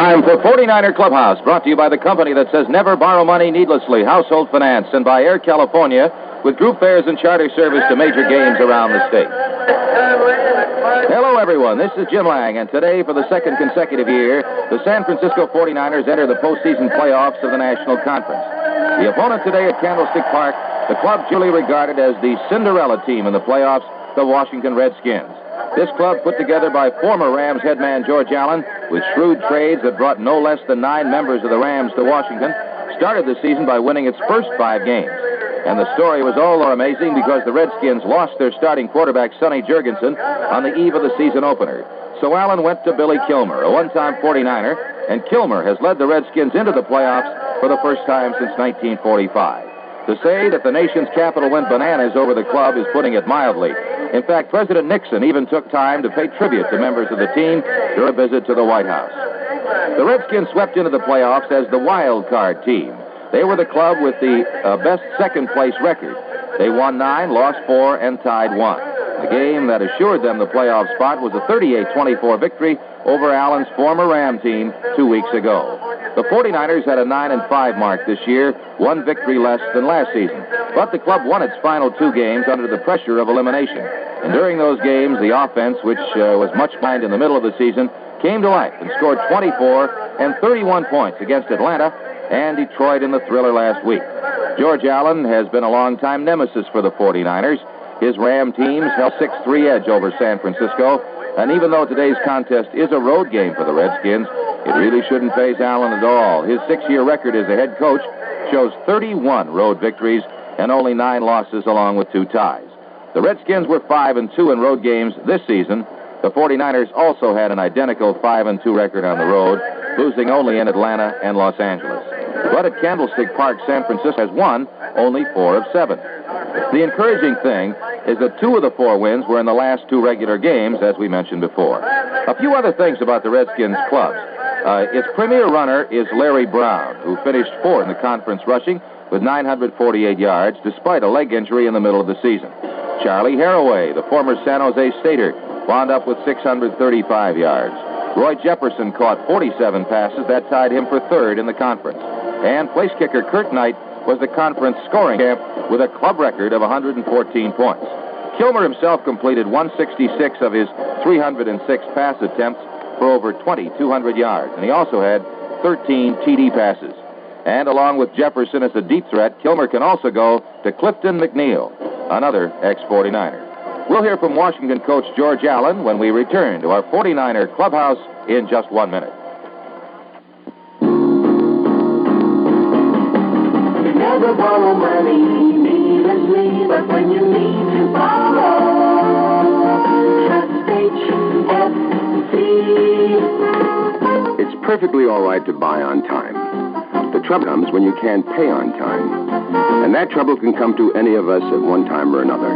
Time for 49er Clubhouse, brought to you by the company that says never borrow money needlessly, Household Finance, and by Air California, with group fares and charter service to major games around the state. Hello, everyone. This is Jim Lang, and today, for the second consecutive year, the San Francisco 49ers enter the postseason playoffs of the National Conference. The opponent today at Candlestick Park, the club duly regarded as the Cinderella team in the playoffs, the Washington Redskins. This club, put together by former Rams head man George Allen, with shrewd trades that brought no less than 9 members of the Rams to Washington, started the season by winning its first 5 games. And the story was all the more amazing because the Redskins lost their starting quarterback, Sonny Jurgensen, on the eve of the season opener. So Allen went to Billy Kilmer, a one-time 49er, and Kilmer has led the Redskins into the playoffs for the first time since 1945. To say that the nation's capital went bananas over the club is putting it mildly. In fact, President Nixon even took time to pay tribute to members of the team during a visit to the White House. The Redskins swept into the playoffs as the wild card team. They were the club with the best second-place record. They won 9, lost 4, and tied 1. The game that assured them the playoff spot was a 38-24 victory over Allen's former Ram team 2 weeks ago. The 49ers had a 9-5 mark this year, 1 victory less than last season. But the club won its final 2 games under the pressure of elimination. And during those games, the offense, which was much behind in the middle of the season, came to life and scored 24 and 31 points against Atlanta and Detroit in the thriller last week. George Allen has been a long-time nemesis for the 49ers. His Ram teams held 6-3 edge over San Francisco, and even though today's contest is a road game for the Redskins, it really shouldn't faze Allen at all. His 6-year record as a head coach shows 31 road victories and only 9 losses along with 2 ties. The Redskins were 5-2 in road games this season. The 49ers also had an identical 5-2 record on the road, losing only in Atlanta and Los Angeles. But at Candlestick Park, San Francisco has won only 4 of 7. The encouraging thing is that 2 of the 4 wins were in the last 2 regular games, as we mentioned before. A few other things about the Redskins clubs. Its premier runner is Larry Brown, who finished 4th in the conference rushing with 948 yards, despite a leg injury in the middle of the season. Charlie Haraway, the former San Jose Stater, wound up with 635 yards. Roy Jefferson caught 47 passes. That tied him for 3rd in the conference. And place kicker Kurt Knight was the conference scoring champ with a club record of 114 points. Kilmer himself completed 166 of his 306 pass attempts for over 2,200 yards, and he also had 13 TD passes. And along with Jefferson as a deep threat, Kilmer can also go to Clifton McNeil, another ex-49er. We'll hear from Washington coach George Allen when we return to our 49er clubhouse in just 1 minute. Never borrow money needlessly, but when you need to borrow, trust HFC. It's perfectly all right to buy on time. The trouble comes when you can't pay on time. And that trouble can come to any of us at one time or another.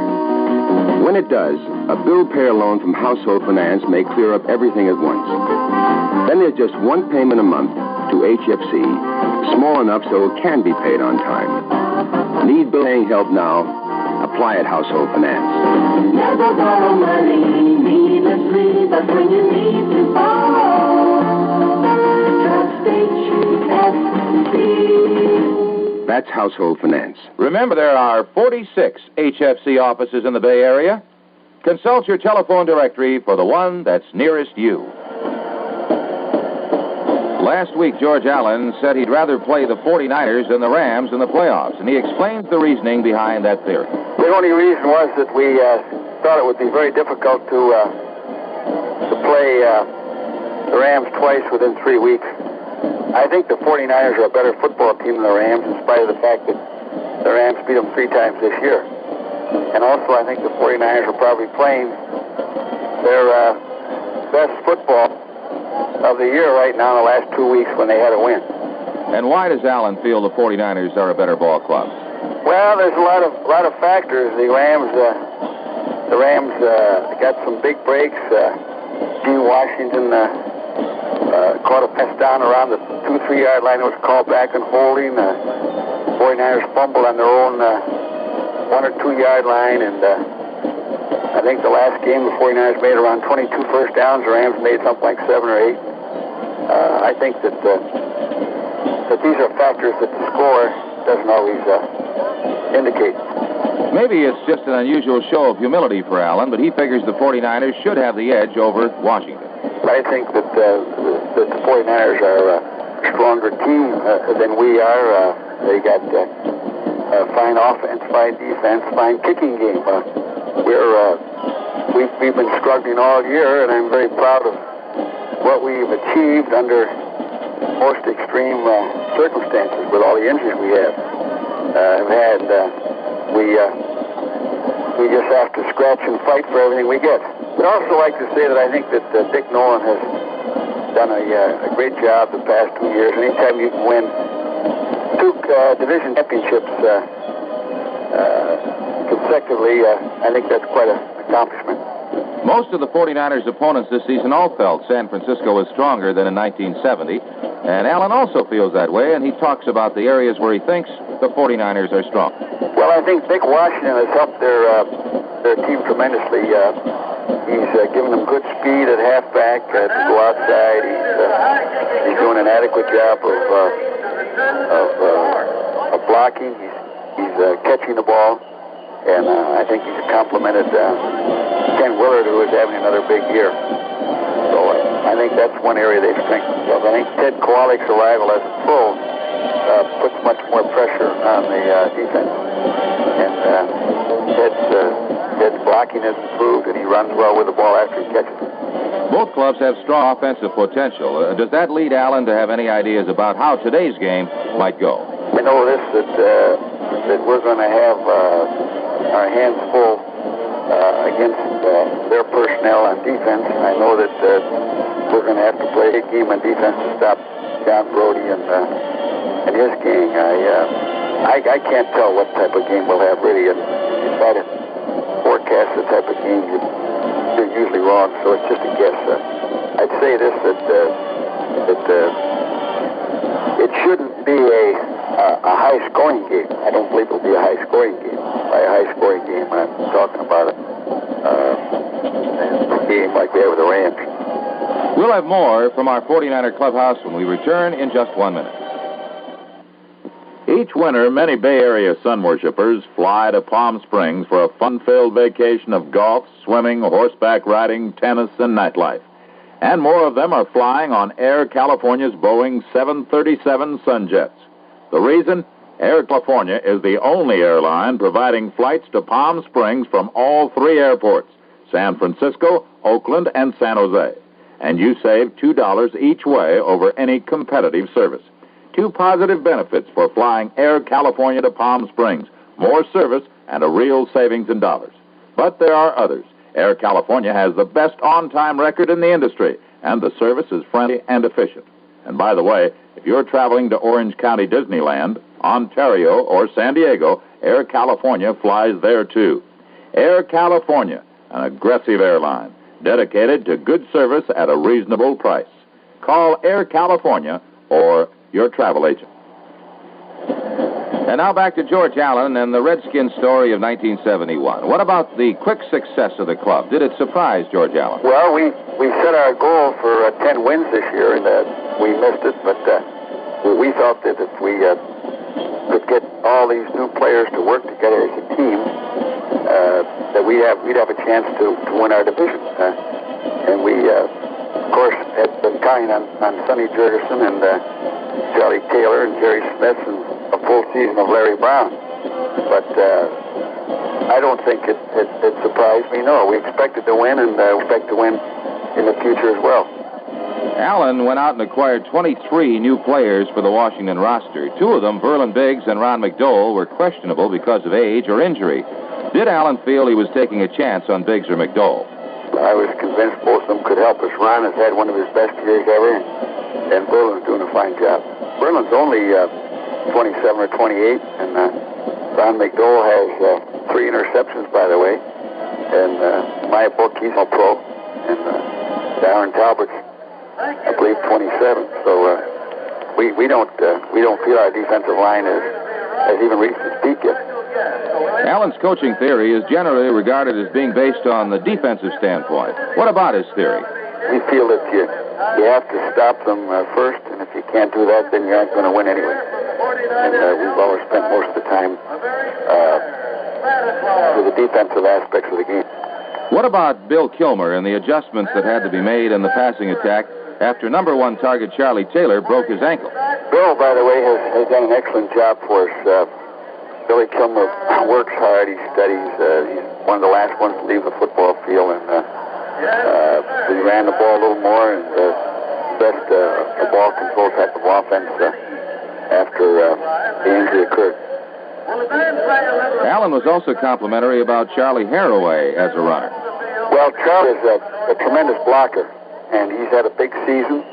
When it does, a bill pay loan from Household Finance may clear up everything at once. Then there's just 1 payment a month to HFC, small enough so it can be paid on time. Need bill paying help now? Apply at Household Finance. Never borrow money needlessly, but when you need to borrow, trust HFC. That's Household Finance. Remember, there are 46 HFC offices in the Bay Area. Consult your telephone directory for the one that's nearest you. Last week, George Allen said he'd rather play the 49ers than the Rams in the playoffs, and he explains the reasoning behind that theory. The only reason was that we thought it would be very difficult to play the Rams twice within 3 weeks. I think the 49ers are a better football team than the Rams, in spite of the fact that the Rams beat them 3 times this year. And also, I think the 49ers are probably playing their best football of the year right now in the last 2 weeks when they had a win. And why does Allen feel the 49ers are a better ball club? Well, there's a lot of factors. The Rams got some big breaks. Gene Washington caught a pass down around the 2-3 yard line. It was called back and holding. 49ers fumbled on their own 1 or 2 yard line, and I think the last game the 49ers made around 22 first downs. The Rams made something like 7 or 8. I think that these are factors that the score doesn't always indicate. Maybe it's just an unusual show of humility for Allen, but he figures the 49ers should have the edge over Washington. I think that the 49ers are a stronger team than we are. They got fine offense, fine defense, fine kicking game. We've been struggling all year, and I'm very proud of what we've achieved under most extreme circumstances with all the injuries we have had. We just have to scratch and fight for everything we get. I'd also like to say that I think that Dick Nolan has done a great job the past 2 years. Anytime you can win two division championships consecutively, I think that's quite an accomplishment. Most of the 49ers' opponents this season all felt San Francisco was stronger than in 1970, and Allen also feels that way, and he talks about the areas where he thinks the 49ers are strong. Well, I think Dick Washington has helped their team tremendously. He's given them good speed at halfback, tries to go outside. He's doing an adequate job of blocking. He's catching the ball, and I think he's complimented Ken Willard, who is having another big year. So I think that's one area they've strengthened themselves. I think Ted Kowalik's arrival as a full puts much more pressure on the defense. And Ted's blocking has improved, and he runs well with the ball after he catches it. Both clubs have strong offensive potential. Does that lead Allen to have any ideas about how today's game might go? I know this, that we're going to have our hands full against their personnel on defense. I know that we're going to have to play a game on defense to stop John Brody and his gang. I can't tell what type of game we'll have, really. And if I didn't forecast the type of game, you're usually wrong, so it's just a guess. I'd say this, that it shouldn't be a high-scoring game. I don't believe it'll be a high-scoring game. By a high-scoring game, I'm talking about a game like we have with the Rams. We'll have more from our 49er clubhouse when we return in just 1 minute. Each winter, many Bay Area sun worshippers fly to Palm Springs for a fun-filled vacation of golf, swimming, horseback riding, tennis, and nightlife. And more of them are flying on Air California's Boeing 737 Sunjets. The reason? Air California is the only airline providing flights to Palm Springs from all three airports, San Francisco, Oakland, and San Jose. And you save $2 each way over any competitive service. Two positive benefits for flying Air California to Palm Springs: more service and a real savings in dollars. But there are others. Air California has the best on-time record in the industry, and the service is friendly and efficient. And by the way, if you're traveling to Orange County Disneyland, Ontario, or San Diego, Air California flies there too. Air California, an aggressive airline, dedicated to good service at a reasonable price. Call Air California or your travel agent. And now back to George Allen and the Redskins story of 1971. What about the quick success of the club? Did it surprise George Allen? Well, we set our goal for 10 wins this year, and we missed it, but we thought that if we could get all these new players to work together as a team, that we'd have a chance to win our division. And we, of course, had been counting on Sonny Jurgensen and Charlie Taylor and Jerry Smith and a full season of Larry Brown. But I don't think it surprised me. No, we expected to win, and expect to win in the future as well. Allen went out and acquired 23 new players for the Washington roster. Two of them, Verlin Biggs and Ron McDowell, were questionable because of age or injury. Did Allen feel he was taking a chance on Biggs or McDowell? I was convinced both of them could help us. Ron has had one of his best years ever, and Verlin's doing a fine job. Verlin's only 27 or 28, and Ron McDowell has 3 interceptions, by the way. And in my book, he's a pro. And Darren Talbert's, I believe, 27. So we don't feel our defensive line has even reached its peak yet. Allen's coaching theory is generally regarded as being based on the defensive standpoint. What about his theory? We feel that you have to stop them first, and if you can't do that, then you aren't going to win anyway. And we've always spent most of the time with the defensive aspects of the game. What about Bill Kilmer and the adjustments that had to be made in the passing attack after number one target Charlie Taylor broke his ankle? Bill, by the way, has done an excellent job for us. Billy Kilmer works hard. He studies. He's one of the last ones to leave the football field, and he ran the ball a little more and best a ball control type of offense after the injury occurred. Allen was also complimentary about Charlie Haraway as a runner. Well, Charlie is a tremendous blocker, and he's had a big season.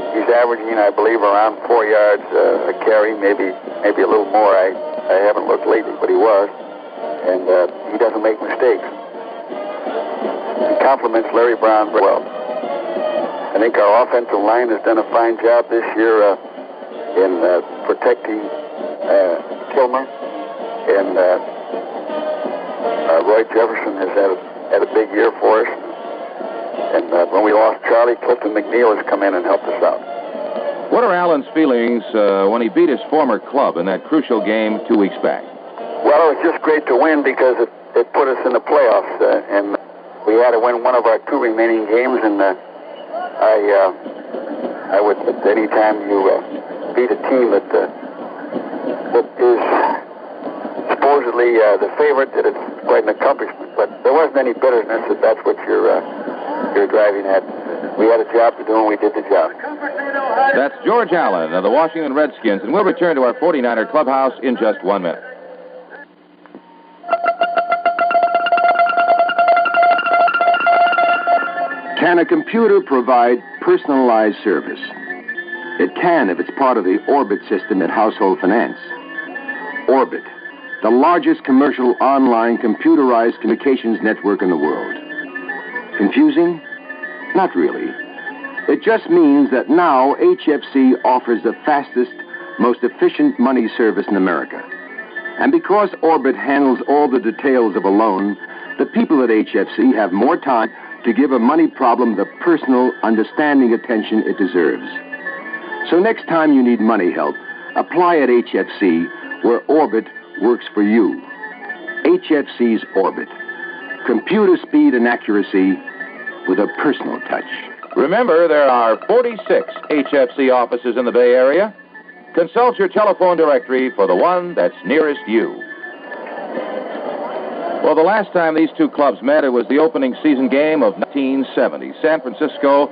He's averaging, I believe, around 4 yards a carry, maybe a little more. I haven't looked lately, but he was, and he doesn't make mistakes. He compliments Larry Brown very well. I think our offensive line has done a fine job this year in protecting Kilmer, and Roy Jefferson has had a big year for us. And when we lost Charlie, Clifton McNeil has come in and helped us out. What are Allen's feelings when he beat his former club in that crucial game 2 weeks back? Well, it was just great to win because it put us in the playoffs, and we had to win one of our 2 remaining games. And I would, any time you beat a team that is supposedly the favorite, that it's quite an accomplishment. But there wasn't any bitterness that that's what you're driving at. We had a job to do, and we did the job. That's George Allen of the Washington Redskins, and we'll return to our 49er clubhouse in just 1 minute. Can a computer provide personalized service? It can if it's part of the Orbit system at Household Finance. Orbit, the largest commercial online computerized communications network in the world. Confusing? Not really. It just means that now HFC offers the fastest, most efficient money service in America. And because Orbit handles all the details of a loan, the people at HFC have more time to give a money problem the personal, understanding attention it deserves. So next time you need money help, apply at HFC, where Orbit works for you. HFC's Orbit. Computer speed and accuracy with a personal touch. Remember, there are 46 HFC offices in the Bay Area. Consult your telephone directory for the one that's nearest you. Well, the last time these two clubs met, it was the opening season game of 1970. San Francisco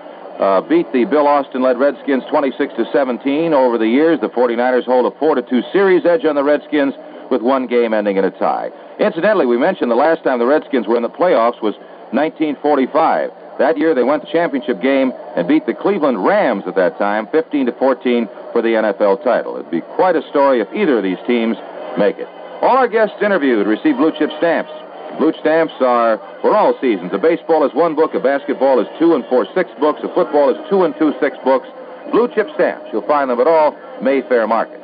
beat the Bill Austin-led Redskins 26-17. Over the years, the 49ers hold a 4-2 series edge on the Redskins, with one game ending in a tie. Incidentally, we mentioned the last time the Redskins were in the playoffs was 1945. That year, they went to the championship game and beat the Cleveland Rams at that time, 15-14 for the NFL title. It'd be quite a story if either of these teams make it. All our guests interviewed received blue chip stamps. Blue stamps are for all seasons. A baseball is 1 book, a basketball is 2 and 4 6 books, a football is 2 and 2 6 books. Blue chip stamps. You'll find them at all Mayfair markets.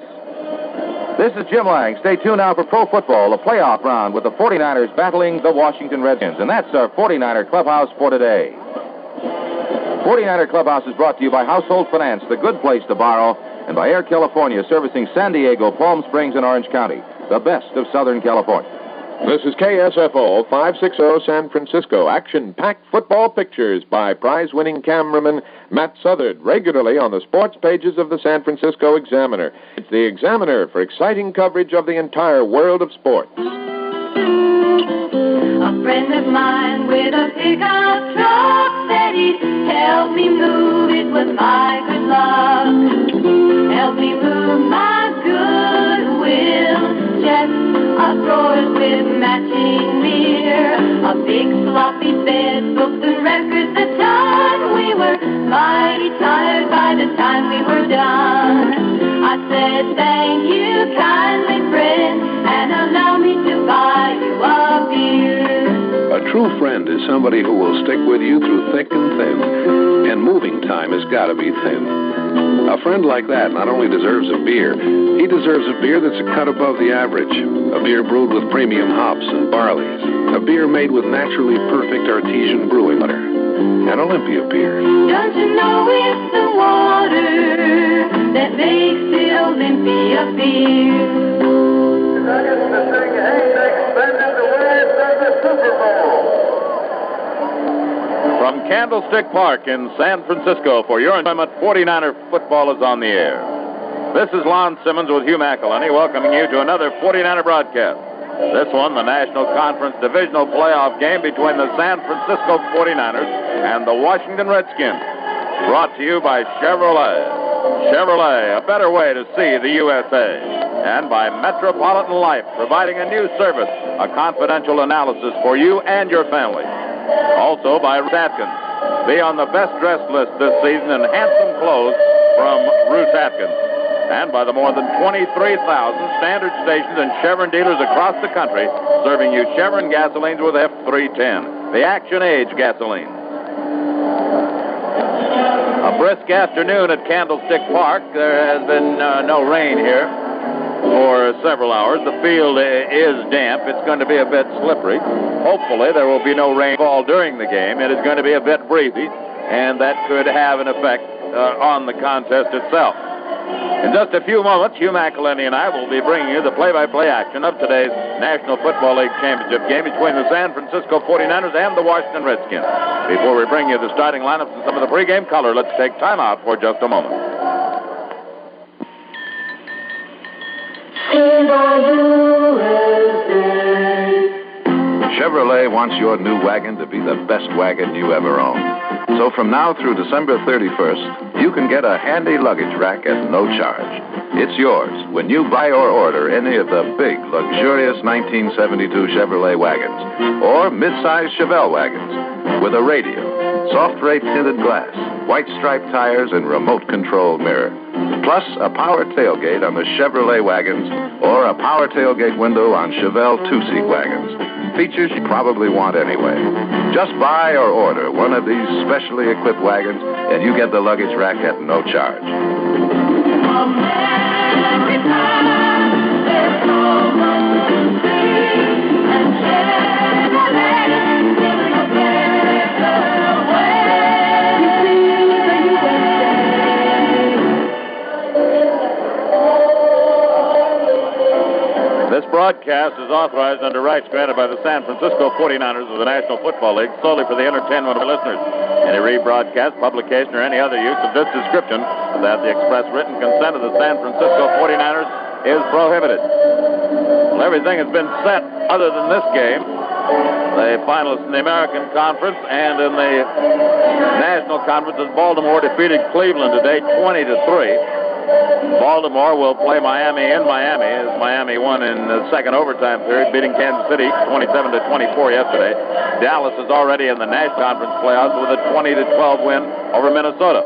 This is Jim Lang. Stay tuned now for Pro Football, the playoff round with the 49ers battling the Washington Redskins. And that's our 49er Clubhouse for today. 49er Clubhouse is brought to you by Household Finance, the good place to borrow, and by Air California, servicing San Diego, Palm Springs, and Orange County, the best of Southern California. This is KSFO 560 San Francisco. Action-packed football pictures by prize-winning cameraman Matt Southard, regularly on the sports pages of the San Francisco Examiner. It's the Examiner for exciting coverage of the entire world of sports. A friend of mine with a pickup truck said he'd help me move. It was my good luck. Help me move my goodwill. Just a drawers with matching mirror, a big sloppy bed, books and records a ton. We were mighty tired by the time we were done. I said, thank you kindly, friend, and allow me to buy you a beer. A true friend is somebody who will stick with you through thick and thin, and moving time has got to be thin. A friend like that not only deserves a beer, he deserves a beer that's a cut above the average. A beer brewed with premium hops and barleys. A beer made with naturally perfect artesian brewing water. and Olympia beer. Don't you know it's the water that makes it Olympia beer? The thing ain't expanded the way it's done the Super Bowl. From Candlestick Park in San Francisco, for your enjoyment, 49er football is on the air. This is Lon Simmons with Hugh McElhenney welcoming you to another 49er broadcast. This one, the National Conference Divisional Playoff game between the San Francisco 49ers and the Washington Redskins. Brought to you by Chevrolet. Chevrolet, a better way to see the USA. And by Metropolitan Life, providing a new service, a confidential analysis for you and your family. Also by Ruth Atkins. Be on the best dressed list this season in handsome clothes from Ruth Atkins. And by the more than 23,000 standard stations and Chevron dealers across the country, serving you Chevron gasolines with F310, the Action Age gasoline. A brisk afternoon at Candlestick Park. There has been no rain here for several hours. The field is damp. It's going to be a bit slippery. Hopefully there will be no rainfall during the game. It is going to be a bit breezy, and that could have an effect on the contest itself. In just a few moments, Hugh McElhenney and I will be bringing you the play-by-play action of today's National Football League Championship game between the San Francisco 49ers and the Washington Redskins. Before we bring you the starting lineups and some of the pregame color, let's take time out for just a moment. Chevrolet wants your new wagon to be the best wagon you ever owned. So from now through December 31st, you can get a handy luggage rack at no charge. It's yours when you buy or order any of the big, luxurious 1972 Chevrolet wagons or mid-size Chevelle wagons with a radio, soft ray tinted glass, white striped tires, and remote-controlled mirror. Plus a power tailgate on the Chevrolet wagons or a power tailgate window on Chevelle two-seat wagons. Features you probably want anyway. Just buy or order one of these specially equipped wagons and you get the luggage rack at no charge. This broadcast is authorized under rights granted by the San Francisco 49ers of the National Football League solely for the entertainment of our listeners. Any rebroadcast, publication, or any other use of this description without the express written consent of the San Francisco 49ers is prohibited. Well, everything has been set other than this game. The finalists in the American Conference and in the National Conference as Baltimore defeated Cleveland today 20-3. Baltimore will play Miami in Miami as Miami won in the second overtime period, beating Kansas City 27-24 yesterday. Dallas is already in the National Conference playoffs with a 20-12 win over Minnesota.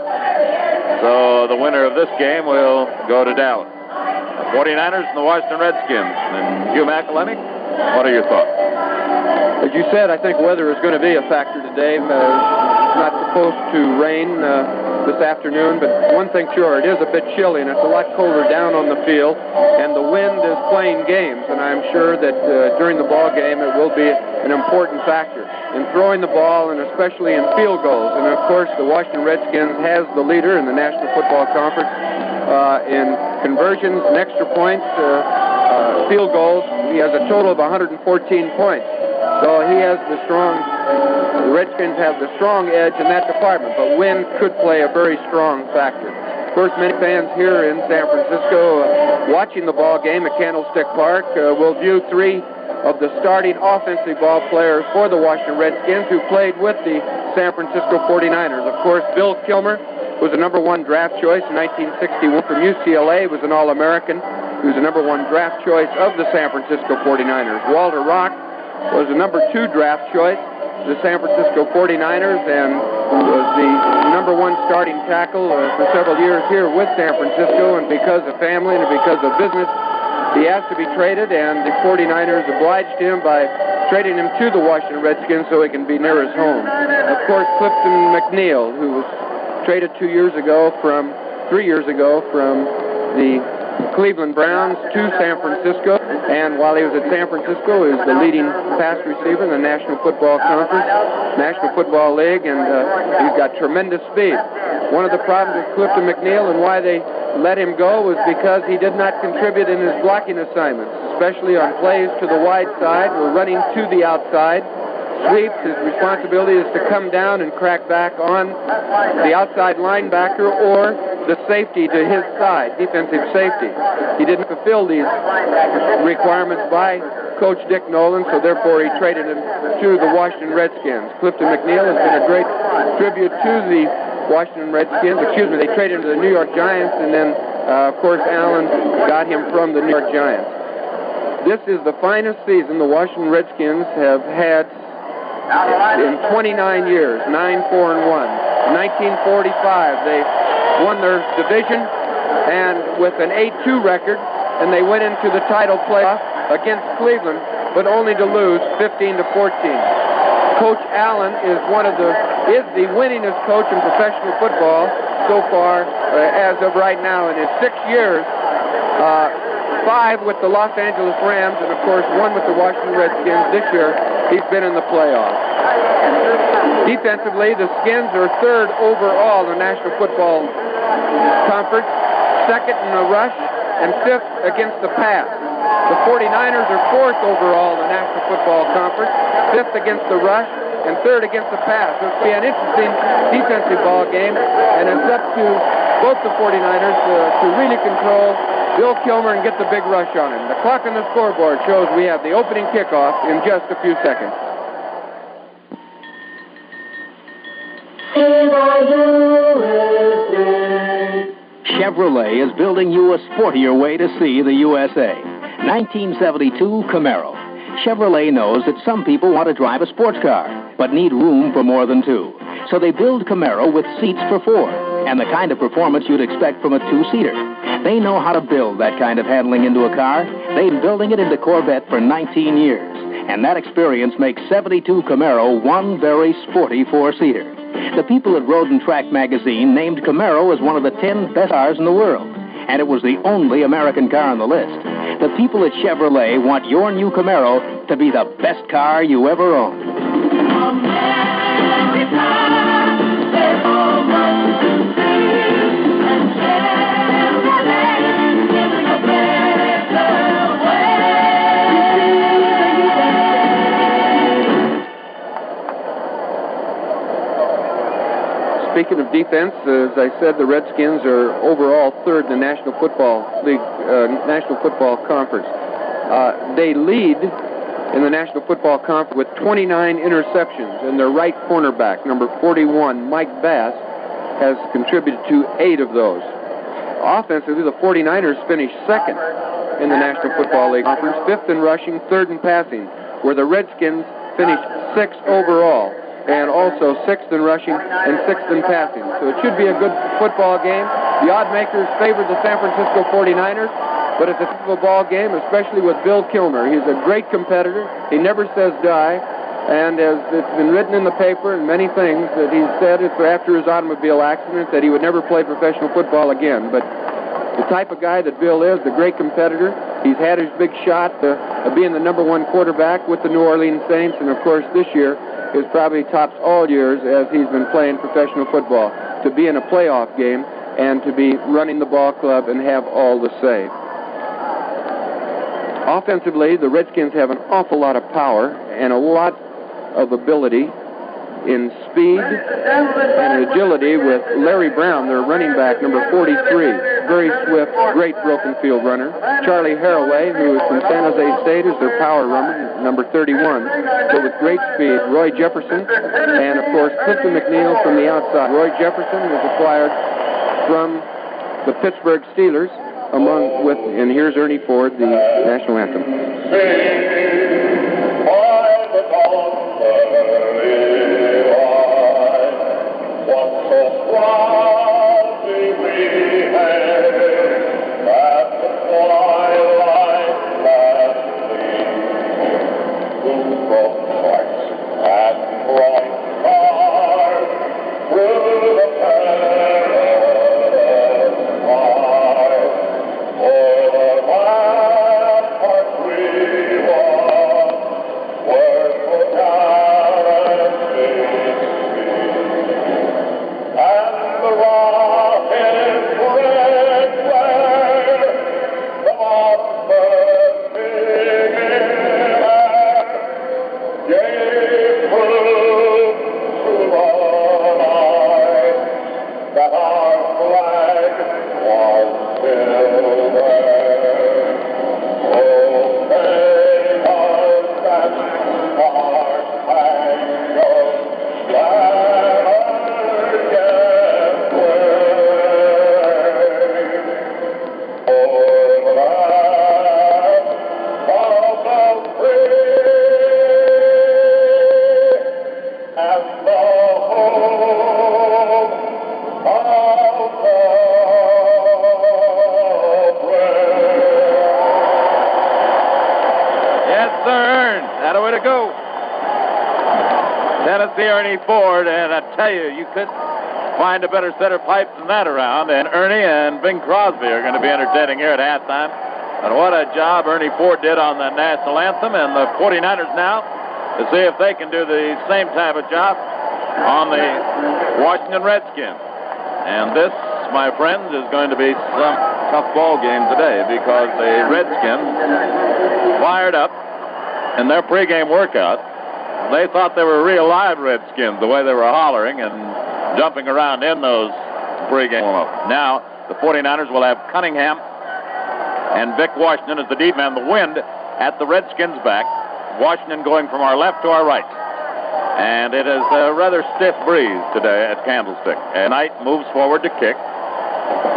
So the winner of this game will go to Dallas. The 49ers and the Washington Redskins. And Hugh McElhenney, what are your thoughts? As you said, I think weather is going to be a factor today. It's not supposed to rain this afternoon, but one thing sure, it is a bit chilly, and it's a lot colder down on the field, and the wind is playing games, and I'm sure that during the ball game it will be an important factor in throwing the ball and especially in field goals. And of course, the Washington Redskins has the leader in the National Football Conference in conversions and extra points, field goals. He has a total of 114 points. So he has the Redskins have the strong edge in that department, but wind could play a very strong factor. Of course, many fans here in San Francisco watching the ball game at Candlestick Park will view three of the starting offensive ball players for the Washington Redskins who played with the San Francisco 49ers. Of course, Bill Kilmer was the number one draft choice in 1961 from UCLA, was an All-American. He was the number one draft choice of the San Francisco 49ers. Walter Rock was the number two draft choice of the San Francisco 49ers and was the number one starting tackle for several years here with San Francisco, and because of family and because of business, he asked to be traded, and the 49ers obliged him by trading him to the Washington Redskins so he can be near his home. Of course, Clifton McNeil, who was traded 3 years ago from the Cleveland Browns to San Francisco, and while he was at San Francisco, he was the leading pass receiver in the National Football Conference, National Football League, and he's got tremendous speed. One of the problems with Clifton McNeil and why they let him go was because he did not contribute in his blocking assignments, especially on plays to the wide side or running to the outside. Sweeps, his responsibility is to come down and crack back on the outside linebacker or the safety to his side, defensive safety. He didn't fulfill these requirements by Coach Dick Nolan, so therefore he traded him to the Washington Redskins. Clifton McNeil has been a great tribute to the Washington Redskins. They traded him to the New York Giants, and then, of course, Allen got him from the New York Giants. This is the finest season the Washington Redskins have had in 29 years, 9-4-1. In 1945, they won their division and with an 8-2 record, and they went into the title playoff against Cleveland, but only to lose 15-14. Coach Allen is the winningest coach in professional football so far as of right now in his 6 years. 5 with the Los Angeles Rams, and of course 1 with the Washington Redskins. This year, he's been in the playoffs. Defensively, the Skins are 3rd overall in the National Football Conference, 2nd in the rush, and 5th against the pass. The 49ers are 4th overall in the National Football Conference, 5th against the rush, and 3rd against the pass. So it's going to be an interesting defensive ball game, and it's up to both the 49ers to really control Bill Kilmer and get the big rush on him. The clock on the scoreboard shows we have the opening kickoff in just a few seconds. Chevrolet is building you a sportier way to see the USA. 1972 Camaro. Chevrolet knows that some people want to drive a sports car, but need room for more than 2. So they build Camaro with seats for 4, and the kind of performance you'd expect from a 2-seater. They know how to build that kind of handling into a car. They've been building it into Corvette for 19 years, and that experience makes 72 Camaro one very sporty 4-seater. The people at Road and Track magazine named Camaro as one of the 10 best cars in the world, and it was the only American car on the list. The people at Chevrolet want your new Camaro to be the best car you ever owned. Speaking of defense, as I said, the Redskins are overall 3rd in the National Football League, National Football Conference. They lead in the National Football Conference with 29 interceptions, and their right cornerback, number 41, Mike Bass, has contributed to 8 of those. Offensively, the 49ers finished 2nd in the National Football League Conference, 5th in rushing, 3rd in passing, where the Redskins finished 6th overall, and also 6th in rushing and 6th in passing. So it should be a good football game. The odd makers favored the San Francisco 49ers, but it's a football game, especially with Bill Kilmer. He's a great competitor. He never says die, and as it's been written in the paper and many things that he's said after his automobile accident that he would never play professional football again. But the type of guy that Bill is, the great competitor, he's had his big shot of being the number 1 quarterback with the New Orleans Saints, and of course this year is probably tops all years as he's been playing professional football, to be in a playoff game and to be running the ball club and have all the say. Offensively, the Redskins have an awful lot of power and a lot of ability in speed and agility with Larry Brown, their running back, number 43. Very swift, great broken field runner. Charlie Haraway, who is from San Jose State, is their power runner, number 31. So with great speed, Roy Jefferson, and of course Clifton McNeil from the outside. Roy Jefferson was acquired from the Pittsburgh Steelers, and here's Ernie Ford, the national anthem. Oh go. Tennessee Ernie Ford, and I tell you, you couldn't find a better set of pipes than that around. And Ernie and Bing Crosby are going to be entertaining here at halftime. And what a job Ernie Ford did on the national anthem. And the 49ers now to see if they can do the same type of job on the Washington Redskins. And this, my friends, is going to be some tough ball game today because the Redskins fired up in their pregame workout. They thought they were real live Redskins, the way they were hollering and jumping around in those pregame warm-ups. Now, the 49ers will have Cunningham and Vic Washington as the deep man. The wind at the Redskins' back. Washington going from our left to our right. And it is a rather stiff breeze today at Candlestick. And Knight moves forward to kick.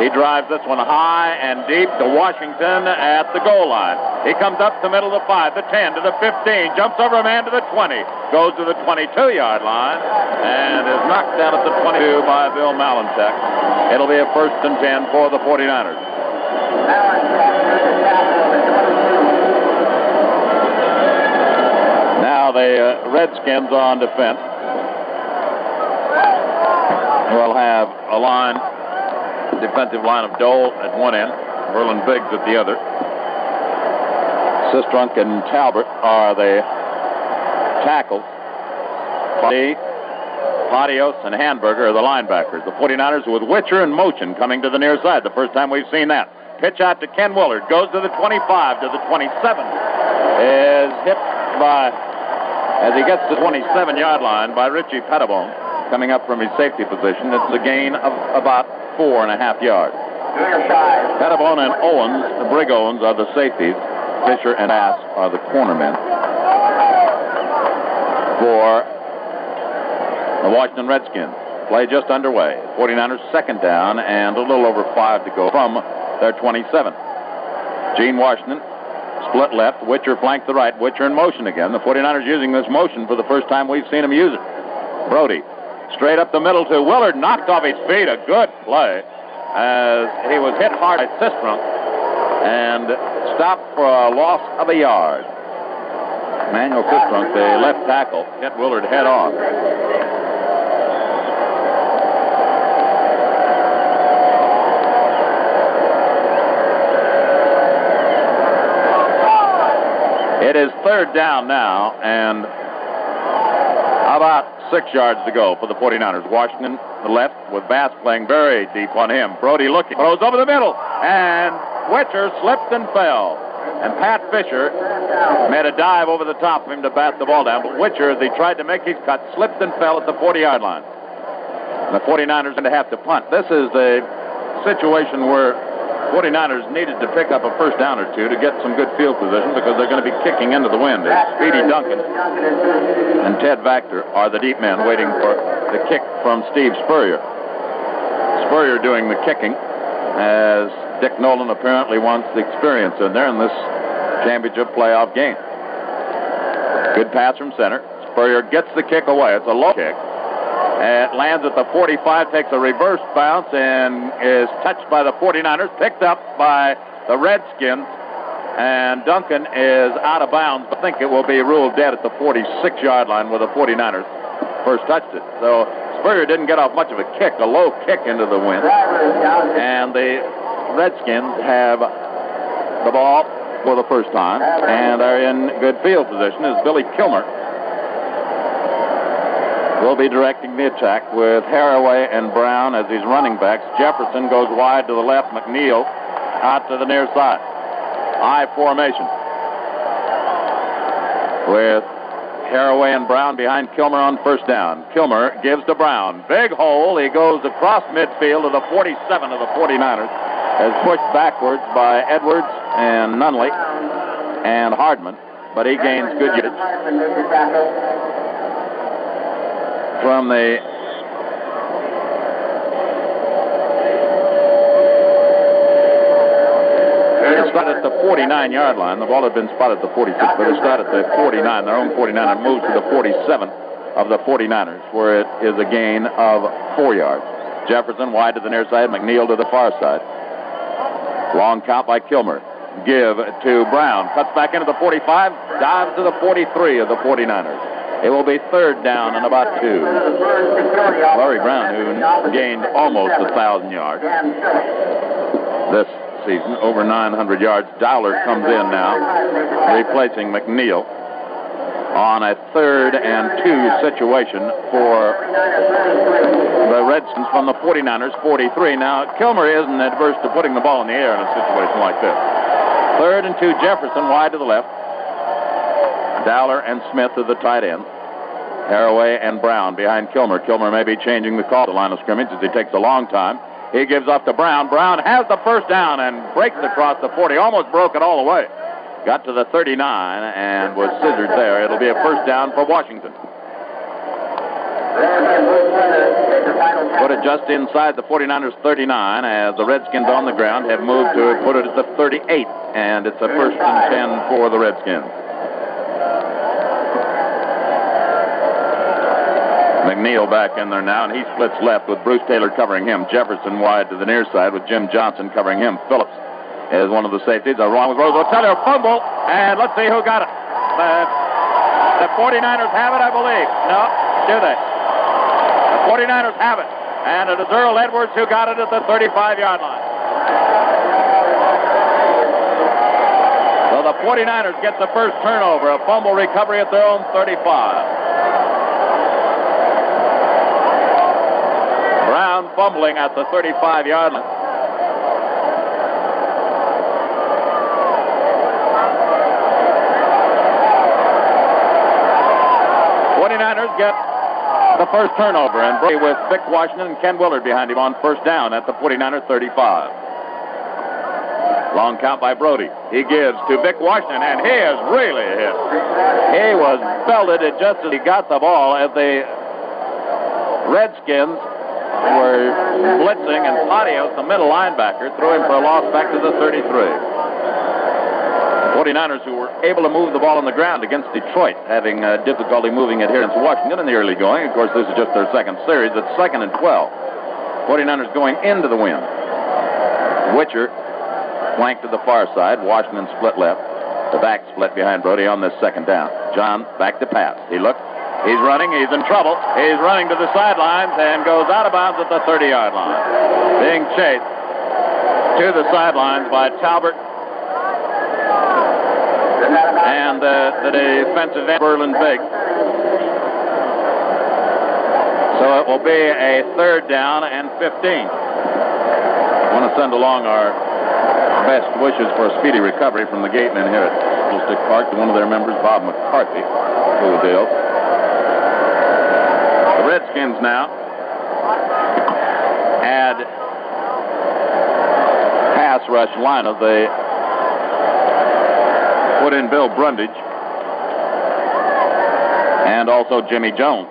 He drives this one high and deep to Washington at the goal line. He comes up the middle of the 5, the 10, to the 15, jumps over a man to the 20, goes to the 22-yard line, and is knocked down at the 22 by Bill Malinchak. It'll be a 1st and 10 for the 49ers. Now the Redskins on defense will have a defensive line of Dole at one end, Merlin Biggs at the other. Sistrunk and Talbot are the tackles. Patios and Handberger are the linebackers. The 49ers with Witcher in motion coming to the near side. The first time we've seen that. Pitch out to Ken Willard. Goes to the 25, to the 27. Is hit by, as he gets to the 27-yard line, by Richie Pettibone coming up from his safety position. It's a gain of about 4.5 yards. Pettibone and Owens, Brig Owens, are the safeties. Fisher and Ass are the cornermen for the Washington Redskins. Play just underway. 49ers second down and a little over 5 to go from their 27. Gene Washington split left. Witcher flanked the right. Witcher in motion again. The 49ers using this motion for the first time we've seen him use it. Brody straight up the middle to Willard, knocked off his feet. A good play as he was hit hard by Sistrunk and stopped for a loss of a yard. Manuel Sistrunk, the left tackle, hit Willard head on. It is 3rd down now, and about 6 yards to go for the 49ers. Washington, the left, with Bass playing very deep on him. Brody looking, throws over the middle, and Witcher slipped and fell. And Pat Fisher made a dive over the top of him to bat the ball down. But Witcher, as he tried to make his cut, slipped and fell at the 40-yard line. And the 49ers are going to have to punt. This is the situation where 49ers needed to pick up a first down or two to get some good field position because they're going to be kicking into the wind. It's Speedy Duncan and Ted Vactor are the deep men waiting for the kick from Steve Spurrier. Spurrier doing the kicking as Dick Nolan apparently wants the experience in there in this championship playoff game. Good pass from center. Spurrier gets the kick away. It's a low kick. It lands at the 45, takes a reverse bounce, and is touched by the 49ers, picked up by the Redskins, and Duncan is out of bounds. I think it will be ruled dead at the 46-yard line where the 49ers first touched it. So Spurrier didn't get off much of a kick, a low kick into the wind. And the Redskins have the ball for the first time and are in good field position as Billy Kilmer will be directing the attack with Haraway and Brown as his running backs. Jefferson goes wide to the left. McNeil out to the near side. I formation with Haraway and Brown behind Kilmer on first down. Kilmer gives to Brown. Big hole. He goes across midfield to the 47 of the 49ers. Is pushed backwards by Edwards and Nunley and Hardman, but he gains good usage from the it started at the 49-yard line. The ball had been spotted at the 46, but it started at the 49, their own 49, and moved to the 47 of the 49ers, where it is a gain of 4 yards. Jefferson wide to the near side, McNeil to the far side. Long count by Kilmer. give to Brown. Cuts back into the 45, dives to the 43 of the 49ers. It will be third down and about 2. Larry Brown, who gained almost 1,000 yards this season, over 900 yards. Dowler comes in now, replacing McNeil on a 3rd and 2 situation for the Redskins from the 49ers 43. Now, Kilmer isn't adverse to putting the ball in the air in a situation like this. 3rd and 2, Jefferson wide to the left. Dowler and Smith are the tight ends. Haraway and Brown behind Kilmer. Kilmer may be changing the call to line of scrimmage as he takes a long time. He gives off to Brown. Brown has the first down and breaks across the 40. Almost broke it all the way. Got to the 39 and was scissored there. It'll be a first down for Washington. Put it just inside the 49ers 39 as the Redskins on the ground have moved to put it at the 38. And it's a first and 10 for the Redskins. McNeil back in there now, and he splits left with Bruce Taylor covering him. Jefferson wide to the near side with Jim Johnson covering him. Phillips is one of the safeties. Along with Rosenthal, fumble, and let's see who got it. The 49ers have it, I believe. No, do they? The 49ers have it, and it is Earl Edwards who got it at the 35-yard line. So the 49ers get the first turnover, a fumble recovery at their own 35. Brown fumbling at the 35-yard line. Get the first turnover, and Brody with Vic Washington and Ken Willard behind him on first down at the 49er 35. Long count by Brody. He gives to Vic Washington, and he is really hit. He was belted just as he got the ball as the Redskins were blitzing, and Patios, the middle linebacker, threw him for a loss back to the 33. 49ers who were able to move the ball on the ground against Detroit, having difficulty moving it here into Washington in the early going. Of course, this is just their second series. It's 2nd and 12. 49ers going into the wind. Witcher flanked to the far side. Washington split left. The back split behind Brody on this second down. John back to pass. He looked. He's running. He's in trouble. He's running to the sidelines and goes out of bounds at the 30-yard line. Being chased to the sidelines by Talbert and the defensive end, Berlin Big. So it will be a 3rd down and 15. I want to send along our best wishes for a speedy recovery from the gate men here at Candlestick Park to one of their members, Bob McCarthy, who deal. The Redskins now add pass rush lineup. They put in Bill Brundage and also Jimmy Jones.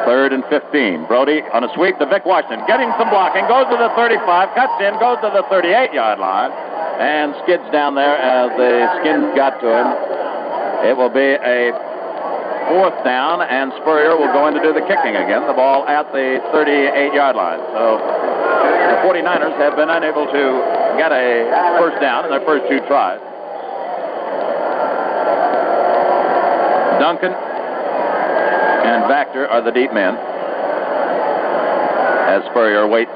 3rd and 15. Brody on a sweep to Vic Washington, getting some blocking, goes to the 35, cuts in, goes to the 38-yard line, and skids down there as the Skins got to him. It will be a 4th down, and Spurrier will go in to do the kicking again. The ball at the 38-yard line. So the 49ers have been unable to get a first down in their first 2 tries. Duncan and Vactor are the deep men as Spurrier waits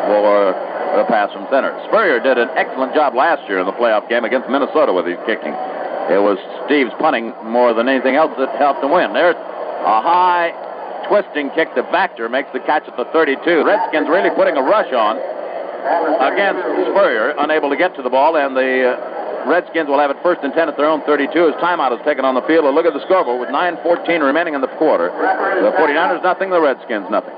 for the pass from center. Spurrier did an excellent job last year in the playoff game against Minnesota with his kicking. It was Steve's punting more than anything else that helped them win. There's a high twisting kick to Vactor, makes the catch at the 32. Redskins really putting a rush on against Spurrier, unable to get to the ball, and the Redskins will have it 1st and 10 at their own 32 as timeout is taken on the field. A look at the scoreboard with 9:14 remaining in the quarter. The 49ers nothing, the Redskins nothing.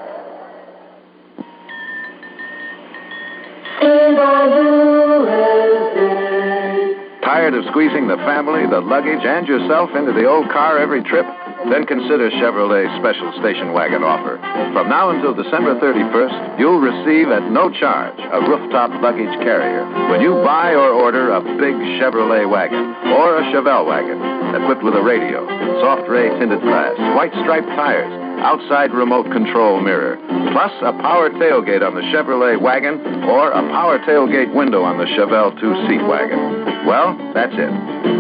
Tired of squeezing the family, the luggage, and yourself into the old car every trip? Then consider Chevrolet's special station wagon offer. From now until December 31st, you'll receive at no charge a rooftop luggage carrier when you buy or order a big Chevrolet wagon or a Chevelle wagon equipped with a radio, soft ray tinted glass, white striped tires, outside remote control mirror, plus a power tailgate on the Chevrolet wagon or a power tailgate window on the Chevelle 2-seat wagon. Well, that's it.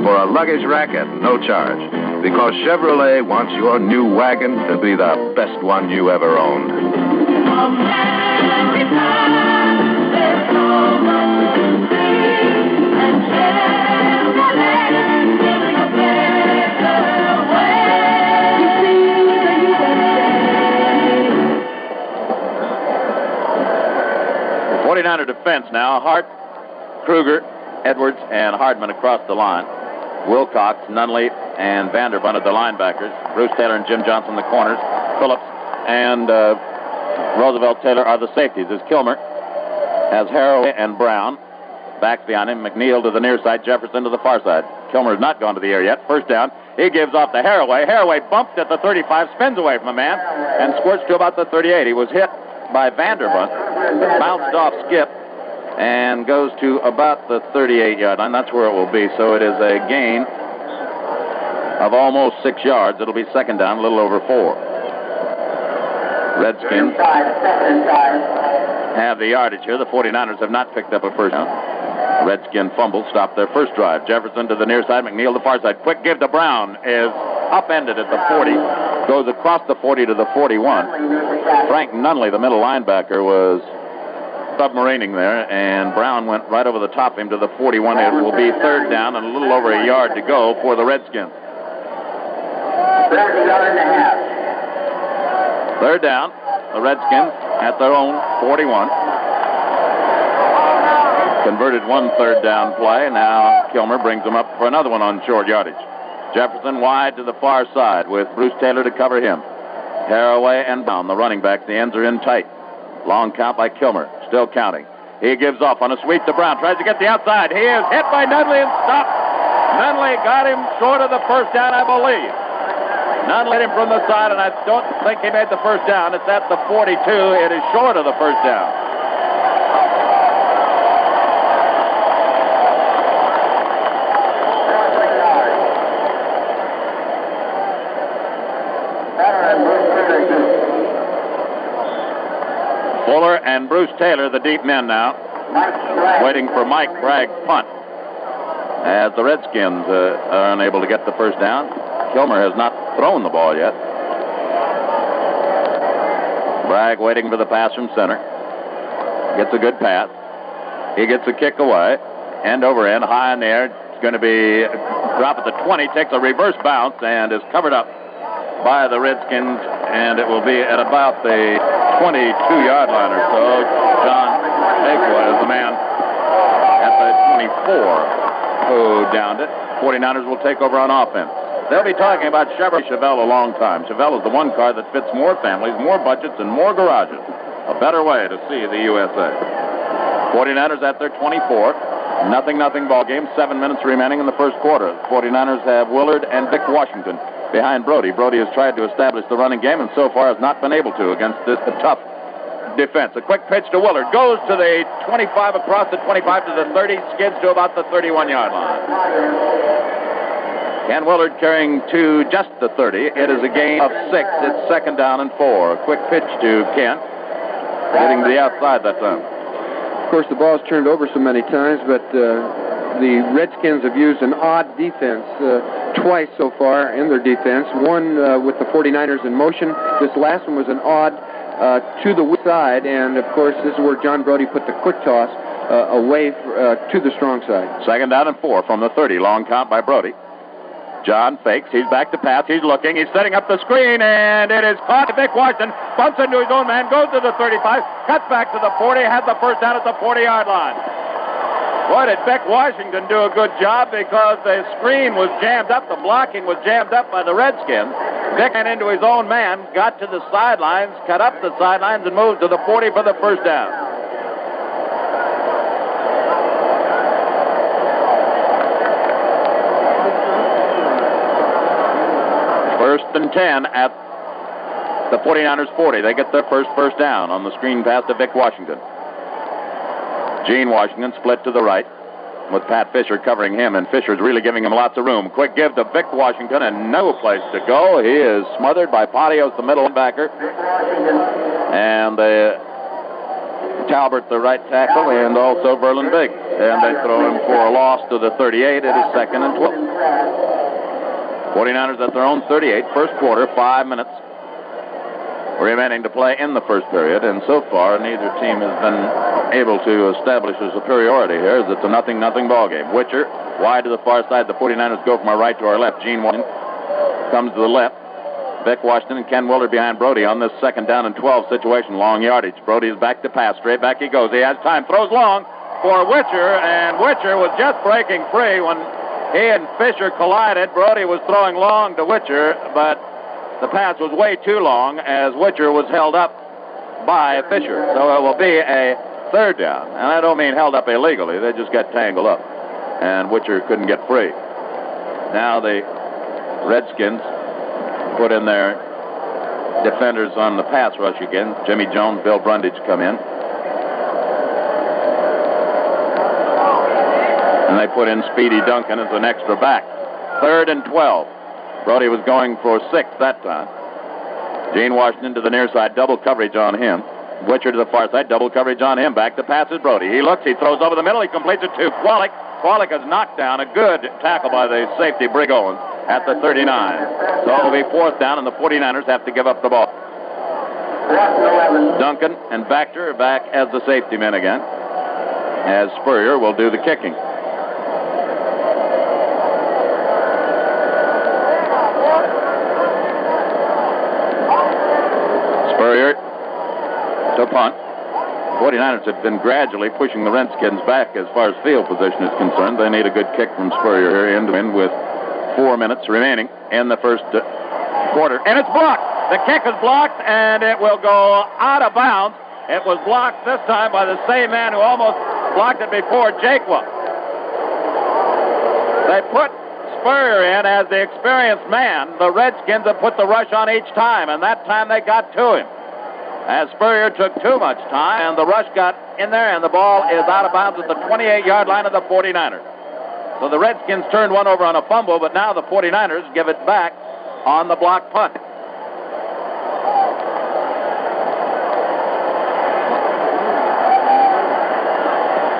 For a luggage rack at no charge. Because Chevrolet wants your new wagon to be the best one you ever owned. America, there's so much to see, and Chevrolet is giving a better way to see the USA. 49er defense now. Hart, Kruger, Edwards, and Hardman across the line. Wilcox, Nunley, and Vanderbunt are the linebackers. Bruce Taylor and Jim Johnson the corners. Phillips and Roosevelt Taylor are the safeties. As Kilmer has Harroway and Brown. Backs behind him. McNeil to the near side. Jefferson to the far side. Kilmer has not gone to the air yet. First down. He gives off to Harroway. Harroway bumped at the 35, spins away from a man, and squirts to about the 38. He was hit by Vanderbunt, bounced off Skip, and goes to about the 38-yard line. That's where it will be. So it is a gain of almost 6 yards. It'll be second down, a little over 4. Redskins have the yardage here. The 49ers have not picked up a first down. Redskin fumble stopped their first drive. Jefferson to the near side, McNeil to the far side. Quick give to Brown is upended at the 40. Goes across the 40 to the 41. Frank Nunley, the middle linebacker, was submarining there, and Brown went right over the top of him to the 41. It will be third down and a little over a yard to go for the Redskins. Third down, the Redskins at their own 41. Converted one third down play. Now Kilmer brings them up for another one on short yardage. Jefferson wide to the far side with Bruce Taylor to cover him. Harroway and Brown, the running backs. The ends are in tight. Long count by Kilmer. Still counting. He gives off on a sweep to Brown. Tries to get the outside. He is hit by Nunley and stopped. Nunley got him short of the first down, I believe. Nunley hit him from the side, and I don't think he made the first down. It's at the 42. It is short of the first down. Fuller and Bruce Taylor, the deep men now, waiting for Mike Bragg's punt. As the Redskins are unable to get the first down. Kilmer has not thrown the ball yet. Bragg waiting for the pass from center. Gets a good pass. He gets a kick away. End over end, high in the air. It's going to be a drop at the 20. Takes a reverse bounce and is covered up by the Redskins, and it will be at about the 22-yard line or so. John Bakewell is the man at the 24 who downed it. 49ers will take over on offense. They'll be talking about Chevelle a long time. Chevelle is the one car that fits more families, more budgets, and more garages. A better way to see the USA. 49ers at their 24. Nothing ball game. 7 minutes remaining in the first quarter. The 49ers have Willard and Vic Washington behind Brody. Brody has tried to establish the running game and so far has not been able to against this tough defense. A quick pitch to Willard. Goes to the 25 across the 25 to the 30. Skids to about the 31-yard line. Ken Willard carrying to just the 30. It is a gain of 6. It's second down and 4. A quick pitch to Kent. Getting to the outside that time. Of course, the ball's turned over so many times, but the Redskins have used an odd defense twice so far in their defense. One with the 49ers in motion. This last one was an odd to the weak side, and, of course, this is where John Brody put the quick toss away to the strong side. Second down and 4 from the 30. Long count by Brody. John fakes. He's back to pass. He's looking. He's setting up the screen, and it is caught. Vic Washington bumps into his own man, goes to the 35, cuts back to the 40, has the first down at the 40-yard line. Boy, did Vic Washington do a good job because the screen was jammed up. The blocking was jammed up by the Redskins. Vic ran into his own man, got to the sidelines, cut up the sidelines, and moved to the 40 for the first down. First and 10 at the 49ers 40. They get their first down on the screen pass to Vic Washington. Gene Washington split to the right. with Pat Fisher covering him, and Fisher's really giving him lots of room. Quick give to Vic Washington, and no place to go. He is smothered by Pontios, the middle linebacker, and Talbert, the right tackle, and also Verlin Biggs. And they throw him for a loss to the 38. It is 2nd and 12. 49ers at their own 38, first quarter, 5 minutes remaining to play in the first period. And so far, neither team has been able to establish a superiority here, as it's a 0-0 ball game. Witcher, wide to the far side. The 49ers go from our right to our left. Gene Washington comes to the left. Vic Washington and Ken Willard behind Brody on this 2nd down and 12 situation. Long yardage. Brody is back to pass. Straight back he goes. He has time. Throws long for Witcher, and Witcher was just breaking free when he and Fisher collided. Brody was throwing long to Witcher, but the pass was way too long as Witcher was held up by Fisher. So it will be a 3rd down. And I don't mean held up illegally. They just got tangled up, and Witcher couldn't get free. Now the Redskins put in their defenders on the pass rush again. Jimmy Jones, Bill Brundage come in. And they put in Speedy Duncan as an extra back. 3rd and 12. Brody was going for 6 that time. Gene Washington to the near side, double coverage on him. Witcher to the far side, double coverage on him. Back to pass is Brody. He looks, he throws over the middle, he completes it to Kwalik. Kwalik is knocked down. A good tackle by the safety, Brig Owens, at the 39. So it will be 4th down, and the 49ers have to give up the ball. Duncan and Baxter are back as the safety men again, as Spurrier will do the kicking. Spurrier to punt. 49ers have been gradually pushing the Redskins back as far as field position is concerned. They need a good kick from Spurrier here end to end with 4 minutes remaining in the first quarter. And it's blocked. The kick is blocked, and it will go out of bounds. It was blocked this time by the same man who almost blocked it before, Jaquan. They put Spurrier in as the experienced man. The Redskins have put the rush on each time, and that time they got to him. As Spurrier took too much time, and the rush got in there, and the ball is out of bounds at the 28-yard line of the 49ers. So the Redskins turned one over on a fumble, but now the 49ers give it back on the block punt.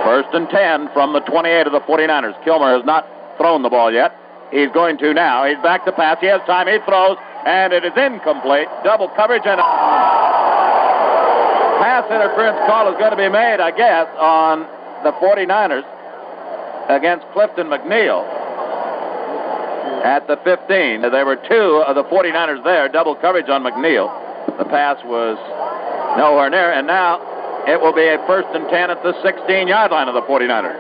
First and 10 from the 28 of the 49ers. Kilmer has not thrown the ball yet. He's going to now. He's back to pass. He has time. He throws, and it is incomplete. Double coverage, and pass interference call is going to be made, I guess, on the 49ers against Clifton McNeil at the 15. There were 2 of the 49ers there, double coverage on McNeil. The pass was nowhere near, and now it will be a 1st and 10 at the 16-yard line of the 49ers.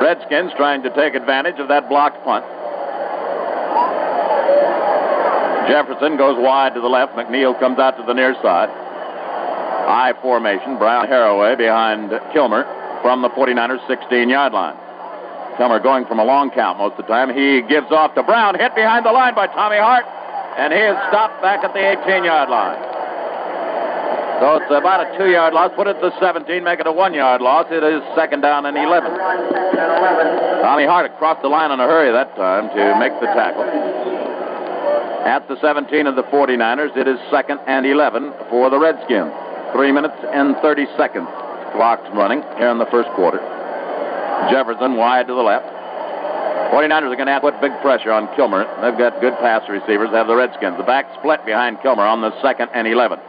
Redskins trying to take advantage of that blocked punt. Jefferson goes wide to the left. McNeil comes out to the near side. I formation. Brown Haraway behind Kilmer from the 49ers 16-yard line. Kilmer going from a long count most of the time. He gives off to Brown. Hit behind the line by Tommy Hart. And he is stopped back at the 18-yard line. So it's about a 2-yard loss. Put it to 17, make it a 1-yard loss. It is 2nd down and 11. Tommy Hart across the line in a hurry that time to make the tackle. At the 17 of the 49ers, it is 2nd and 11 for the Redskins. 3 minutes and 30 seconds. Clock's running here in the first quarter. Jefferson wide to the left. 49ers are going to have to put big pressure on Kilmer. They've got good pass receivers, have the Redskins. The back split behind Kilmer on the 2nd and 11.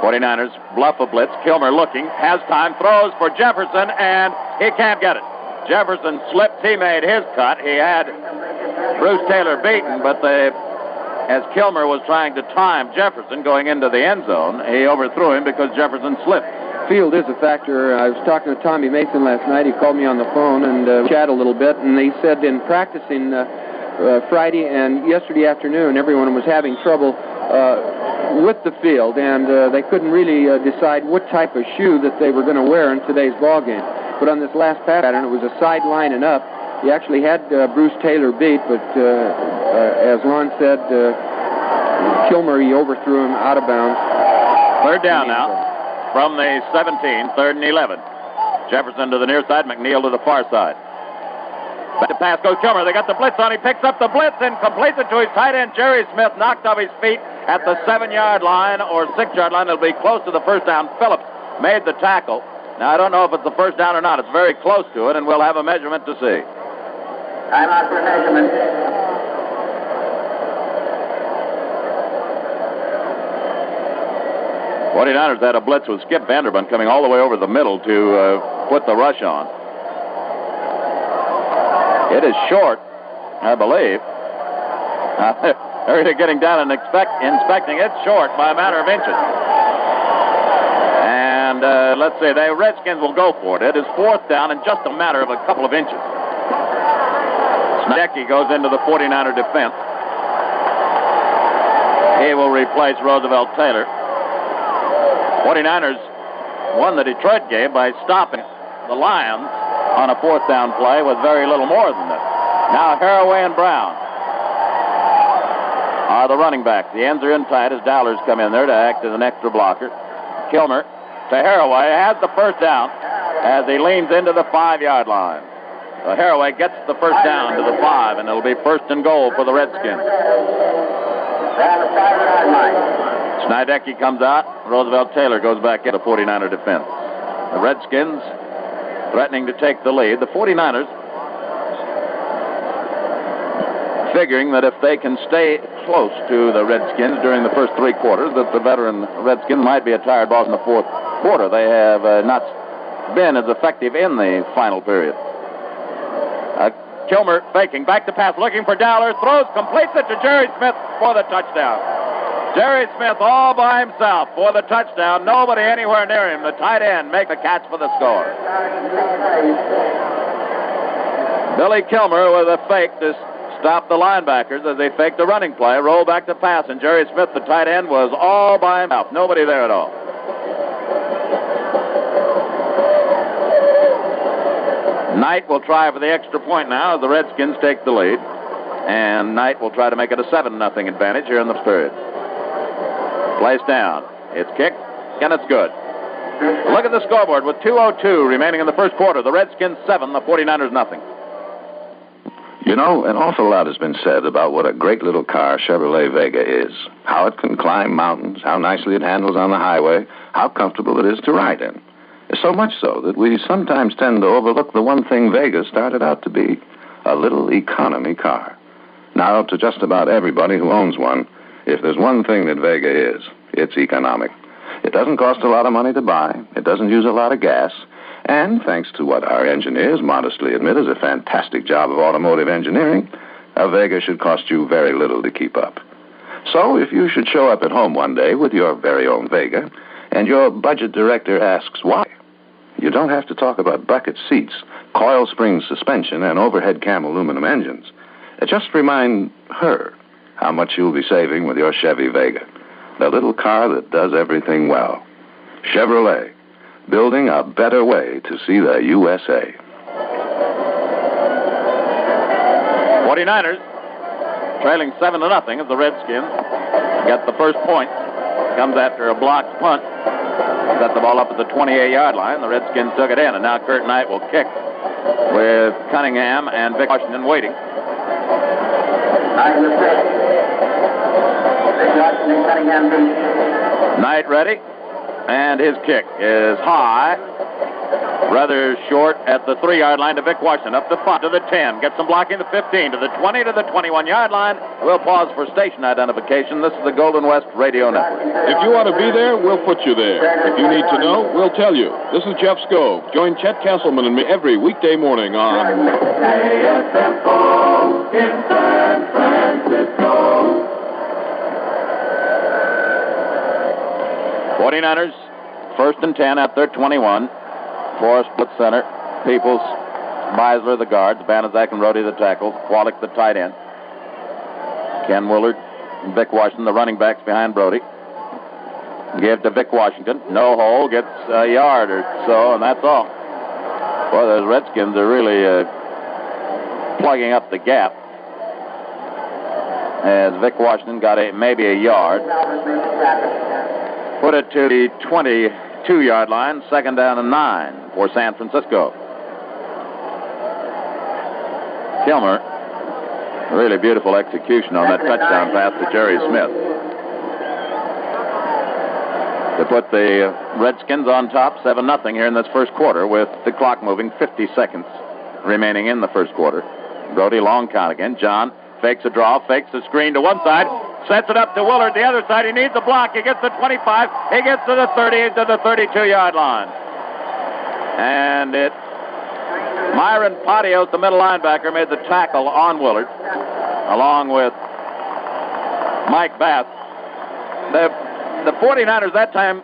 49ers bluff a blitz. Kilmer looking, has time, throws for Jefferson, and he can't get it. Jefferson slipped. He made his cut. He had Bruce Taylor beaten, but as Kilmer was trying to time Jefferson going into the end zone, he overthrew him because Jefferson slipped. Field is a factor. I was talking to Tommy Mason last night. He called me on the phone and chatted a little bit, and he said in practicing Friday and yesterday afternoon, everyone was having trouble with the field, and they couldn't really decide what type of shoe that they were going to wear in today's ball game. But on this last pattern, it was a side line and up. He actually had Bruce Taylor beat, but as Lon said, Kilmer, he overthrew him out of bounds. Third down now from the 17, 3rd and 11. Jefferson to the near side, McNeil to the far side. Back to pass goes Kilmer. They got the blitz on. He picks up the blitz and completes it to his tight end, Jerry Smith, knocked off his feet at the 7-yard line or 6-yard line. It'll be close to the first down. Phillips made the tackle. Now, I don't know if it's the first down or not. It's very close to it, and we'll have a measurement to see. Time out for measurement. 49ers had a blitz with Skip Vanderbunt coming all the way over the middle to put the rush on. It is short, I believe. They're getting down and inspecting it. Short by a matter of inches. And let's see, the Redskins will go for it. It is 4th down in just a matter of a couple of inches. Snecky goes into the 49er defense. He will replace Roosevelt Taylor. 49ers won the Detroit game by stopping the Lions on a 4th down play with very little more than that. Now Haraway and Brown are the running backs. The ends are in tight as Dowler's come in there to act as an extra blocker. Kilmer to Haraway, has the first down as he leans into the 5-yard line. So Haraway gets the first down to the 5, and it'll be 1st and goal for the Redskins. Snydecki comes out. Roosevelt Taylor goes back into the 49er defense. The Redskins threatening to take the lead. The 49ers figuring that if they can stay close to the Redskins during the first 3 quarters, that the veteran Redskins might be a tired boss in the 4th quarter. They have not been as effective in the final period. Kilmer faking, back to pass, looking for Dowler, throws, completes it to Jerry Smith for the touchdown. Jerry Smith all by himself for the touchdown. Nobody anywhere near him. The tight end make the catch for the score. Billy Kilmer with a fake to stop the linebackers as they faked the running play, roll back to pass, and Jerry Smith, the tight end, was all by himself. Nobody there at all. Knight will try for the extra point now as the Redskins take the lead. And Knight will try to make it a 7-0 advantage here in the period. Placed down. It's kicked, and it's good. Look at the scoreboard with 2:02 remaining in the first quarter. The Redskins 7, the 49ers nothing. You know, an awful lot has been said about what a great little car Chevrolet Vega is. How it can climb mountains, how nicely it handles on the highway, how comfortable it is to ride in. So much so that we sometimes tend to overlook the one thing Vega started out to be, a little economy car. Now, to just about everybody who owns one, if there's one thing that Vega is, it's economic. It doesn't cost a lot of money to buy, it doesn't use a lot of gas, and thanks to what our engineers modestly admit is a fantastic job of automotive engineering, a Vega should cost you very little to keep up. So if you should show up at home one day with your very own Vega, and your budget director asks why, you don't have to talk about bucket seats, coil spring suspension, and overhead cam aluminum engines. Just remind her how much you'll be saving with your Chevy Vega, the little car that does everything well. Chevrolet, building a better way to see the USA. 49ers trailing 7-0 as the Redskins get the first point. Comes after a blocked punt. Set the ball up at the 28-yard line. The Redskins took it in, and now Kurt Knight will kick with Cunningham and Vic Washington waiting. Knight ready, and his kick is high, rather short at the 3-yard line to Vic Washington, up to 5, to the 10, gets some blocking to 15, to the 20, to the 21-yard line. We'll pause for station identification. This is the Golden West Radio Network. If you want to be there, we'll put you there. If you need to know, we'll tell you. This is Jeff Skove. Join Chet Castleman and me every weekday morning on KSFO in San Francisco. 49ers, 1st and 10 at their 21. Forrest, split center. Peoples, Meisler, the guards. Banaszak and Rhodey, the tackles. Kwalik, the tight end. Ken Willard and Vic Washington, the running backs behind Brody. Give to Vic Washington. No hole. Gets a yard or so, and that's all. Boy, those Redskins are really plugging up the gap. As Vic Washington got maybe a yard. put it to the 22-yard line, 2nd down and 9 for San Francisco. Kilmer, really beautiful execution on that touchdown pass to Jerry Smith to put the Redskins on top 7-0 here in this first quarter with the clock moving, 50 seconds remaining in the first quarter. Brody, long count again. John fakes a draw, fakes a screen to one side, sets it up to Willard the other side. He needs a block. He gets to 25. He gets to the 30, to the 32-yard line. And Myron Patios, the middle linebacker, made the tackle on Willard, along with Mike Bass. The 49ers that time,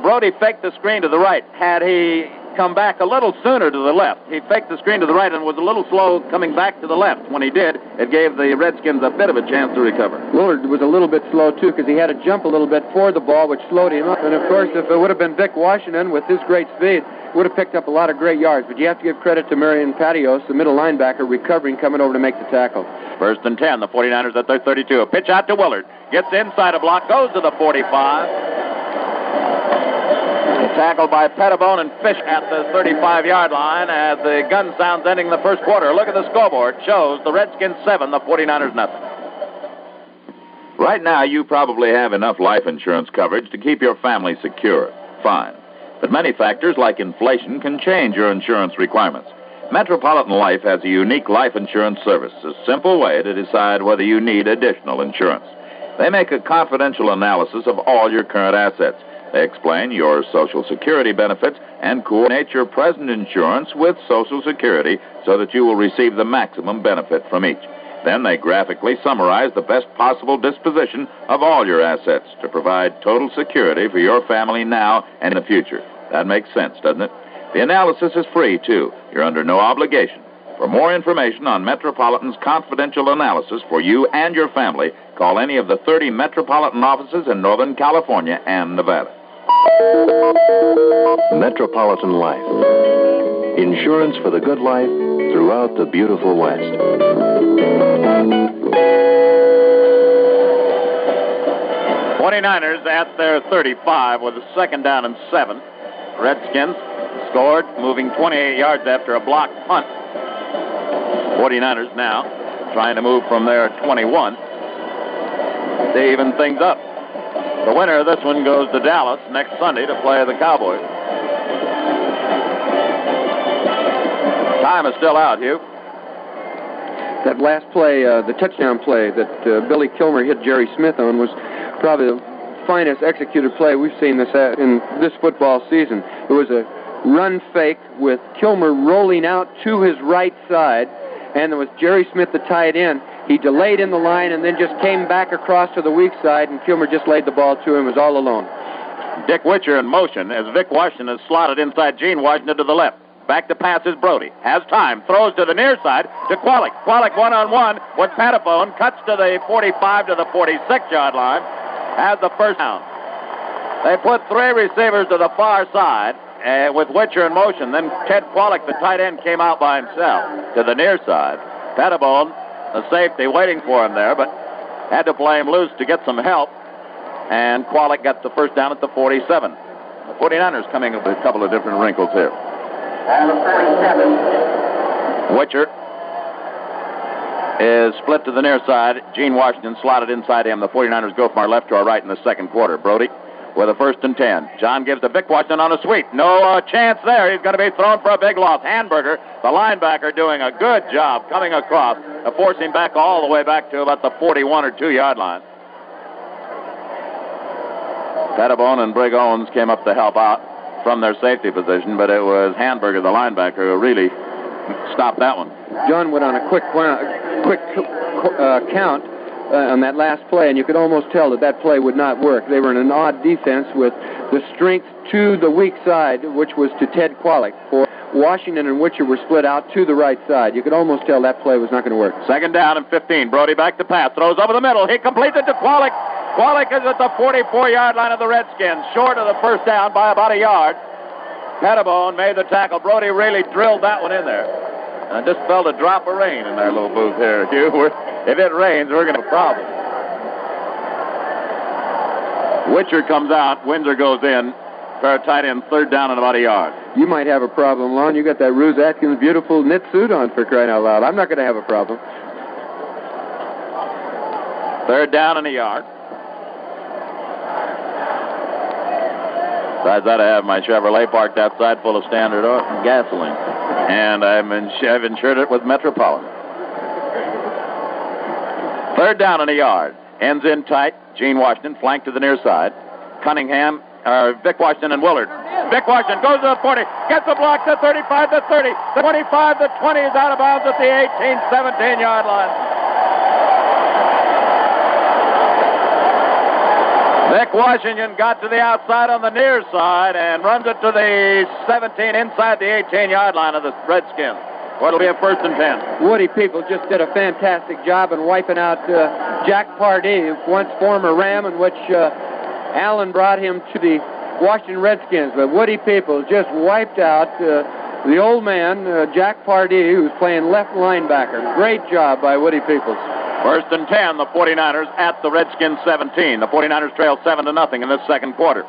Brody faked the screen to the right. Had he come back a little sooner to the left, he faked the screen to the right and was a little slow coming back to the left. When he did, it gave the Redskins a bit of a chance to recover. Willard was a little bit slow, too, because he had to jump a little bit for the ball, which slowed him up. And, of course, if it would have been Vic Washington with his great speed, would have picked up a lot of great yards. But you have to give credit to Marion Patios, the middle linebacker, recovering, coming over to make the tackle. 1st and 10, the 49ers at their 32. A pitch out to Willard. Gets inside a block, goes to the 45. Tackled by Pettibone and Fish at the 35-yard line as the gun sounds ending the first quarter. Look at the scoreboard. Shows the Redskins 7, the 49ers nothing. Right now, you probably have enough life insurance coverage to keep your family secure. Fine. But many factors like inflation can change your insurance requirements. Metropolitan Life has a unique life insurance service, a simple way to decide whether you need additional insurance. They make a confidential analysis of all your current assets. They explain your Social Security benefits and coordinate your present insurance with Social Security so that you will receive the maximum benefit from each. Then they graphically summarize the best possible disposition of all your assets to provide total security for your family now and in the future. That makes sense, doesn't it? The analysis is free, too. You're under no obligation. For more information on Metropolitan's confidential analysis for you and your family, call any of the 30 Metropolitan offices in Northern California and Nevada. Metropolitan Life. Insurance for the good life throughout the beautiful West. 49ers at their 35 with a 2nd down and 7. Redskins scored, moving 28 yards after a blocked punt. 49ers now trying to move from their 21 to even things up. The winner of this one goes to Dallas next Sunday to play the Cowboys. Time is still out, Hugh. That last play, the touchdown play that Billy Kilmer hit Jerry Smith on was probably the finest executed play we've seen in this football season. It was a run fake with Kilmer rolling out to his right side, and there was Jerry Smith, the tight end. He delayed in the line and then just came back across to the weak side, and Kilmer just laid the ball to him. It was all alone. Dick Witcher in motion as Vic Washington is slotted inside Gene Washington to the left. Back to pass is Brody. Has time. Throws to the near side to Qualick. Qualick one-on-one with Pettibone. Cuts to the 45 to the 46-yard line. Has the first down. They put 3 receivers to the far side with Witcher in motion. Then Ted Qualick, the tight end, came out by himself to the near side. Pettibone, the safety, waiting for him there, but had to play him loose to get some help. And Qualick got the first down at the 47. The 49ers coming up with a couple of different wrinkles here. And the 47. Witcher is split to the near side. Gene Washington slotted inside him. The 49ers go from our left to our right in the second quarter. Brody with a 1st and 10. John gives to Vic Washington on a sweep. No chance there. He's going to be thrown for a big loss. Handberger, the linebacker, doing a good job coming across, forcing back all the way back to about the 41 or 2-yard line. Pettibone and Brig Owens came up to help out from their safety position, but it was Handberger, the linebacker, who really stopped that one. John went on a quick count on that last play, and you could almost tell that play would not work. They were in an odd defense with the strength to the weak side, which was to Ted Qualick. For Washington and Witcher were split out to the right side. You could almost tell that play was not going to work. 2nd down and 15. Brody back to pass. Throws over the middle. He completes it to Qualick. Qualick is at the 44-yard line of the Redskins, short of the first down by about a yard. Pettibone made the tackle. Brody really drilled that one in there. And I just felt a drop of rain in our little booth here, Hugh. If it rains, we're going to have a problem. Witcher comes out. Windsor goes in. Pair of tight end, third down and about a yard. You might have a problem, Lon. You got that Ruse Atkins beautiful knit suit on, for crying out loud. I'm not going to have a problem. Third down and a yard. Besides that, I have my Chevrolet parked outside full of Standard Oil gasoline. And I've insured it with Metropolitan. Third down and a yard. Ends in tight. Gene Washington flanked to the near side. Cunningham, Vic Washington and Willard. Vic Washington goes to the 40, gets the block to 35 to 30, the 25 to 20 is out of bounds at the 18, 17-yard line. Vic Washington got to the outside on the near side and runs it to the 17 inside the 18-yard line of the Redskins. Well, it'll be a 1st and 10. Woody People just did a fantastic job in wiping out Jack Pardee, once former Ram, in which Allen brought him to the Washington Redskins. But Woody People just wiped out the old man, Jack Pardee, who's playing left linebacker. Great job by Woody Peoples. 1st and 10, the 49ers at the Redskins 17. The 49ers trail 7-0 in this second quarter.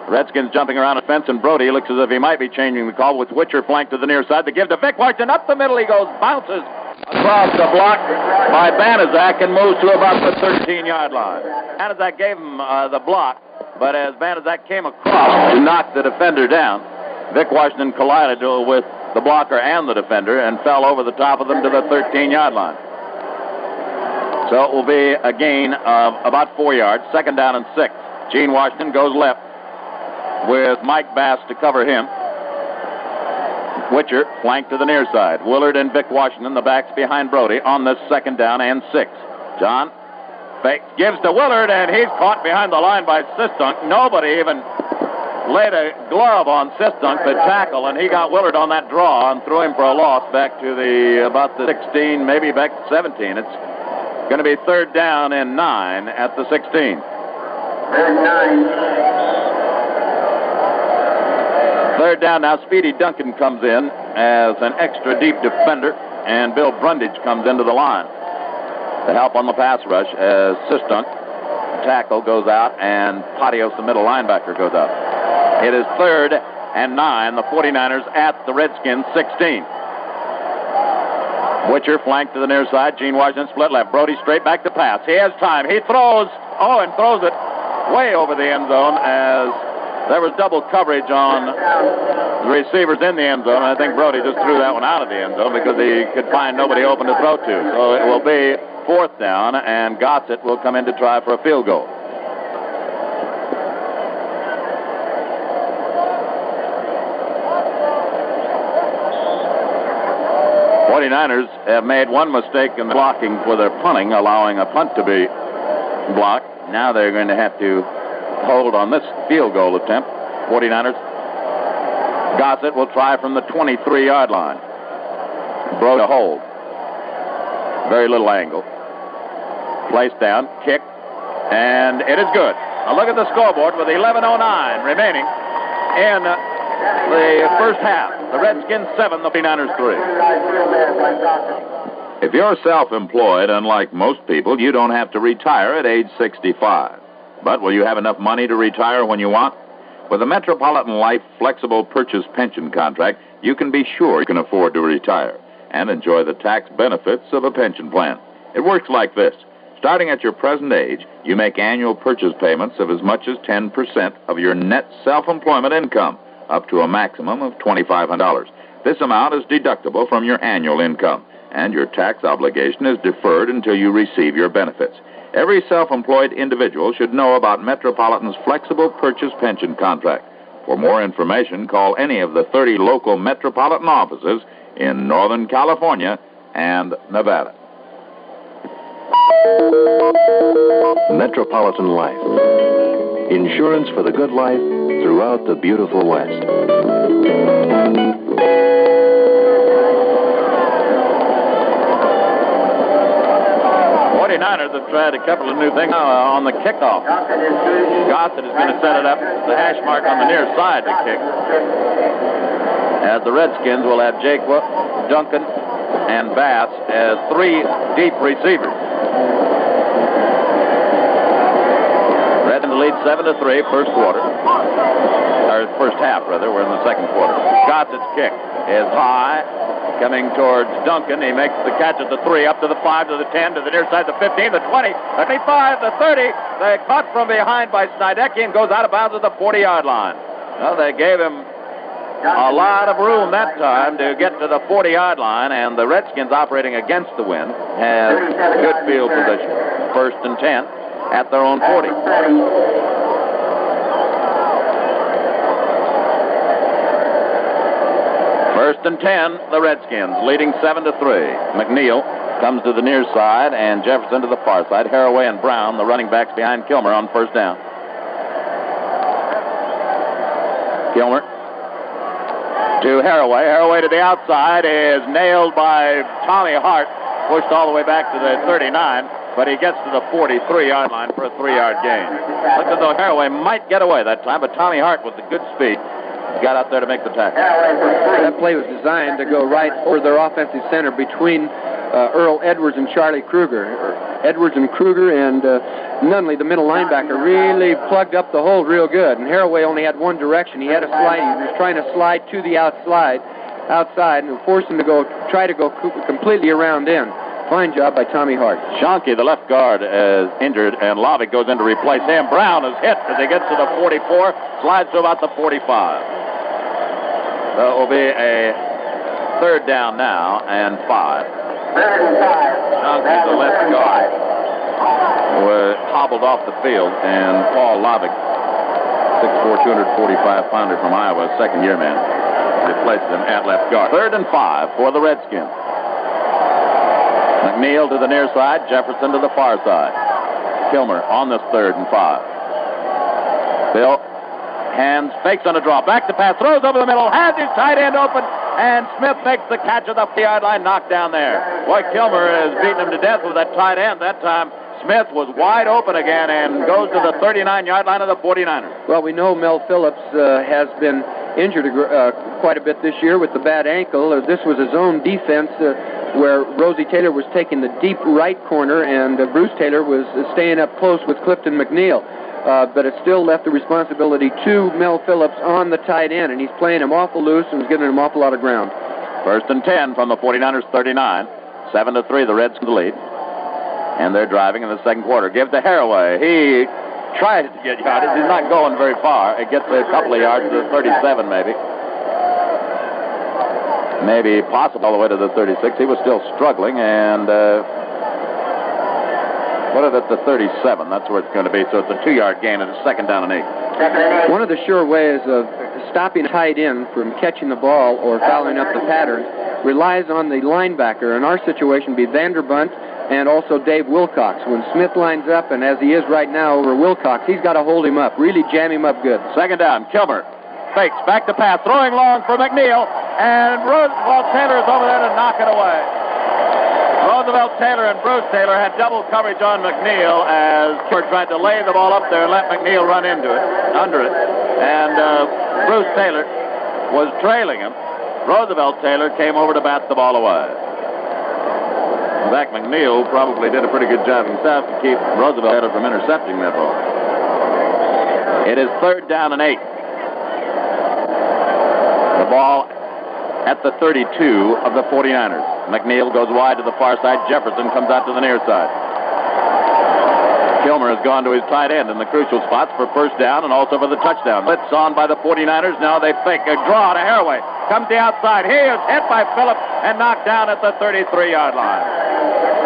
The Redskins jumping around the fence, and Brody looks as if he might be changing the call with Witcher flanked to the near side. To give to Vic Washington up the middle, he goes, bounces across the block by Banaszak and moves to about the 13-yard line. Banaszak gave him the block, but as Banaszak came across to knock the defender down, Vic Washington collided with the blocker and the defender and fell over the top of them to the 13-yard line. So it will be a gain of about 4 yards, 2nd down and 6. Gene Washington goes left with Mike Bass to cover him. Witcher flanked to the near side. Willard and Vic Washington, the backs behind Brody, on this 2nd down and 6. John gives to Willard, and he's caught behind the line by Sistunk. Nobody even laid a glove on Sistunk to tackle, and he got Willard on that draw and threw him for a loss back to about the 16, maybe back to 17. It's going to be 3rd down and 9 at the 16. 3rd and 9. 3rd down now. Speedy Duncan comes in as an extra deep defender, and Bill Brundage comes into the line to help on the pass rush as Sistunk, tackle, goes out, and Patios, the middle linebacker, goes out. It is 3rd and 9. The 49ers at the Redskins 16. Witcher flanked to the near side. Gene Washington split left. Brody straight back to pass. He has time. He throws. And throws it way over the end zone as there was double coverage on the receivers in the end zone. I think Brody just threw that one out of the end zone because he could find nobody open to throw to. So it will be 4th down, and Gossett will come in to try for a field goal. '49ers have made one mistake in the blocking for their punting, allowing a punt to be blocked. Now they're going to have to hold on this field goal attempt. 49ers. Gossett will try from the 23-yard line. Broke a hold. Very little angle. Placed down, kick, and it is good. Now look at the scoreboard with 11:09 remaining in the first half. The Redskins 7, the 49ers 3. If you're self-employed, unlike most people, you don't have to retire at age 65. But will you have enough money to retire when you want? With a Metropolitan Life flexible purchase pension contract, you can be sure you can afford to retire and enjoy the tax benefits of a pension plan. It works like this. Starting at your present age, you make annual purchase payments of as much as 10% of your net self-employment income, up to a maximum of $2,500. This amount is deductible from your annual income, and your tax obligation is deferred until you receive your benefits. Every self-employed individual should know about Metropolitan's flexible purchase pension contract. For more information, call any of the 30 local Metropolitan offices in Northern California and Nevada. Metropolitan Life. Insurance for the good life throughout the beautiful West. 49ers have tried a couple of new things on the kickoff. Gossett is going to set it up, the hash mark on the near side to kick. As the Redskins will have Jake Duncan and Bass as 3 deep receivers. Redskins lead lead 7-3, first quarter. Or first half, rather. We're in the second quarter. Gossett's kick is high, coming towards Duncan. He makes the catch at the 3, up to the 5, to the 10, to the near side, the 15, the 20, the 25, the 30. They caught from behind by Snydecki and goes out of bounds at the 40-yard line. Well, they gave him a lot of room that time to get to the 40-yard line, and the Redskins, operating against the wind, have good field position. First and 10 at their own 40. First and 10, the Redskins, leading 7-3. McNeil comes to the near side, and Jefferson to the far side. Haraway and Brown, the running backs, behind Kilmer on first down. Kilmer to Haraway. Haraway to the outside is nailed by Tommy Hart, pushed all the way back to the 39, but he gets to the 43-yard line for a 3-yard gain. Looked as though Haraway might get away that time, but Tommy Hart, with the good speed, got out there to make the tackle. That play was designed to go right over their offensive center between Earl Edwards and Charlie Kruger. Edwards and Kruger and Nunley, the middle linebacker, really plugged up the hole real good. And Haraway only had one direction. He had a slide. He was trying to slide to the outside, and forced him to try to go completely around in. Fine job by Tommy Hart. Schonke, the left guard, is injured, and Lovick goes in to replace him. Brown is hit as he gets to the 44, slides to about the 45. So it will be a third down now and 5. Schonke, the left guard, was hobbled off the field, and Paul Lovick, 6'4", 245-pounder from Iowa, second-year man, replaced him at left guard. Third and 5 for the Redskins. McNeil to the near side, Jefferson to the far side. Kilmer on this third and 5. Bill hands, fakes on a draw, back to pass, throws over the middle, has his tight end open, and Smith makes the catch at the 50-yard line, knocked down there. Boy, Kilmer has beaten him to death with that tight end. That time, Smith was wide open again and goes to the 39-yard line of the 49ers. Well, we know Mel Phillips has been injured quite a bit this year with the bad ankle. This was his own defense where Rosie Taylor was taking the deep right corner, and Bruce Taylor was staying up close with Clifton McNeil. But it still left the responsibility to Mel Phillips on the tight end, and he's playing him awful loose and was giving him an awful lot of ground. First and 10 from the 49ers 39. 7-3, the Redskins lead. And they're driving in the second quarter. Give to Haraway. He tries to get yardage. He's not going very far. It gets a couple of yards to the 37, maybe. Maybe possible all the way to the 36. He was still struggling, and what is it, the 37? That's where it's going to be. So it's a 2-yard gain, and it's second down and 8. One of the sure ways of stopping a tight end from catching the ball or fouling up the pattern relies on the linebacker. In our situation, be Vanderbunt and also Dave Wilcox. When Smith lines up, and as he is right now over Wilcox, he's got to hold him up, really jam him up good. Second down, Kilmer fakes, back to pass, throwing long for McNeil, and Roosevelt Taylor is over there to knock it away. Roosevelt Taylor and Bruce Taylor had double coverage on McNeil as Taylor tried to lay the ball up there and let McNeil run under it. And Bruce Taylor was trailing him. Roosevelt Taylor came over to bat the ball away. In fact, McNeil probably did a pretty good job himself to keep Roosevelt Taylor from intercepting that ball. It is third down and 8. The ball at the 32 of the 49ers. McNeil goes wide to the far side. Jefferson comes out to the near side. Kilmer has gone to his tight end in the crucial spots for first down and also for the touchdown. Blitz on by the 49ers. Now they fake a draw to Haraway. Comes the outside. He is hit by Phillips and knocked down at the 33-yard line.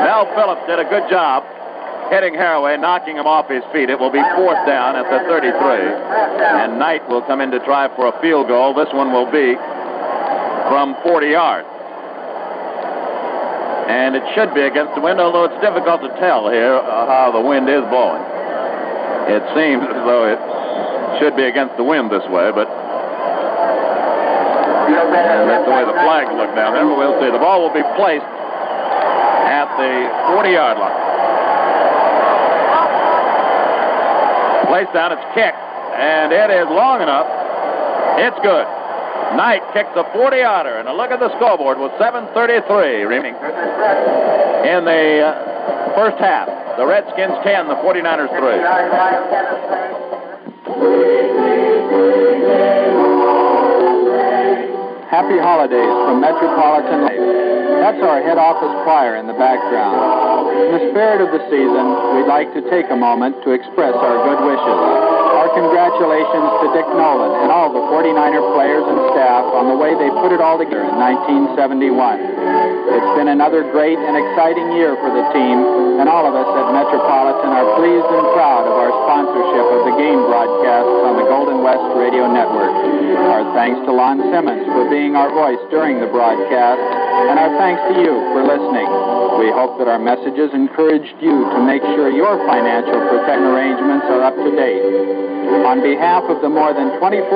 Mel Phillips did a good job hitting Haraway, knocking him off his feet. It will be fourth down at the 33. And Knight will come in to try for a field goal. This one will be from 40 yards. And it should be against the wind, although it's difficult to tell here how the wind is blowing. It seems as though it should be against the wind this way, but that's the way the flags look down there. But we'll see. The ball will be placed at the 40-yard line. Placed down, it's kicked, and it is long enough. It's good. Knight kicks a 40-yarder, and a look at the scoreboard with 7:33 remaining in the first half. The Redskins 10, the 49ers 3. Happy holidays from Metropolitan Life. That's our head office choir in the background. In the spirit of the season, we'd like to take a moment to express our good wishes. Our congratulations to Dick Nolan and all the 49er players and staff on the way they put it all together in 1971. It's been another great and exciting year for the team, and all of us at Metropolitan are pleased and proud of our sponsorship of the game broadcasts on the Golden West Radio Network. Our thanks to Lon Simmons for being our voice during the broadcast, and our thanks to you for listening. We hope that our messages encouraged you to make sure your financial protection arrangements are up to date. On behalf of the more than 2,400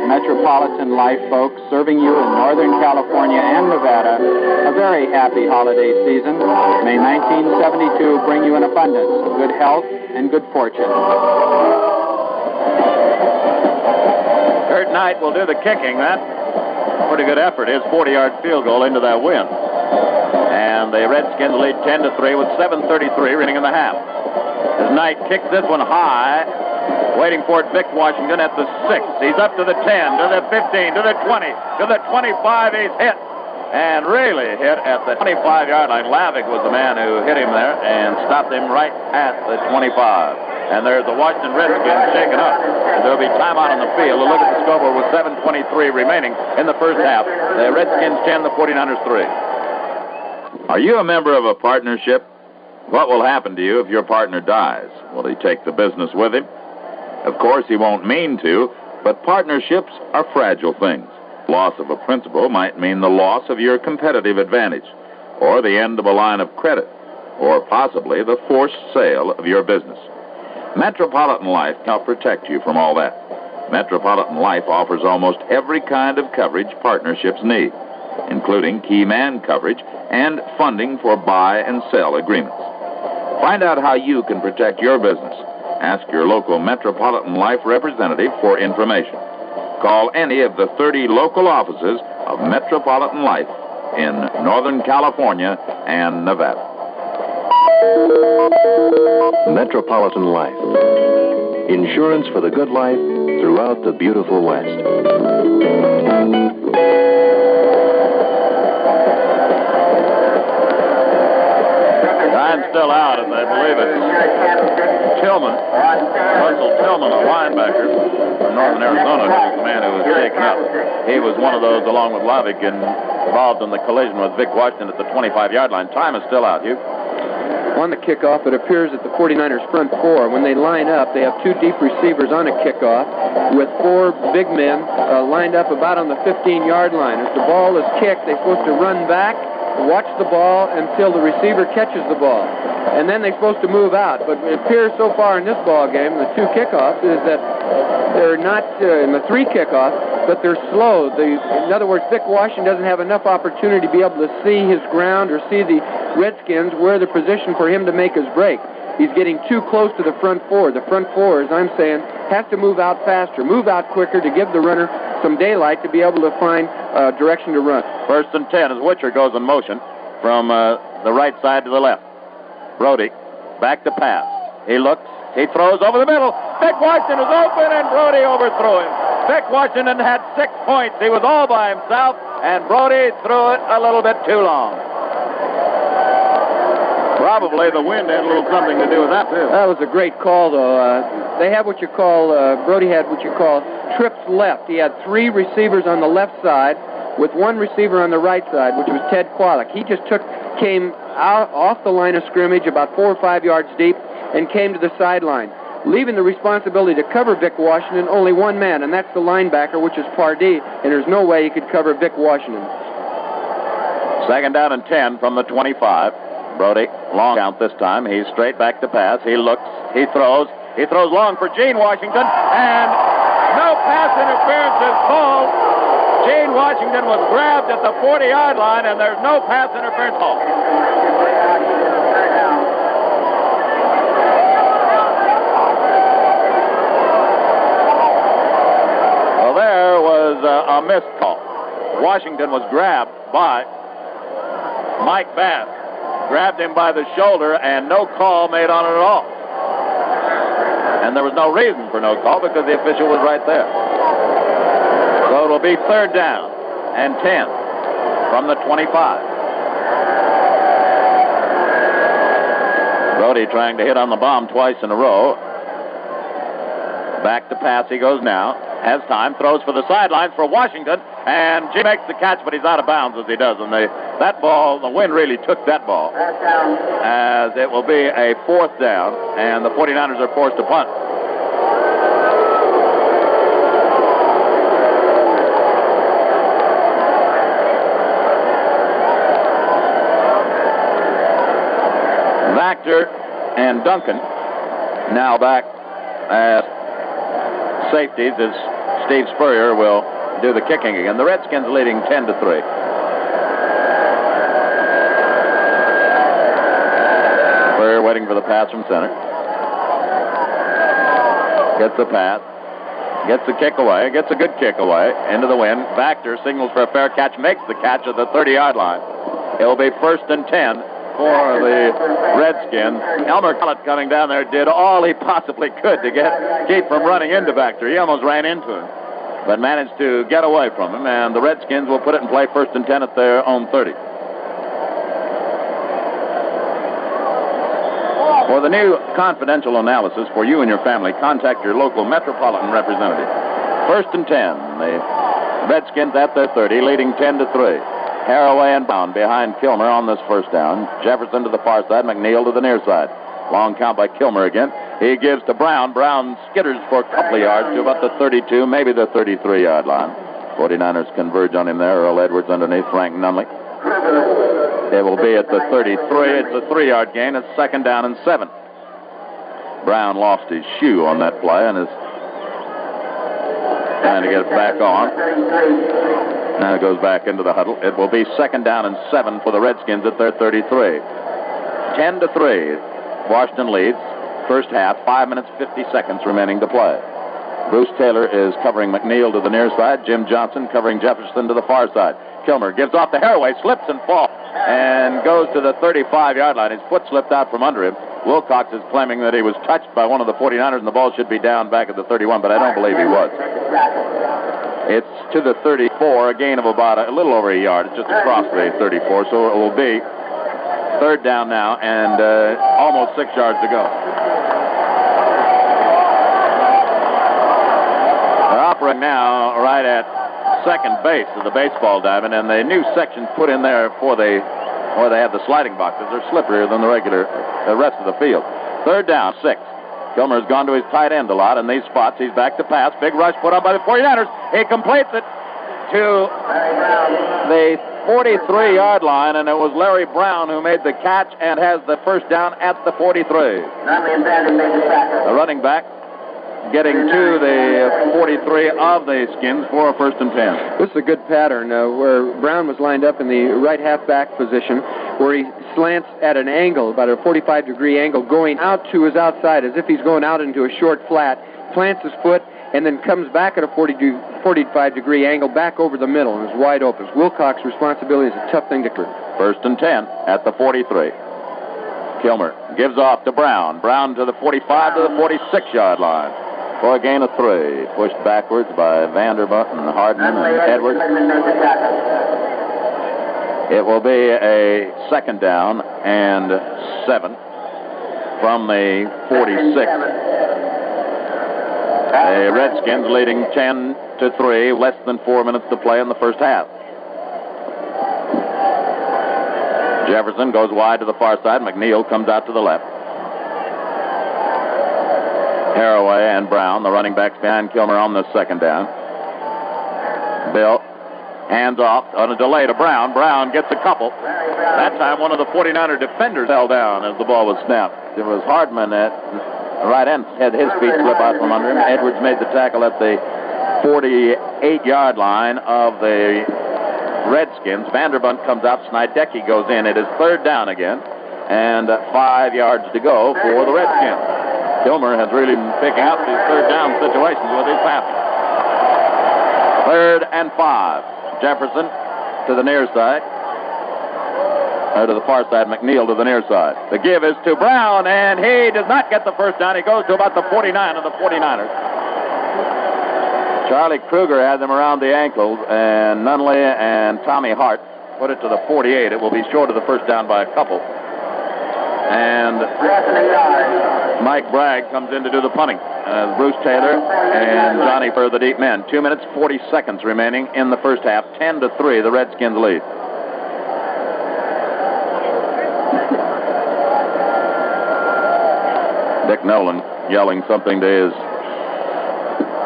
Metropolitan Life folks serving you in Northern California and Nevada, a very happy holiday season. May 1972 bring you an abundance of good health and good fortune. Kurt Knight will do the kicking. That pretty good effort. His 40-yard field goal into that win. And the Redskins lead 10-3 with 7:33 remaining in the half. As Knight kicks this one high, waiting for it, Vic Washington at the 6. He's up to the 10, to the 15, to the 20, to the 25. He's hit. And really hit at the 25-yard line. Lavick was the man who hit him there and stopped him right at the 25. And there's the Washington Redskins shaken up. And there'll be timeout on the field. We'll look at the scoreboard with 7:23 remaining in the first half. The Redskins 10, the 49ers 3. Are you a member of a partnership? What will happen to you if your partner dies? Will he take the business with him? Of course, he won't mean to, but partnerships are fragile things. Loss of a principal might mean the loss of your competitive advantage, or the end of a line of credit, or possibly the forced sale of your business. Metropolitan Life can help protect you from all that. Metropolitan Life offers almost every kind of coverage partnerships need, including key man coverage and funding for buy and sell agreements. Find out how you can protect your business. Ask your local Metropolitan Life representative for information. Call any of the 30 local offices of Metropolitan Life in Northern California and Nevada. Metropolitan Life. Insurance for the good life throughout the beautiful West. Time's still out, and I believe it's Tillman, Russell Tillman, a linebacker from Northern Arizona, who's the man who was taken up. He was one of those, along with Lavick, involved in the collision with Vic Washington at the 25-yard line. Time is still out, Hugh. On the kickoff, it appears that the 49ers front four, when they line up, they have two deep receivers on a kickoff with four big men lined up about on the 15-yard line. As the ball is kicked, they're supposed to run back, watch the ball until the receiver catches the ball. And then they're supposed to move out. But it appears so far in this ball game, the two kickoffs, is that they're not in the three kickoffs, but they're slow. In other words, Vic Washington doesn't have enough opportunity to be able to see his ground or see the Redskins where the position for him to make his break. He's getting too close to the front four. The front four, as I'm saying, has to move out faster, move out quicker to give the runner some daylight to be able to find direction to run. 1st and 10 as Witcher goes in motion from the right side to the left. Brody back to pass. He looks. He throws over the middle. Vic Washington is open, and Brody overthrew him. Vic Washington had 6 points. He was all by himself, and Brody threw it a little bit too long. Probably the wind had a little something to do with that, too. That was a great call, though. They have what you call, Brody had what you call trips left. He had three receivers on the left side with one receiver on the right side, which was Ted Qualick. He just came out off the line of scrimmage about 4 or 5 yards deep and came to the sideline, leaving the responsibility to cover Vic Washington only one man, and that's the linebacker, which is Pardee, and there's no way he could cover Vic Washington. 2nd down and 10 from the 25. Brody, long count this time. He's straight back to pass. He looks, he throws long for Gene Washington, and no pass interference is called. Gene Washington was grabbed at the 40-yard line, and there's no pass interference called. Well, there was a missed call. Washington was grabbed by Mike Bass. Grabbed him by the shoulder, and no call made on it at all. And there was no reason for no call because the official was right there. So it'll be 3rd down and 10 from the 25. Brody trying to hit on the bomb twice in a row. Back to pass he goes now. Has time, throws for the sidelines for Washington, and Jim makes the catch, but he's out of bounds as he does. And that ball, the wind really took that ball, as it will be a 4th down, and the 49ers are forced to punt. Vactor and Duncan now back as safeties as Steve Spurrier will do the kicking again. The Redskins leading 10-3. Spurrier waiting for the pass from center. Gets the pass. Gets the kick away. Gets a good kick away. Into the wind. Vactor signals for a fair catch. Makes the catch at the 30-yard line. It will be 1st and 10 for the Redskins. Elmer Collett coming down there did all he possibly could to keep from running into Vactor. He almost ran into him, but managed to get away from him, and the Redskins will put it in play 1st and 10 at their own 30. For the new confidential analysis for you and your family, contact your local metropolitan representative. 1st and 10. The Redskins at their 30, leading 10-3. Haraway and Brown behind Kilmer on this 1st down. Jefferson to the far side, McNeil to the near side. Long count by Kilmer again. He gives to Brown. Brown skitters for a couple of yards to about the 32, maybe the 33-yard line. 49ers converge on him there. Earl Edwards underneath Frank Nunley. It will be at the 33. It's a 3-yard gain. It's 2nd down and 7. Brown lost his shoe on that play and is trying to get it back on. Now it goes back into the huddle. It will be 2nd down and 7 for the Redskins at their 33. 10-3. Washington leads. 1st half, 5 minutes, 50 seconds remaining to play. Bruce Taylor is covering McNeil to the near side. Jim Johnson covering Jefferson to the far side. Kilmer gives off to Haraway, slips and falls, and goes to the 35-yard line. His foot slipped out from under him. Wilcox is claiming that he was touched by one of the 49ers and the ball should be down back at the 31, but I don't believe he was. It's to the 34, a gain of about a little over a yard. It's just across the 34, so it will be 3rd down now and almost 6 yards to go. They're operating now right at second base of the baseball diamond, and the new sections put in there where they have the sliding boxes are slipperier than the rest of the field. 3rd down, 6. Kilmer's gone to his tight end a lot in these spots. He's back to pass. Big rush put on by the 49ers. He completes it to the 43-yard line, and it was Larry Brown who made the catch and has the 1st down at the 43. The running back getting to the 43 of the Skins for a 1st and 10. This is a good pattern where Brown was lined up in the right halfback position, where he slants at an angle, about a 45-degree angle, going out to his outside as if he's going out into a short flat, plants his foot, and then comes back at a 45-degree angle back over the middle and is wide open. Wilcox's responsibility is a tough thing to clear. 1st and 10 at the 43. Kilmer gives off to Brown. Brown to the 45 to the 46-yard line for a gain of 3. Pushed backwards by Vanderbunt and Hardman and Edwards. It will be a 2nd down and 7 from the 46. The Redskins leading 10-3, less than 4 minutes to play in the 1st half. Jefferson goes wide to the far side. McNeil comes out to the left. Haraway and Brown, the running backs behind Kilmer on the 2nd down. Bill hands off on a delay to Brown. Brown gets a couple. That time one of the 49er defenders fell down as the ball was snapped. It was Hardman at the right end, had his feet slip out from under him. Edwards made the tackle at the 48-yard line of the Redskins. Vanderbunt comes out. Snydecki goes in. It is 3rd down again and 5 yards to go for the Redskins. Kilmer has really been picking up these 3rd down situations with his passing. 3rd and 5. Jefferson to the near side. To the far side, McNeil to the near side. The give is to Brown, and he does not get the first down. He goes to about the 49 of the 49ers. Charlie Kruger had them around the ankles, and Nunley and Tommy Hart put it to the 48. It will be short of the first down by a couple. And Mike Bragg comes in to do the punting. Bruce Taylor and Johnny for the deep men. 2 minutes, 40 seconds remaining in the first half. 10-3, the Redskins lead. Dick Nolan yelling something to his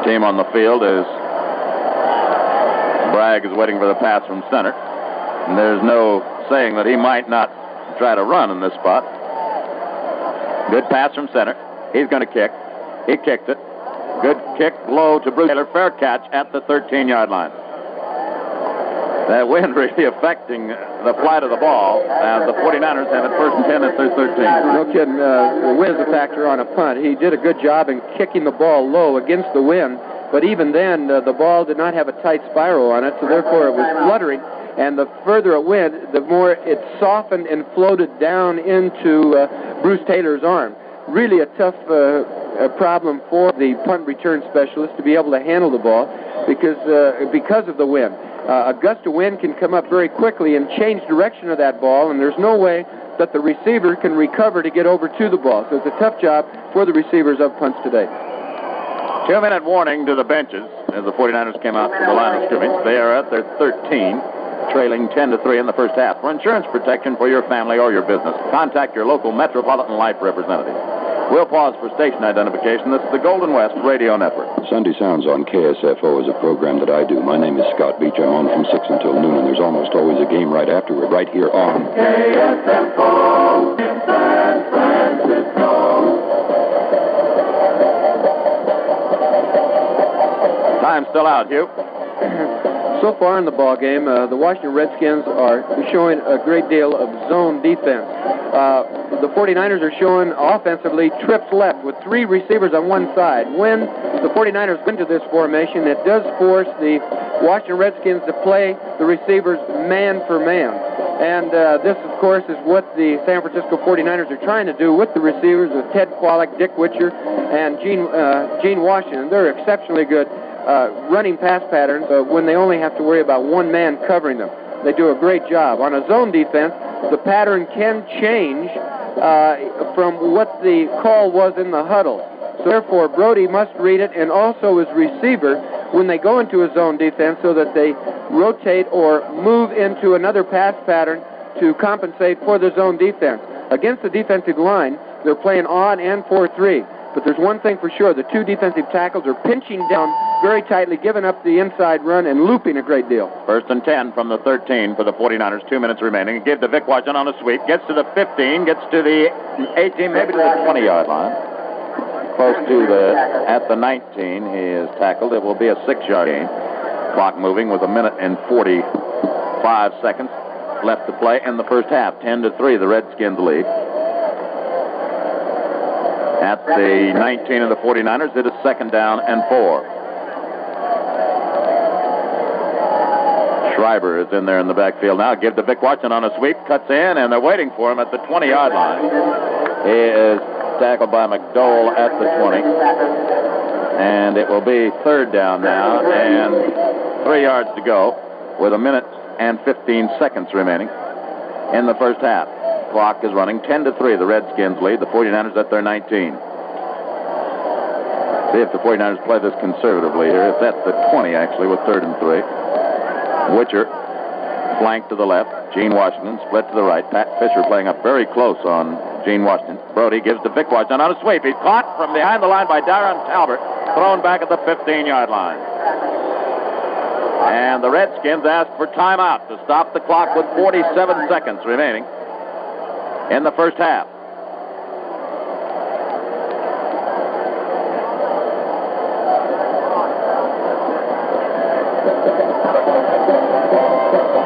team on the field as Bragg is waiting for the pass from center. And there's no saying that he might not try to run in this spot. Good pass from center. He's going to kick. He kicked it. Good kick low to Bruce Taylor. Fair catch at the 13-yard line. That wind really affecting the flight of the ball as the 49ers have it first and 10 at their 13. No kidding. The wind is a factor on a punt. He did a good job in kicking the ball low against the wind, but even then, the ball did not have a tight spiral on it, so therefore it was fluttering, and the further it went, the more it softened and floated down into Bruce Taylor's arm. Really a tough problem for the punt return specialist to be able to handle the ball because of the wind. A gust of wind can come up very quickly and change direction of that ball, and there's no way that the receiver can recover to get over to the ball. So it's a tough job for the receivers of punts today. 2-minute warning to the benches as the 49ers came out to the line of scrimmage. They are at their 13, trailing 10-3 in the first half. For insurance protection for your family or your business, contact your local Metropolitan Life representative. We'll pause for station identification. This is the Golden West Radio Network. Sunday Sounds on KSFO is a program that I do. My name is Scott Beach. I'm on from 6 until noon, and there's almost always a game right afterward, right here on KSFO in San Francisco. Time's still out, Hugh. So far in the ball game, the Washington Redskins are showing a great deal of zone defense. The 49ers are showing offensively trips left with three receivers on one side. When the 49ers go into this formation, it does force the Washington Redskins to play the receivers man for man. And this, of course, is what the San Francisco 49ers are trying to do with the receivers with Ted Kwolek, Dick Witcher, and Gene Washington. They're exceptionally good running pass patterns when they only have to worry about one man covering them. They do a great job. On a zone defense, the pattern can change from what the call was in the huddle. So therefore, Brody must read it, and also his receiver when they go into a zone defense so that they rotate or move into another pass pattern to compensate for the zone defense. Against the defensive line, they're playing on and 4-3. But there's one thing for sure. The two defensive tackles are pinching down very tightly, giving up the inside run and looping a great deal. First and 10 from the 13 for the 49ers. 2 minutes remaining. Give to Vic Washington on a sweep. Gets to the 15. Gets to the 18, maybe to the 20-yard line. Close to at the 19, he is tackled. It will be a 6-yard gain. Clock moving with 1 minute and 45 seconds left to play in the first half. 10-3, the Redskins lead. At the 19 of the 49ers, it is 2nd down and 4. Schreiber is in there in the backfield now. Give to Vic Washington on a sweep. Cuts in, and they're waiting for him at the 20-yard line. He is tackled by McDowell at the 20. And it will be 3rd down now, and 3 yards to go with 1 minute and 15 seconds remaining in the first half. Clock is running. 10-3, the Redskins lead. The 49ers at their 19. See if the 49ers play this conservatively here. It's at the 20, actually, with 3rd and 3. Witcher, flank to the left. Gene Washington, split to the right. Pat Fisher playing up very close on Gene Washington. Brody gives to Vic Washington on a sweep. He's caught from behind the line by Darren Talbert. Thrown back at the 15-yard line. And the Redskins ask for timeout to stop the clock with 47 seconds remaining in the first half.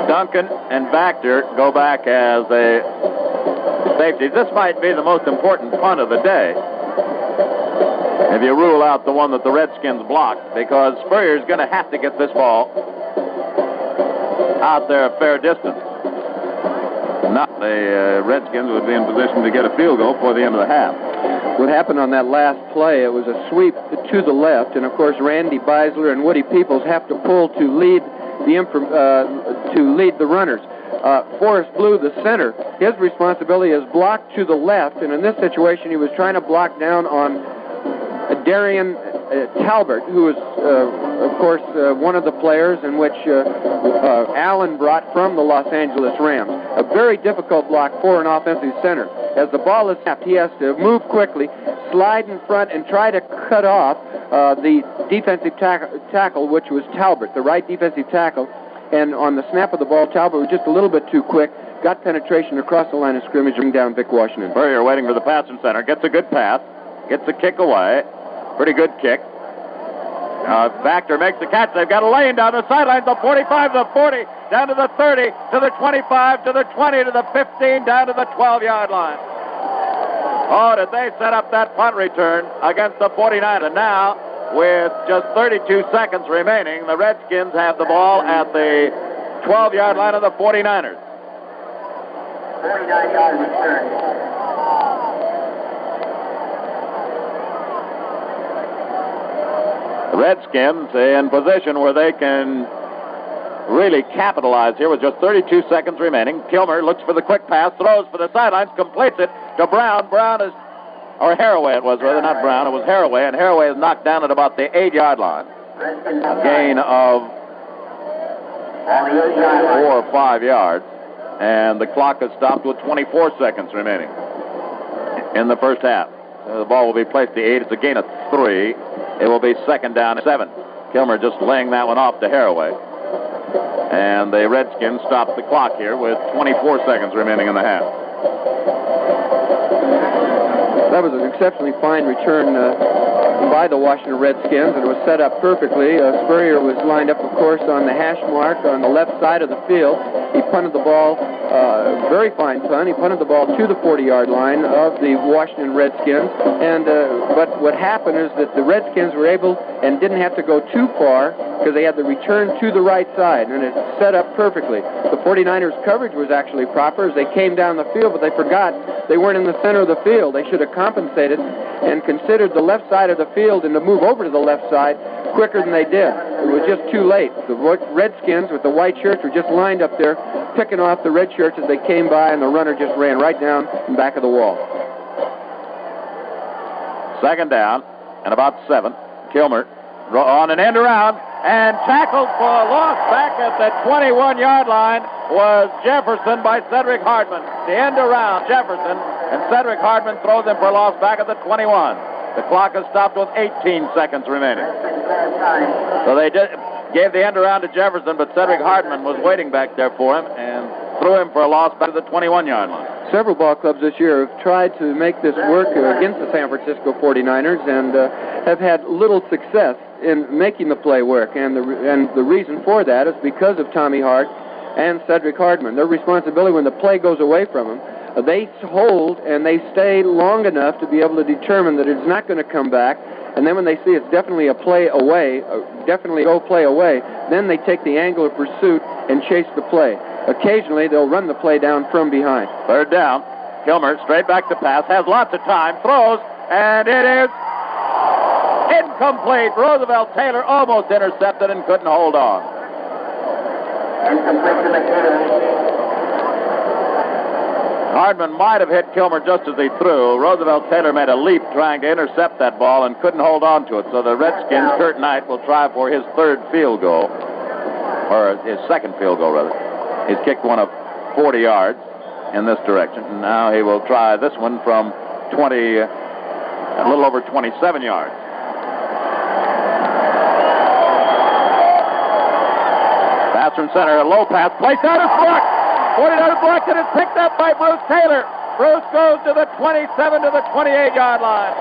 Duncan and Baxter go back as a safety. This might be the most important punt of the day, if you rule out the one that the Redskins blocked, because Spurrier's going to have to get this ball out there a fair distance. Not the Redskins would be in position to get a field goal before the end of the half. What happened on that last play, it was a sweep to the left, and of course Randy Beisler and Woody Peoples have to pull to lead the runners. Forrest Blue, the center, his responsibility is blocked to the left, and in this situation he was trying to block down on Darian Talbert, who is, of course, one of the players in which Allen brought from the Los Angeles Rams. A very difficult block for an offensive center. As the ball is snapped, he has to move quickly, slide in front, and try to cut off the defensive tackle, which was Talbert, the right defensive tackle. And on the snap of the ball, Talbot was just a little bit too quick, got penetration across the line of scrimmage, bring down Vic Washington. Spurrier waiting for the pass from center, gets a good pass, gets the kick away. Pretty good kick. Factor makes the catch. They've got a lane down the sidelines, the 45, the 40, down to the 30, to the 25, to the 20, to the 15, down to the 12-yard line. Oh, did they set up that punt return against the 49ers. And now, with just 32 seconds remaining, the Redskins have the ball at the 12-yard line of the 49ers. 49-yard return. The Redskins in position where they can really capitalize here with just 32 seconds remaining. Kilmer looks for the quick pass, throws for the sidelines, completes it to Brown. Brown is, or Haraway it was, rather, not Brown, it was Haraway, and Haraway is knocked down at about the 8-yard line. A gain of 4 or 5 yards, and the clock is stopped with 24 seconds remaining in the first half. The ball will be placed at the 8. It's a gain of 3. It will be second down and 7. Kilmer just laying that one off to Haraway. And the Redskins stop the clock here with 24 seconds remaining in the half. That was an exceptionally fine return by the Washington Redskins, and it was set up perfectly. Spurrier was lined up, of course, on the hash mark on the left side of the field. He punted the ball, very fine punt. He punted the ball to the 40-yard line of the Washington Redskins. And but what happened is that the Redskins were able and didn't have to go too far because they had the return to the right side, and it set up perfectly. The 49ers coverage was actually proper as they came down the field, but they forgot they weren't in the center of the field. They should have compensated and considered the left side of the field and to move over to the left side quicker than they did. It was just too late. The Redskins with the white shirts were just lined up there, picking off the red shirts as they came by, and the runner just ran right down in back of the wall. Second down and about 7. Kilmer on an end around and tackled for a loss back at the 21-yard line was Jefferson by Cedric Hardman. The end around, Jefferson, and Cedric Hardman throws him for a loss back at the 21. The clock is stopped with 18 seconds remaining. So they gave the end around to Jefferson, but Cedric Hardman was waiting back there for him and threw him for a loss back to the 21-yard line. Several ball clubs this year have tried to make this work against the San Francisco 49ers and have had little success in making the play work. And the reason for that is because of Tommy Hart and Cedric Hardman. Their responsibility when the play goes away from them, they hold and they stay long enough to be able to determine that it's not going to come back. And then when they see it's definitely a play away, definitely go play away, then they take the angle of pursuit and chase the play. Occasionally, they'll run the play down from behind. Third down. Kilmer straight back to pass, has lots of time, throws, and it is incomplete. Roosevelt Taylor almost intercepted and couldn't hold on. Hardman might have hit Kilmer just as he threw. Roosevelt Taylor made a leap trying to intercept that ball and couldn't hold on to it. So the Redskins, Kurt Knight, will try for his third field goal, or his second field goal, rather. He's kicked one of 40 yards in this direction. And now he will try this one from 20, a little over 27 yards. Pass from center, a low pass, placed out, it's blocked. 49ers blocked it, it's picked up by Bruce Taylor. Bruce goes to the 27 to the 28-yard line.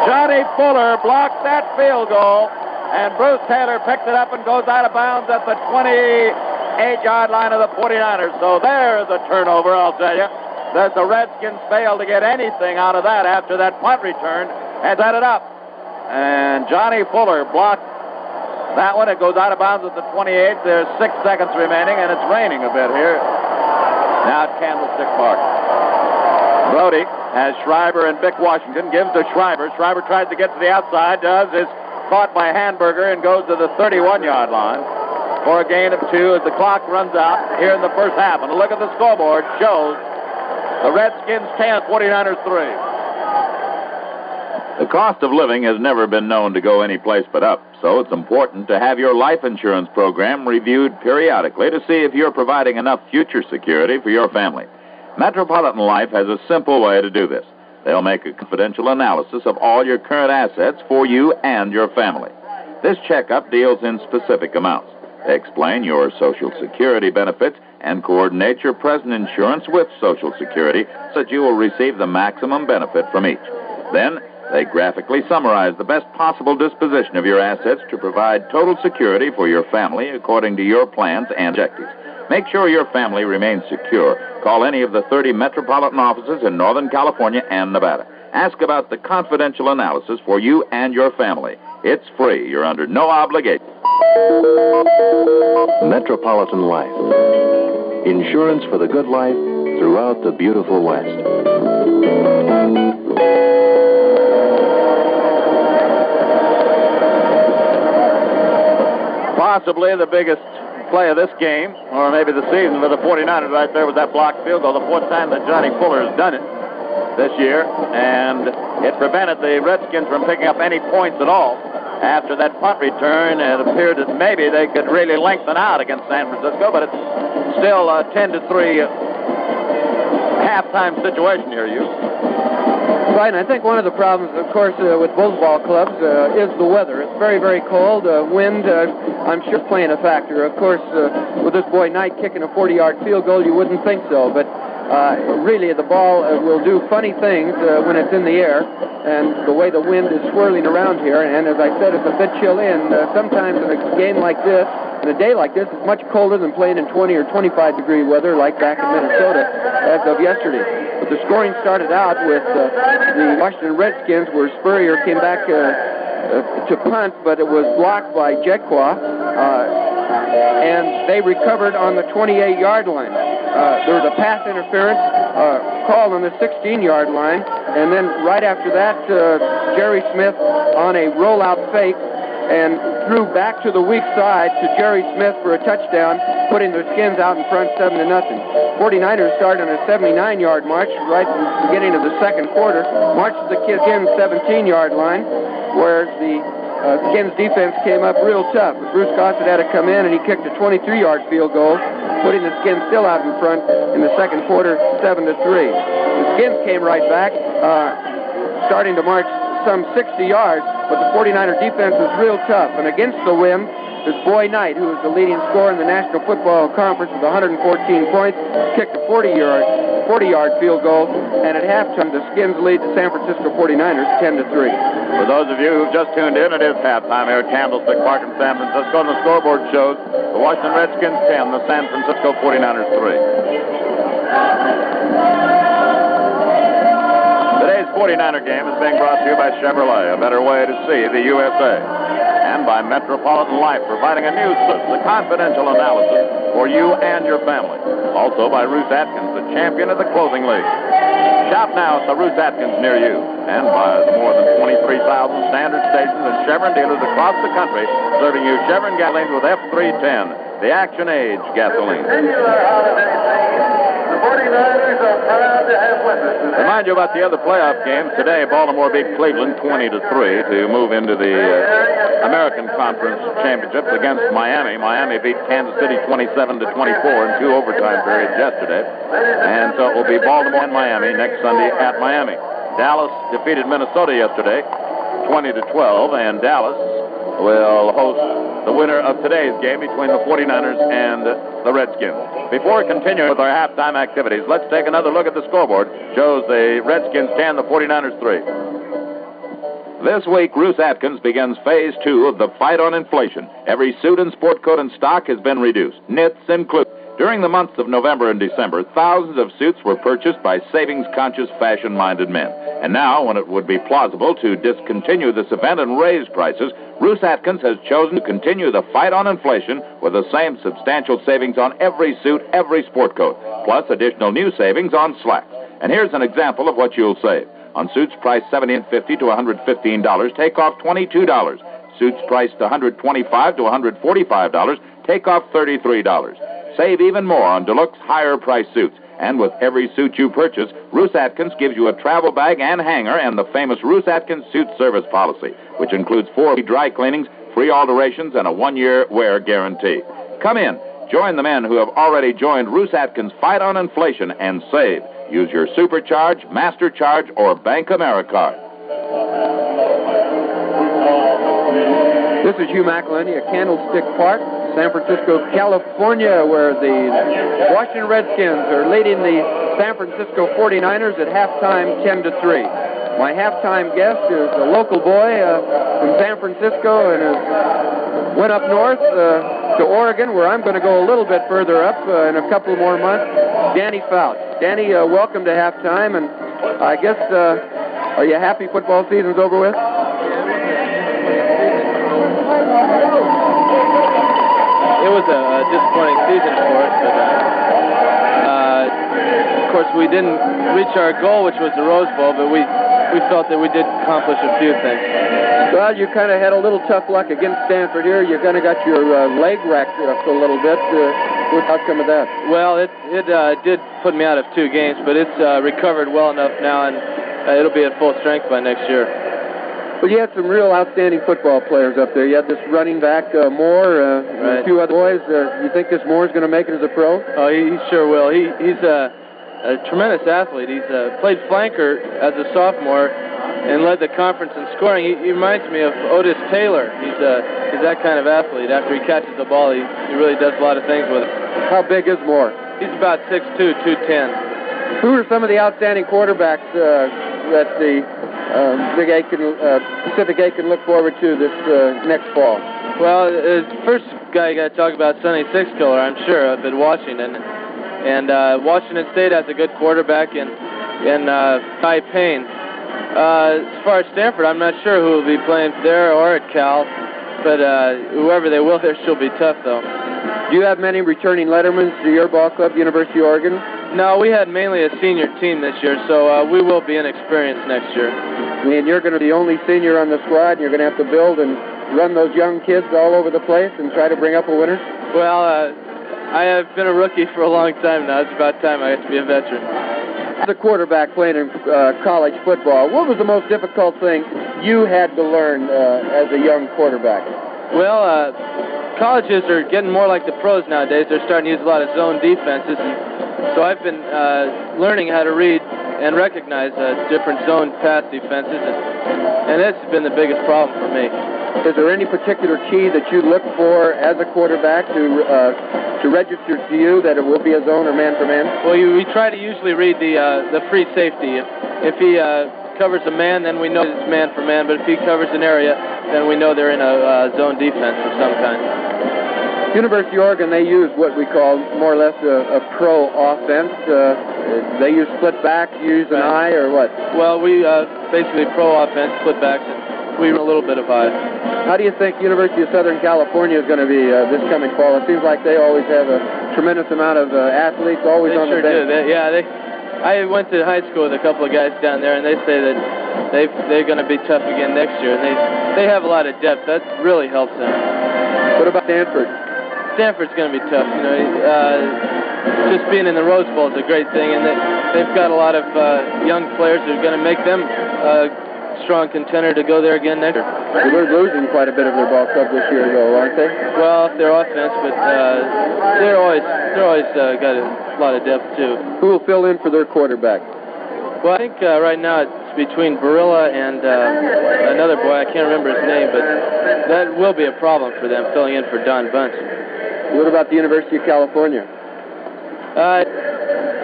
Johnny Fuller blocked that field goal, and Bruce Taylor picked it up and goes out of bounds at the 28-yard line of the 49ers. So there's a turnover, I'll tell you. That the Redskins failed to get anything out of that after that punt return and set it up. And Johnny Fuller blocked that one. It goes out of bounds at the 28. There's 6 seconds remaining, and it's raining a bit here. Now at Candlestick Park. Brody has Schreiber and Vic Washington. Gives to Schreiber. Schreiber tries to get to the outside. Is caught by Hamburger and goes to the 31-yard line for a gain of 2 as the clock runs out here in the first half. And a look at the scoreboard shows the Redskins 10, 49ers 3. The cost of living has never been known to go any place but up, so it's important to have your life insurance program reviewed periodically to see if you're providing enough future security for your family. Metropolitan Life has a simple way to do this. They'll make a confidential analysis of all your current assets for you and your family. This checkup deals in specific amounts. They explain your Social Security benefits and coordinate your present insurance with Social Security so that you will receive the maximum benefit from each. Then, they graphically summarize the best possible disposition of your assets to provide total security for your family according to your plans and objectives. Make sure your family remains secure. Call any of the 30 metropolitan offices in Northern California and Nevada. Ask about the confidential analysis for you and your family. It's free. You're under no obligation. Metropolitan Life. Insurance for the good life throughout the beautiful West. Possibly the biggest play of this game, or maybe the season for the 49ers right there, was that blocked field goal. The fourth time that Johnny Fuller has done it this year, and it prevented the Redskins from picking up any points at all. After that punt return, it appeared that maybe they could really lengthen out against San Francisco, but it's still a 10-3 halftime situation here, Right, and I think one of the problems, of course, with both ball clubs is the weather. It's very, very cold. Wind, I'm sure, is playing a factor. Of course, with this boy Knight kicking a 40-yard field goal, you wouldn't think so. But really, the ball will do funny things when it's in the air, and the way the wind is swirling around here. And as I said, it's a bit chill in. Sometimes in a game like this, in a day like this, it's much colder than playing in 20 or 25-degree weather like back in Minnesota as of yesterday. But the scoring started out with the Washington Redskins, where Spurrier came back to punt, but it was blocked by Jekwa, and they recovered on the 28-yard line. There was a pass interference called on the 16-yard line, and then right after that, Jerry Smith on a rollout fake and threw back to the weak side to Jerry Smith for a touchdown, putting the Skins out in front 7-0. 49ers started on a 79-yard march right at the beginning of the second quarter, marched the Skins 17-yard line, where the Skins defense came up real tough. Bruce Gossett had to come in, and he kicked a 23-yard field goal, putting the Skins still out in front in the second quarter, 7-3. The Skins came right back, starting to march some 60 yards, but the 49er defense was real tough. And against the wind, this boy Knight, who was the leading scorer in the National Football Conference with 114 points, kicked a 40-yard field goal, and at halftime, the Skins lead the San Francisco 49ers 10-3. For those of you who've just tuned in, it is halftime here at Candlestick Park in San Francisco, and the scoreboard shows the Washington Redskins 10, the San Francisco 49ers 3. Today's 49er game is being brought to you by Chevrolet, a better way to see the USA, and by Metropolitan Life, providing a new source, the confidential analysis for you and your family. Also by Ruth Atkins, the champion of the clothing league. Shop now at the Ruth Atkins near you, and by more than 23,000 standard stations and Chevron dealers across the country, serving you Chevron gasolines with F310, the action age gasoline. The 49ers are proud to have witnesses. Remind you about the other playoff games. Today, Baltimore beat Cleveland 20-3 to move into the American Conference Championships against Miami. Miami beat Kansas City 27-24 in 2 overtime periods yesterday. And so it will be Baltimore and Miami next Sunday at Miami. Dallas defeated Minnesota yesterday 20-12, and Dallas will host the winner of today's game between the 49ers and the Redskins. Before continuing with our halftime activities, let's take another look at the scoreboard. Shows the Redskins 10, the 49ers 3. This week, Ruth Atkins begins phase 2 of the fight on inflation. Every suit and sport coat in stock has been reduced, knits included. During the months of November and December, thousands of suits were purchased by savings-conscious, fashion-minded men. And now, when it would be plausible to discontinue this event and raise prices, Bruce Atkins has chosen to continue the fight on inflation with the same substantial savings on every suit, every sport coat, plus additional new savings on slacks. And here's an example of what you'll save. On suits priced $70 and $50 to $115, take off $22. Suits priced $125 to $145, take off $33. Save even more on deluxe higher-priced suits. And with every suit you purchase, Bruce Atkins gives you a travel bag and hanger and the famous Bruce Atkins Suit Service Policy, which includes 4 free dry cleanings, free alterations, and a 1-year wear guarantee. Come in. Join the men who have already joined Bruce Atkins' fight on inflation and save. Use your Supercharge, MasterCharge, or Bank Americard. This is Hugh McElhenney at Candlestick Park, San Francisco, California, where the Washington Redskins are leading the San Francisco 49ers at halftime 10-3. My halftime guest is a local boy from San Francisco and went up north to Oregon, where I'm going to go a little bit further up in a couple more months. Danny Fouts. Danny, welcome to halftime, and I guess, are you happy football season's over with? It was a disappointing season for us, but of course we didn't reach our goal, which was the Rose Bowl, but we felt that we did accomplish a few things. Well, you kind of had a little tough luck against Stanford here. You kind of got your leg racked up a little bit. What's the outcome of that? Well, it did put me out of 2 games, but it's recovered well enough now, and it'll be at full strength by next year. Well, you had some real outstanding football players up there. You had this running back, Moore, right. A few other boys. You think this Moore's going to make it as a pro? Oh, he sure will. He's a tremendous athlete. He's played flanker as a sophomore and led the conference in scoring. He reminds me of Otis Taylor. He's that kind of athlete. After he catches the ball, he really does a lot of things with it. How big is Moore? He's about 6'2", 210. Who are some of the outstanding quarterbacks that the Pacific 8 can look forward to this next fall? Well, the first guy you got to talk about, Sonny Sixkiller, I'm sure, up at Washington. And Washington State has a good quarterback in Ty Payne. As far as Stanford, I'm not sure who will be playing there or at Cal, but whoever they will, there she'll be tough, though. Do you have many returning Lettermans to your ball club, University of Oregon? No, we had mainly a senior team this year, so we will be inexperienced next year. And you're going to be the only senior on the squad, and you're going to have to build and run those young kids all over the place and try to bring up a winner? Well, I have been a rookie for a long time now. It's about time I get to be a veteran. As a quarterback playing in college football, what was the most difficult thing you had to learn as a young quarterback? Well, colleges are getting more like the pros nowadays. They're starting to use a lot of zone defenses, and so I've been learning how to read and recognize different zone pass defenses, and that's been the biggest problem for me. Is there any particular key that you look for as a quarterback to register to you that it will be a zone or man-for-man? Well, we try to usually read the free safety. If he covers a man, then we know it's man-for-man, but if he covers an area, then we know they're in a zone defense of some kind. University of Oregon, they use what we call more or less a pro offense. They use split back, use an eye, or what? Well, we basically pro offense, split backs, and we run a little bit of eye. How do you think University of Southern California is going to be this coming fall? It seems like they always have a tremendous amount of athletes always on the bench. They sure do. I went to high school with a couple of guys down there, and they say that they're going to be tough again next year. And they have a lot of depth. That really helps them. What about Stanford? Stanford's going to be tough. You know, just being in the Rose Bowl is a great thing, and they've got a lot of young players that are going to make them a strong contender to go there again next year. They're losing quite a bit of their ball club this year, though, aren't they? Well, their offense, but they're always got a lot of depth too. Who will fill in for their quarterback? Well, I think right now it's between Barilla and another boy. I can't remember his name, but that will be a problem for them filling in for Don Bunce. What about the University of California?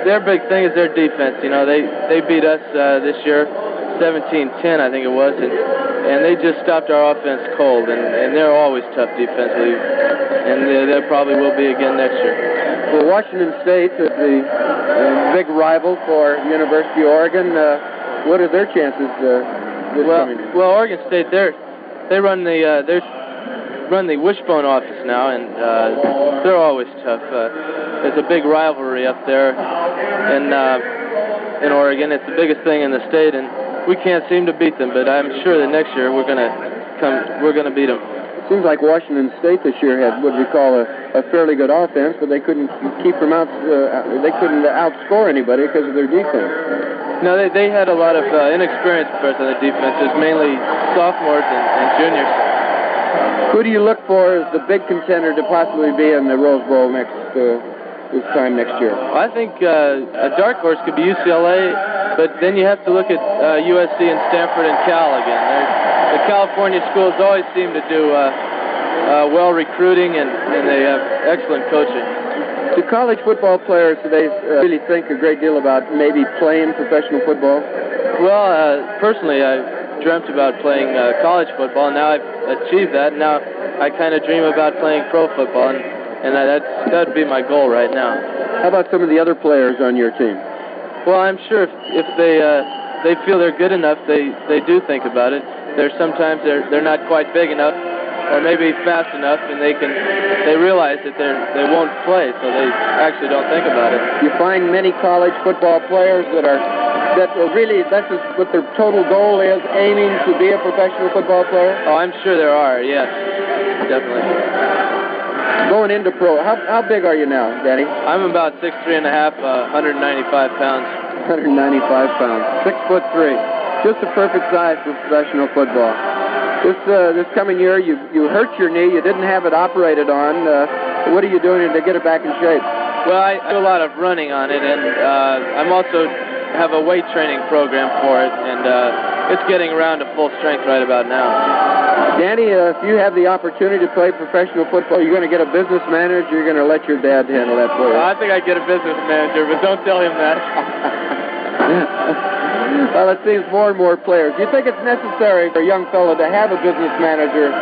Their big thing is their defense. You know, they beat us this year, 17-10, I think it was, and they just stopped our offense cold. And they're always tough defensively, and they probably will be again next year. Well, Washington State is the big rival for University of Oregon. What are their chances this coming year? Well, Oregon State, they run the wishbone office now, and they're always tough. There's a big rivalry up there in Oregon. It's the biggest thing in the state, and we can't seem to beat them. But I'm sure that next year we're gonna beat them. It seems like Washington State this year had what we call a fairly good offense, but they couldn't keep them out. They couldn't outscore anybody because of their defense. No, they had a lot of inexperienced players on the defense. It's mainly sophomores and juniors. Who do you look for as the big contender to possibly be in the Rose Bowl this time next year? Well, I think a dark horse could be UCLA, but then you have to look at USC and Stanford and Cal again. The California schools always seem to do well recruiting, and they have excellent coaching. Do college football players today really think a great deal about maybe playing professional football? Well, personally, I dreamt about playing college football, and now I've achieved that. Now I kind of dream about playing pro football, and that would be my goal right now. How about some of the other players on your team? Well, I'm sure if they feel they're good enough, they do think about it. There's sometimes they're not quite big enough, or maybe fast enough, and they realize that they won't play, so they actually don't think about it. You find many college football players that really, that's what their total goal is, aiming to be a professional football player? Oh, I'm sure there are, yes, definitely. Going into pro, how big are you now, Danny? I'm about 6'3.5", 195 pounds. 195 pounds, 6'3". Just the perfect size for professional football. This coming year, you hurt your knee. You didn't have it operated on. What are you doing to get it back in shape? Well, I do a lot of running on it, and I'm also have a weight training program for it, and it's getting around to full strength right about now. Danny, if you have the opportunity to play professional football, you're going to get a business manager. You're going to let your dad handle that for you. I think I get a business manager, but don't tell him that. Well, it seems more and more players. Do you think it's necessary for a young fellow to have a business manager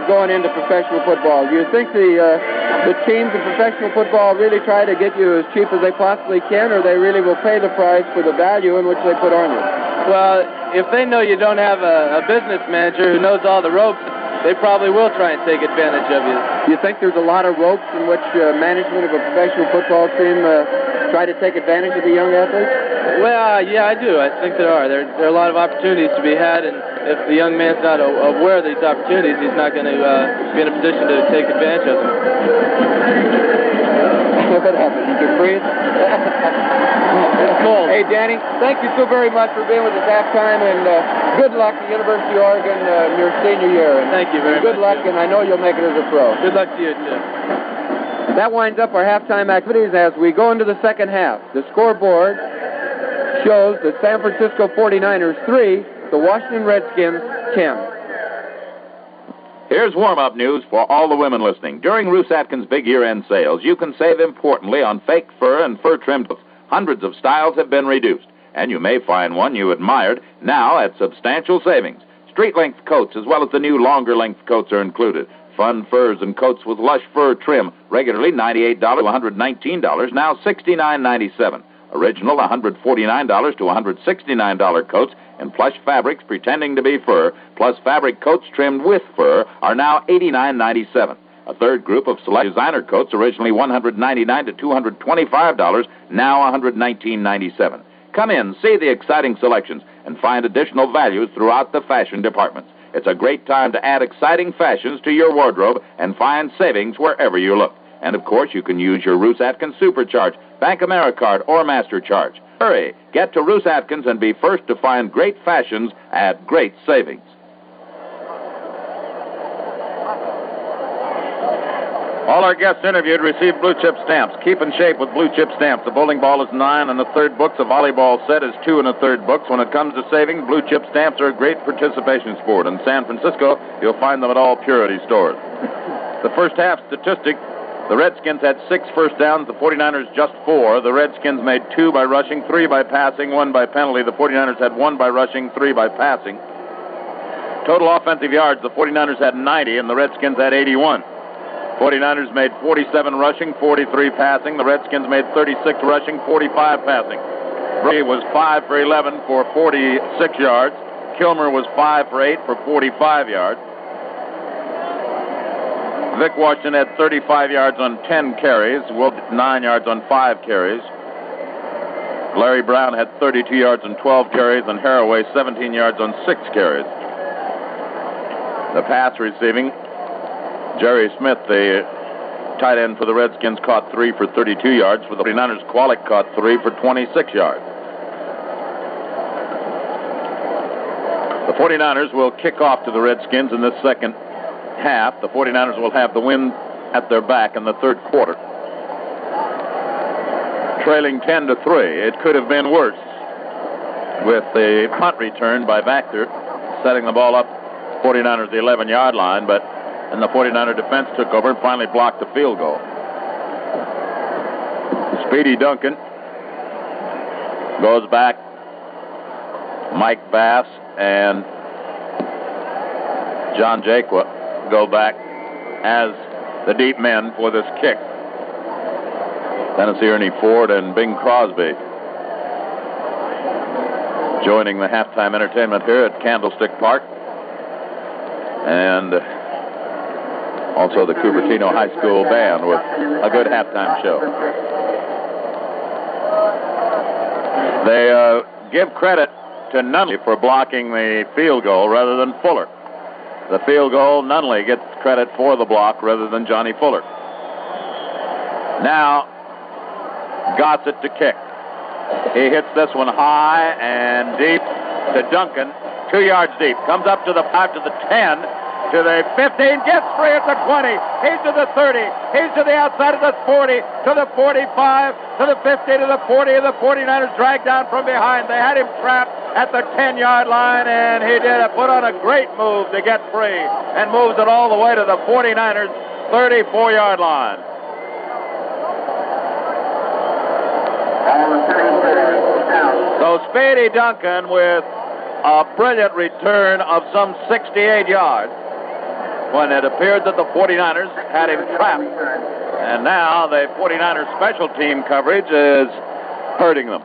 going into professional football? Do you think the teams in professional football really try to get you as cheap as they possibly can, or they really will pay the price for the value in which they put on you? Well, if they know you don't have a business manager who knows all the ropes, they probably will try and take advantage of you. Do you think there's a lot of ropes in which management of a professional football team try to take advantage of the young athletes? Well, yeah, I do. I think there are. There are a lot of opportunities to be had, and if the young man's not aware of these opportunities, he's not going to be in a position to take advantage of them. What happened? You can breathe? It's cold. Hey, Danny, thank you so very much for being with us halftime, and good luck to University of Oregon in your senior year. And thank you very much. Good luck, and I know you'll make it as a pro. Good luck to you, too. That winds up our halftime activities as we go into the second half. The scoreboard shows the San Francisco 49ers 3, the Washington Redskins 10. Here's warm-up news for all the women listening. During Ruth Atkins' big year-end sales, you can save importantly on fake fur and fur-trimmed clothes. Hundreds of styles have been reduced, and you may find one you admired now at substantial savings. Street-length coats as well as the new longer-length coats are included. Fun furs and coats with lush fur trim, regularly $98 to $119, now $69.97. Original $149 to $169 coats in plush fabrics pretending to be fur, plus fabric coats trimmed with fur, are now $89.97. A third group of select designer coats, originally $199 to $225, now $119.97. Come in, see the exciting selections, and find additional values throughout the fashion departments. It's a great time to add exciting fashions to your wardrobe and find savings wherever you look. And, of course, you can use your Roos Atkins Supercharge, Bank AmeriCard, or MasterCharge. Hurry, get to Roos Atkins and be first to find great fashions at great savings. All our guests interviewed received blue chip stamps. Keep in shape with blue chip stamps. The bowling ball is 9 1/3 books. A volleyball set is 2 1/3 books. When it comes to saving, blue chip stamps are a great participation sport. In San Francisco, you'll find them at all Purity stores. The first half statistic, the Redskins had 6 first downs, the 49ers just 4. The Redskins made 2 by rushing, 3 by passing, 1 by penalty. The 49ers had 1 by rushing, 3 by passing. Total offensive yards, the 49ers had 90 and the Redskins had 81. 49ers made 47 rushing, 43 passing. The Redskins made 36 rushing, 45 passing. Brady was 5 for 11 for 46 yards. Kilmer was 5 for 8 for 45 yards. Vic Washington had 35 yards on 10 carries. Wilt 9 yards on 5 carries. Larry Brown had 32 yards on 12 carries, and Haraway 17 yards on 6 carries. The pass receiving, Jerry Smith, the tight end for the Redskins, caught 3 for 32 yards. For the 49ers, Kwalik caught 3 for 26 yards. The 49ers will kick off to the Redskins in this second half. The 49ers will have the wind at their back in the third quarter. Trailing 10-3. It could have been worse with the punt return by Vactor, setting the ball up 49ers the 11-yard line, but then the 49er defense took over and finally blocked the field goal. Speedy Duncan goes back. Mike Bass and John Jaquia go back as the deep men for this kick. Tennessee Ernie Ford and Bing Crosby joining the halftime entertainment here at Candlestick Park, and also the Cupertino High School band with a good halftime show. They give credit to Nunley for blocking the field goal rather than Fuller. The field goal, Nunley gets credit for the block rather than Johnny Fuller. Now, Gossett to kick. He hits this one high and deep to Duncan, 2 yards deep. Comes up to the 5, to the 10, to the 15, gets free at the 20. He's to the 30. He's to the outside of the 40, to the 45, to the 50, to the 40. The 49ers dragged down from behind. They had him trapped at the 10-yard line, and he did put on a great move to get free and moves it all the way to the 49ers' 34-yard line. So Speedy Duncan with a brilliant return of some 68 yards when it appeared that the 49ers had him trapped. And now the 49ers special team coverage is hurting them,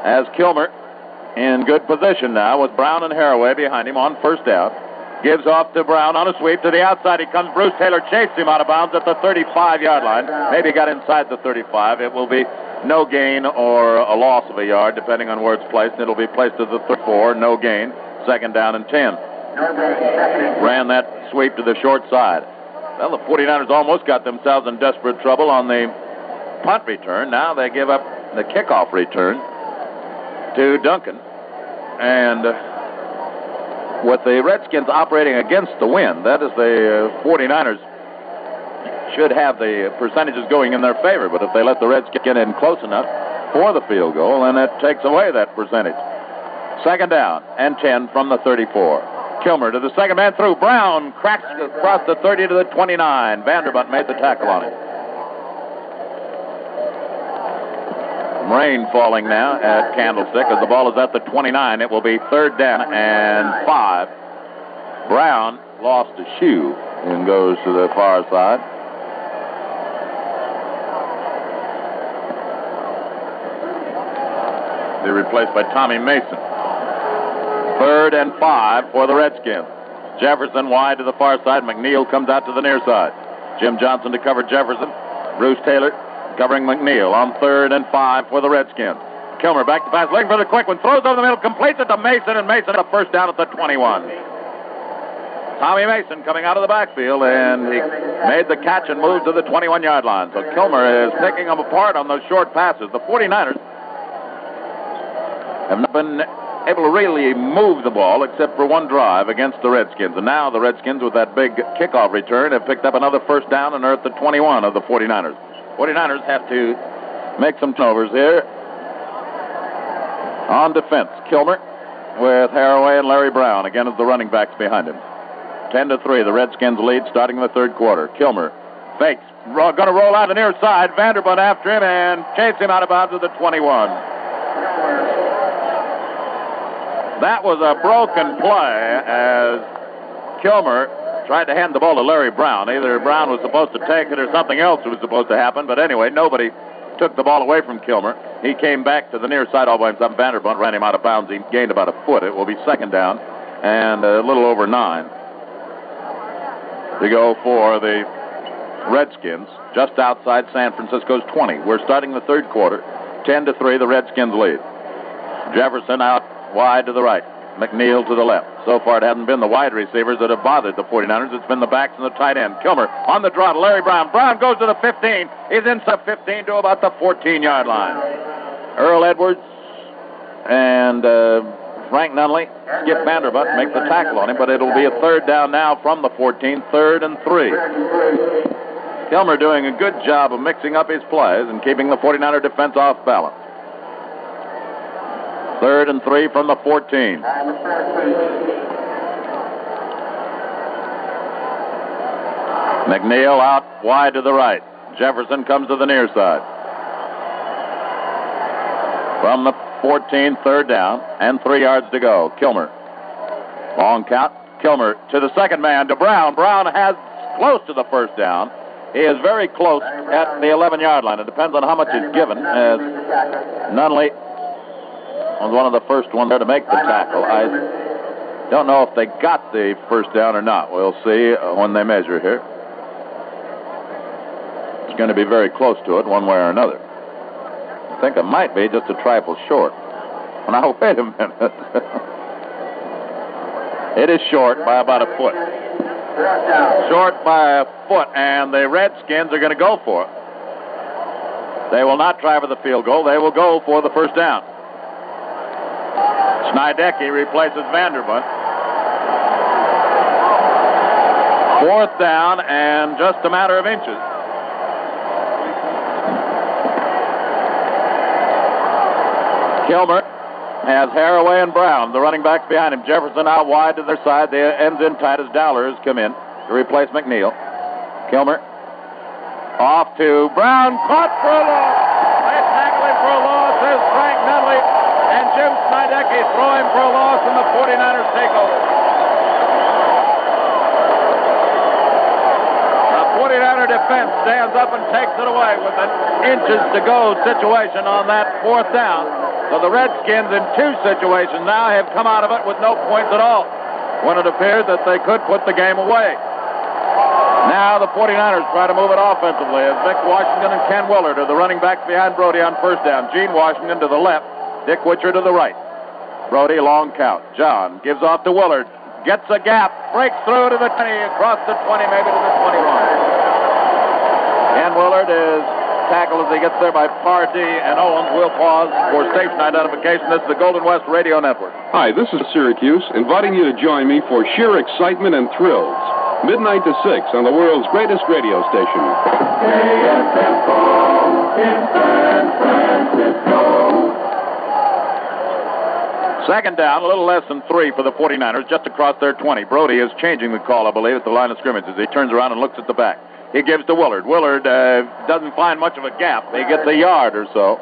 as Kilmer in good position now with Brown and Haraway behind him on first down. Gives off to Brown on a sweep to the outside. He comes. Bruce Taylor chased him out of bounds at the 35-yard line. Maybe got inside the 35. It will be no gain or a loss of a yard, depending on where it's placed. It'll be placed to the 34, no gain, second down and 10. Ran that sweep to the short side. Well, the 49ers almost got themselves in desperate trouble on the punt return. Now they give up the kickoff return to Duncan. And with the Redskins operating against the wind, that is, the 49ers should have the percentages going in their favor, but if they let the Redskins get in close enough for the field goal, then that takes away that percentage. Second down and 10 from the 34. Kilmer to the second man through. Brown cracks across the 30 to the 29. Vanderbunt made the tackle on him. Rain falling now at Candlestick as the ball is at the 29. It will be third down and 5. Brown lost a shoe and goes to the far side. Be replaced by Tommy Mason. Third and 5 for the Redskins. Jefferson wide to the far side. McNeil comes out to the near side. Jim Johnson to cover Jefferson. Bruce Taylor covering McNeil on third and 5 for the Redskins. Kilmer back to pass, looking for the quick one. Throws over the middle, completes it to Mason, and Mason a first down at the 21. Tommy Mason coming out of the backfield, and he made the catch and moved to the 21-yard line. So Kilmer is picking them apart on those short passes. The 49ers have not been able to really move the ball except for one drive against the Redskins. And now the Redskins, with that big kickoff return, have picked up another first down and are at the 21 of the 49ers. 49ers have to make some turnovers here. On defense, Kilmer with Haraway and Larry Brown, again as the running backs behind him. 10-3, the Redskins lead starting in the third quarter. Kilmer fakes, going to roll out the near side. Vanderbunt after him and chase him out of bounds at the 21. That was a broken play as Kilmer tried to hand the ball to Larry Brown. Either Brown was supposed to take it or something else was supposed to happen. But anyway, nobody took the ball away from Kilmer. He came back to the near side all by himself. Vanderbunt ran him out of bounds. He gained about a foot. It will be second down and a little over 9 to go for the Redskins, just outside San Francisco's 20. We're starting the third quarter. 10-3, the Redskins lead. Jefferson out wide to the right. McNeil to the left. So far, it hasn't been the wide receivers that have bothered the 49ers. It's been the backs and the tight end. Kilmer on the draw to Larry Brown. Brown goes to the 15. He's inside 15 to about the 14-yard line. Earl Edwards and Frank Nunley, Skip Vanderbunt make the tackle on him, but it'll be a third down now from the 14, 3rd and 3. Kilmer doing a good job of mixing up his plays and keeping the 49er defense off balance. 3rd and 3 from the 14. McNeil out wide to the right. Jefferson comes to the near side. From the 14, 3rd down, and 3 yards to go. Kilmer. Long count. Kilmer to the second man, to Brown. Brown has close to the first down. He is very close at the 11-yard line. It depends on how much is given, as Nunley was one of the first ones there to make the tackle. I don't know if they got the first down or not. We'll see when they measure here. It's going to be very close to it one way or another. I think it might be just a trifle short. Now, wait a minute. It is short by about a foot. Short by a foot, and the Redskins are going to go for it. They will not try for the field goal. They will go for the first down. Schneidecke replaces Vanderbunt. 4th down and just a matter of inches. Kilmer has Haraway and Brown, the running backs behind him. Jefferson out wide to their side. The ends in tight as Dowler has come in to replace McNeil. Kilmer off to Brown, caught for a loss. They tackle him for a loss, says Frank Nunley, and Jim Schneidecke throw him for a loss, and the 49ers take over. The 49er defense stands up and takes it away with an inches to go situation on that 4th down. So the Redskins in 2 situations now have come out of it with no points at all, when it appeared that they could put the game away. Now the 49ers try to move it offensively as Vic Washington and Ken Willard are the running backs behind Brody on first down. Gene Washington to the left, Dick Witcher to the right. Brody, long count. John gives off to Willard, gets a gap, breaks through to the 20, across the 20, maybe to the 21. Ken Willard is tackled as he gets there by Pardee and Owens. We'll pause for station identification. This is the Golden West Radio Network. Hi, this is Syracuse, inviting you to join me for sheer excitement and thrills. Midnight to 6 on the world's greatest radio station. KSFO in San Francisco. Second down, a little less than 3 for the 49ers, just across their 20. Brody is changing the call, I believe, at the line of scrimmage as he turns around and looks at the back. He gives to Willard. Willard doesn't find much of a gap. He gets a yard or so.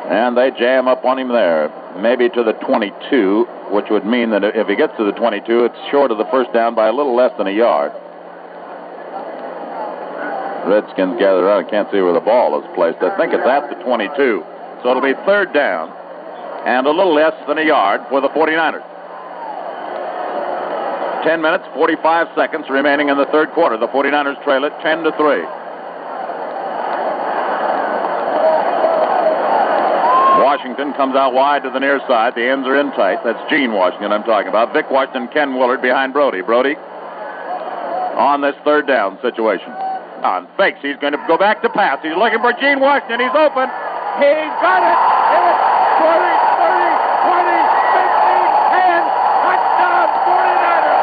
And they jam up on him there, maybe to the 22, which would mean that if he gets to the 22, it's short of the first down by a little less than a yard. Redskins gather around. I can't see where the ball is placed. I think it's at the 22. So it'll be 3rd down and a little less than a yard for the 49ers. 10 minutes, 45 seconds remaining in the third quarter. The 49ers trail it 10-3. Washington comes out wide to the near side. The ends are in tight. That's Gene Washington I'm talking about. Vic Washington, Ken Willard behind Brody. Brody on this 3rd down situation. On fakes. He's going to go back to pass. He's looking for Gene Washington. He's open. He's got it. It's 20, 30, 20, 15, 10. Touchdown, 49ers.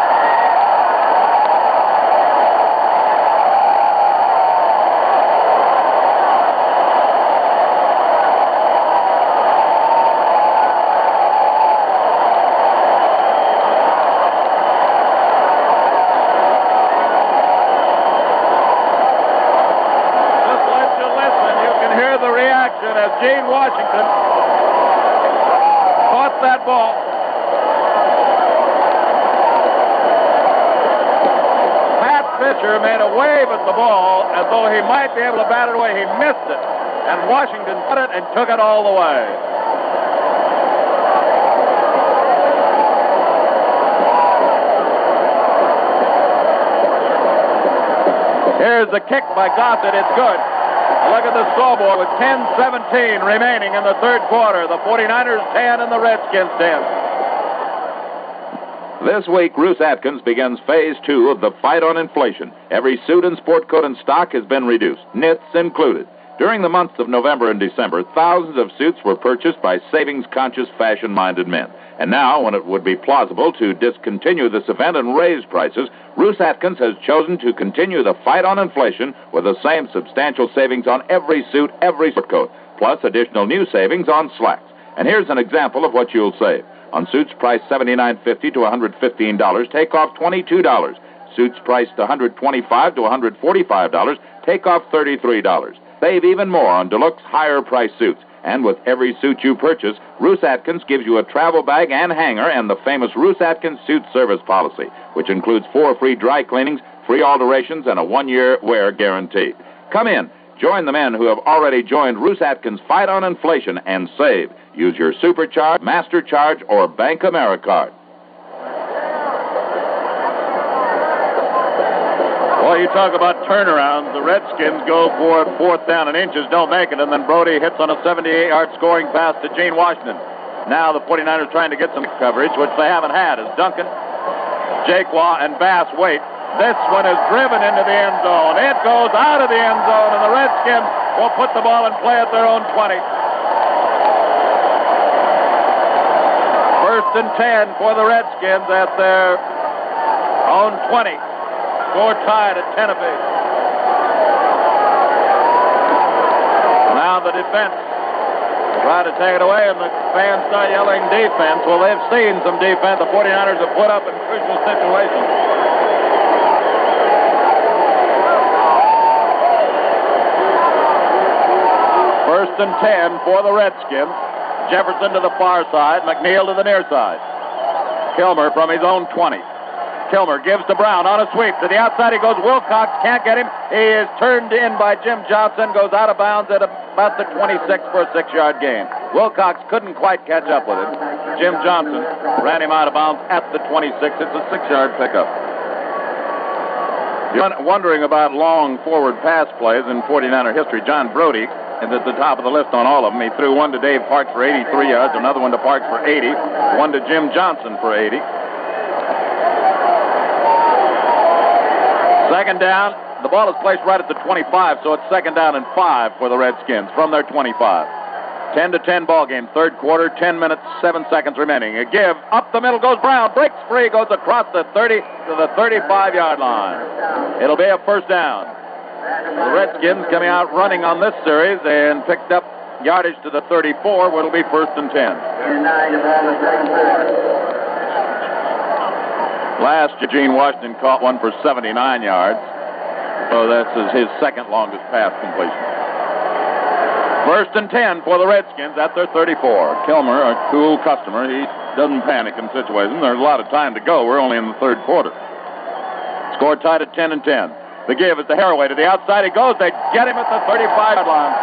Gene Washington caught that ball. pitcher made a wave at the ball as though he might be able to bat it away. He missed it, and Washington cut it and took it all the way. Here's the kick by Gossett. It's good. Look at the scoreboard with 10:17 remaining in the third quarter. The 49ers 10 and the Redskins 10. This week, Ruth Atkins begins phase 2 of the fight on inflation. Every suit and sport coat in stock has been reduced, knits included. During the months of November and December, thousands of suits were purchased by savings-conscious, fashion-minded men. And now, when it would be plausible to discontinue this event and raise prices, Ruth Atkins has chosen to continue the fight on inflation with the same substantial savings on every suit, every sport coat, plus additional new savings on slacks. And here's an example of what you'll save. On suits priced $79.50 to $115, take off $22. Suits priced $125 to $145, take off $33. Save even more on deluxe higher-priced suits. And with every suit you purchase, Ruth Atkins gives you a travel bag and hanger and the famous Ruth Atkins Suit Service Policy, which includes 4 free dry cleanings, free alterations, and a 1-year wear guarantee. Come in. Join the men who have already joined Ruth Atkins' fight on inflation and save. Use your Supercharge, MasterCharge, or Bank AmeriCard. Well, you talk about turnarounds. The Redskins go for it, 4th down and inches, don't make it, and then Brody hits on a 78-yard scoring pass to Gene Washington. Now the 49ers trying to get some coverage, which they haven't had, as Duncan, Jaquan, and Bass wait. This one is driven into the end zone. It goes out of the end zone, and the Redskins will put the ball in play at their own 20. 1st and 10 for the Redskins at their own 20. Score tied at 10 apiece. Now the defense try to take it away, and the fans start yelling defense. Well, they've seen some defense the 49ers have put up in crucial situations. First and 10 for the Redskins. Jefferson to the far side, McNeil to the near side. Kilmer from his own 20. Kilmer gives to Brown on a sweep. To the outside he goes. Wilcox can't get him. He is turned in by Jim Johnson. Goes out of bounds at about the 26 for a 6-yard gain. Wilcox couldn't quite catch up with him. Jim Johnson ran him out of bounds at the 26. It's a 6-yard pickup. You're wondering about long forward pass plays in 49er history. John Brody is at the top of the list on all of them. He threw one to Dave Parks for 83 yards, another one to Parks for 80, one to Jim Johnson for 80. Second down. The ball is placed right at the 25, so it's 2nd down and 5 for the Redskins from their 25. 10-10 ball game, third quarter, 10 minutes, 7 seconds remaining. A give, up the middle goes Brown, breaks free, goes across the 30 to the 35-yard line. It'll be a 1st down. The Redskins coming out running on this series and picked up yardage to the 34, where it'll be 1st and 10. Last year, Gene Washington caught one for 79 yards. So that's his second longest pass completion. 1st and 10 for the Redskins at their 34. Kilmer, a cool customer, he doesn't panic in situations. There's a lot of time to go. We're only in the third quarter. Score tied at 10 and 10. The give is to Haraway. To the outside he goes. They get him at the 35-yard line.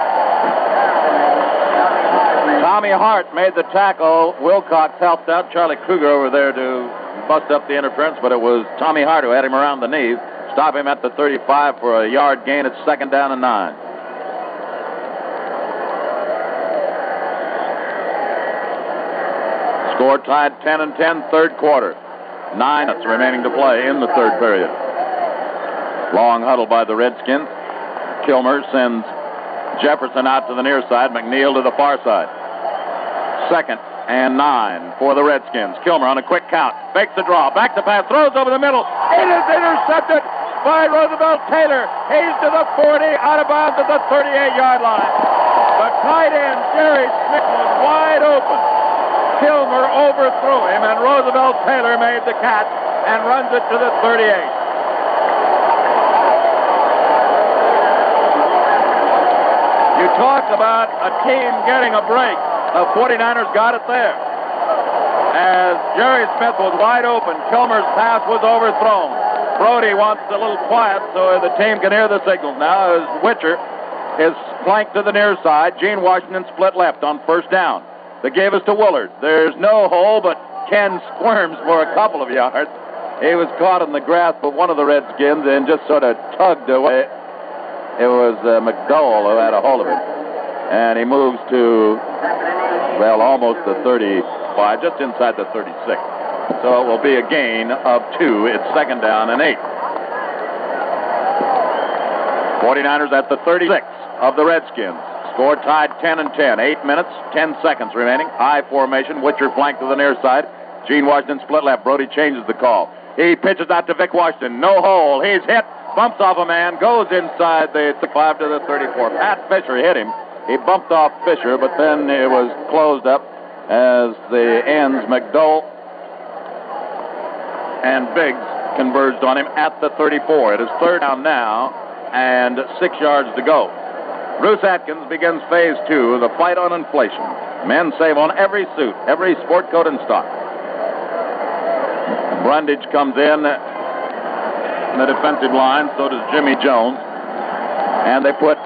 Tommy Hart made the tackle. Wilcox helped out. Charlie Kruger over there to bust up the interference, but it was Tommy Hart who had him around the knee. Stop him at the 35 for a yard gain. It's 2nd down and 9. Score tied 10 and 10, third quarter. 9 minutes remaining to play in the third period. Long huddle by the Redskins. Kilmer sends Jefferson out to the near side. McNeil to the far side. 2nd and 9 for the Redskins. Kilmer on a quick count. Fakes the draw. Back to pass. Throws over the middle. It is intercepted by Roosevelt Taylor. He's to the 40. Out of bounds at the 38-yard line. The tight end, Jerry Smith, was wide open. Kilmer overthrew him, and Roosevelt Taylor made the catch and runs it to the 38. You talk about a team getting a break. The 49ers got it there. As Jerry Smith was wide open, Kilmer's pass was overthrown. Brody wants a little quiet so the team can hear the signals now as Witcher is flanked to the near side. Gene Washington split left on first down. They gave us to Willard. There's no hole, but Ken squirms for a couple of yards. He was caught in the grasp of one of the Redskins and just sort of tugged away. It was McDowell who had a hold of him. And he moves to, well, almost the 35, just inside the 36. So it will be a gain of 2. It's second down and 8. 49ers at the 36 of the Redskins. Score tied 10-10. 8 minutes, 10 seconds remaining. I formation. Witcher flanked to the near side. Gene Washington split left. Brody changes the call. He pitches out to Vic Washington. No hole. He's hit. Bumps off a man. Goes inside the 5 to the 34. Pat Fisher hit him. He bumped off Fisher, but then it was closed up as the ends, McDowell and Biggs, converged on him at the 34. It is third down now and 6 yards to go. Bruce Atkins begins phase 2 of the fight on inflation. Men save on every suit, every sport coat and stock. Brundage comes in the defensive line, so does Jimmy Jones. And they put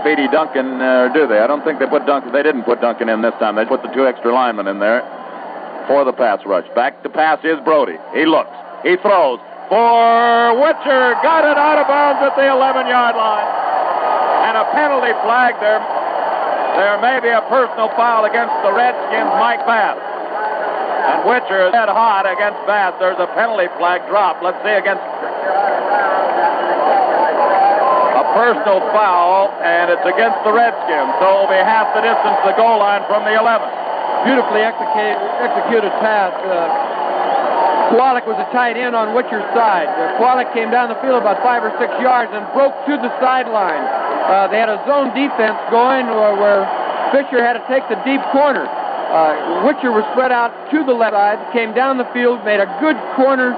Speedy Duncan, do they? I don't think they put Duncan. They didn't put Duncan in this time. They put the 2 extra linemen in there for the pass rush. Back to pass is Brody. He looks. He throws for Witcher. Got it out of bounds at the 11-yard line. And a penalty flag there. There may be a personal foul against the Redskins' Mike Bass. And Witcher is dead hot against Bass. There's a penalty flag dropped. Let's see against a personal foul, and it's against the Redskins. So it'll be half the distance to the goal line from the 11. Beautifully executed pass. Kowalik was a tight end on Witcher's side. Kowalik came down the field about 5 or 6 yards and broke to the sideline. They had a zone defense going where Fisher had to take the deep corner. Witcher was spread out to the left side, came down the field, made a good corner,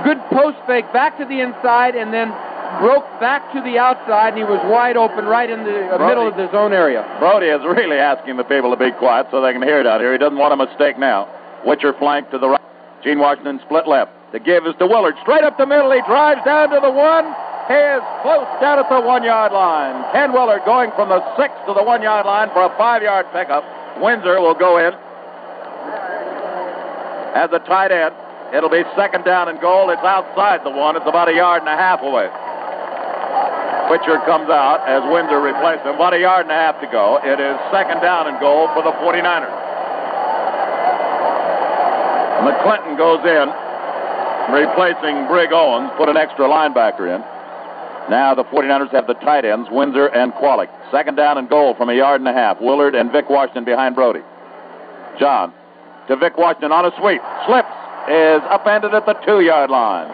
good post fake back to the inside, and then broke back to the outside, and he was wide open right in the middle of the zone area. Brody is really asking the people to be quiet so they can hear it out here. He doesn't want a mistake now. Witcher flanked to the right. Gene Washington split left. The give is to Willard. Straight up the middle. He drives down to the 1. He is close down at the 1-yard line. Ken Willard going from the 6 to the 1-yard line for a 5-yard pickup. Windsor will go in as a tight end. It'll be second down and goal. It's outside the 1. It's about 1.5 yards away. Witcher comes out as Windsor replaces him. About 1.5 yards to go. It is second down and goal for the 49ers. McClinton goes in, replacing Brig Owens, put an extra linebacker in. Now the 49ers have the tight ends, Windsor and Kowalik. Second down and goal from 1.5 yards. Willard and Vic Washington behind Brody. John to Vic Washington on a sweep. Slips, is upended at the 2-yard line.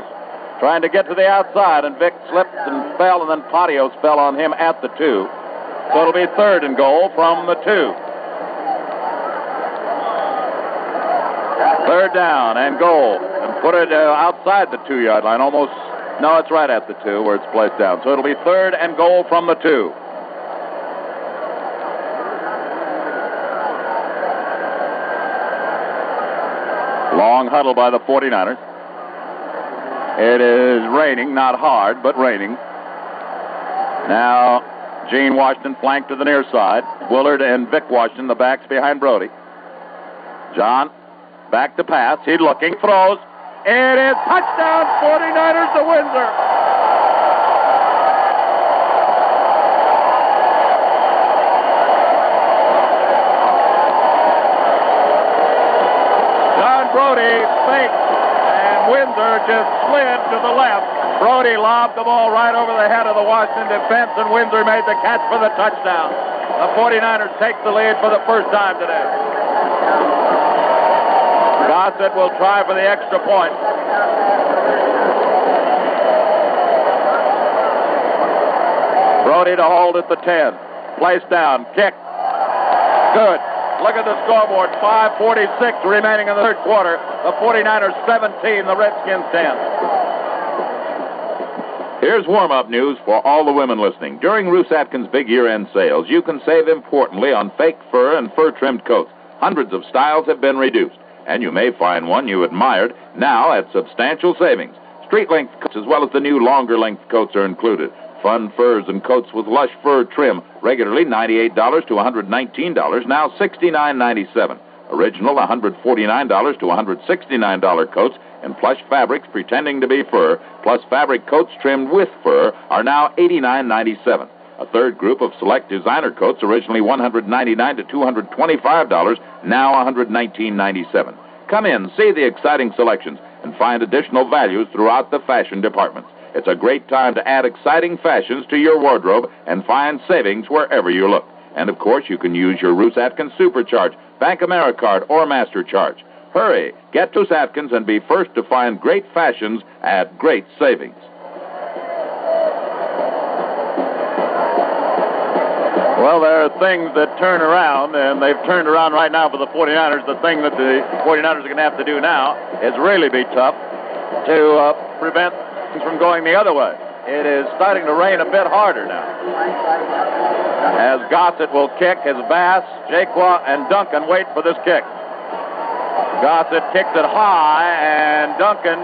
Trying to get to the outside, and Vic slipped and fell, and then Patios fell on him at the 2. So it'll be third and goal from the 2. Third down and goal. And put it outside the 2-yard line. Almost, no, it's right at the 2 where it's placed down. So it'll be third and goal from the 2. Long huddle by the 49ers. It is raining, not hard, but raining. Now, Gene Washington flanked to the near side. Willard and Vic Washington, the backs behind Brody. John, back to pass. He's looking, throws. It is touchdown, 49ers to Windsor. John Brody faked, and Windsor just slid to the left. Brody lobbed the ball right over the head of the Washington defense, and Windsor made the catch for the touchdown. The 49ers take the lead for the first time today. Gossett will try for the extra point. Brody to hold at the 10. Place down. Kick. Good. Look at the scoreboard. 5:46 remaining in the third quarter. The 49ers 17, the Redskins 10. Here's warm-up news for all the women listening. During Ruth Atkins' big year-end sales, you can save importantly on fake fur and fur-trimmed coats. Hundreds of styles have been reduced, and you may find one you admired now at substantial savings. Street-length coats as well as the new longer-length coats are included. Fun furs and coats with lush fur trim, regularly $98 to $119, now $69.97. Original $149 to $169 coats and plush fabrics pretending to be fur, plus fabric coats trimmed with fur, are now $89.97. A third group of select designer coats, originally $199 to $225, now $119.97. Come in, see the exciting selections, and find additional values throughout the fashion departments. It's a great time to add exciting fashions to your wardrobe and find savings wherever you look. And, of course, you can use your Roos Atkins Supercharge, Bank AmeriCard, or MasterCharge. Hurry, get to Atkins and be first to find great fashions at great savings. Well, there are things that turn around, and they've turned around right now for the 49ers. The thing that the 49ers are going to have to do now is really be tough to prevent things from going the other way. It is starting to rain a bit harder now. As Gossett will kick, as Bass, Jaquan, and Duncan wait for this kick. Gossett kicks it high, and Duncan,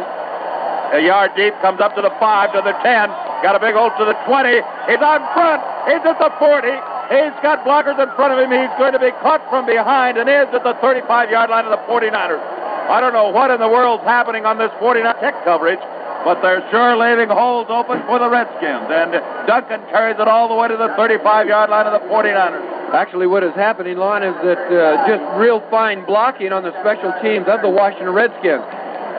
a yard deep, comes up to the 5, to the 10, got a big hole to the 20. He's out in front. He's at the 40. He's got blockers in front of him. He's going to be caught from behind and is at the 35-yard line of the 49ers. I don't know what in the world's happening on this 49er kick coverage, but they're sure leaving holes open for the Redskins. And Duncan carries it all the way to the 35-yard line of the 49ers. Actually, what is happening, Lon, is that just real fine blocking on the special teams of the Washington Redskins.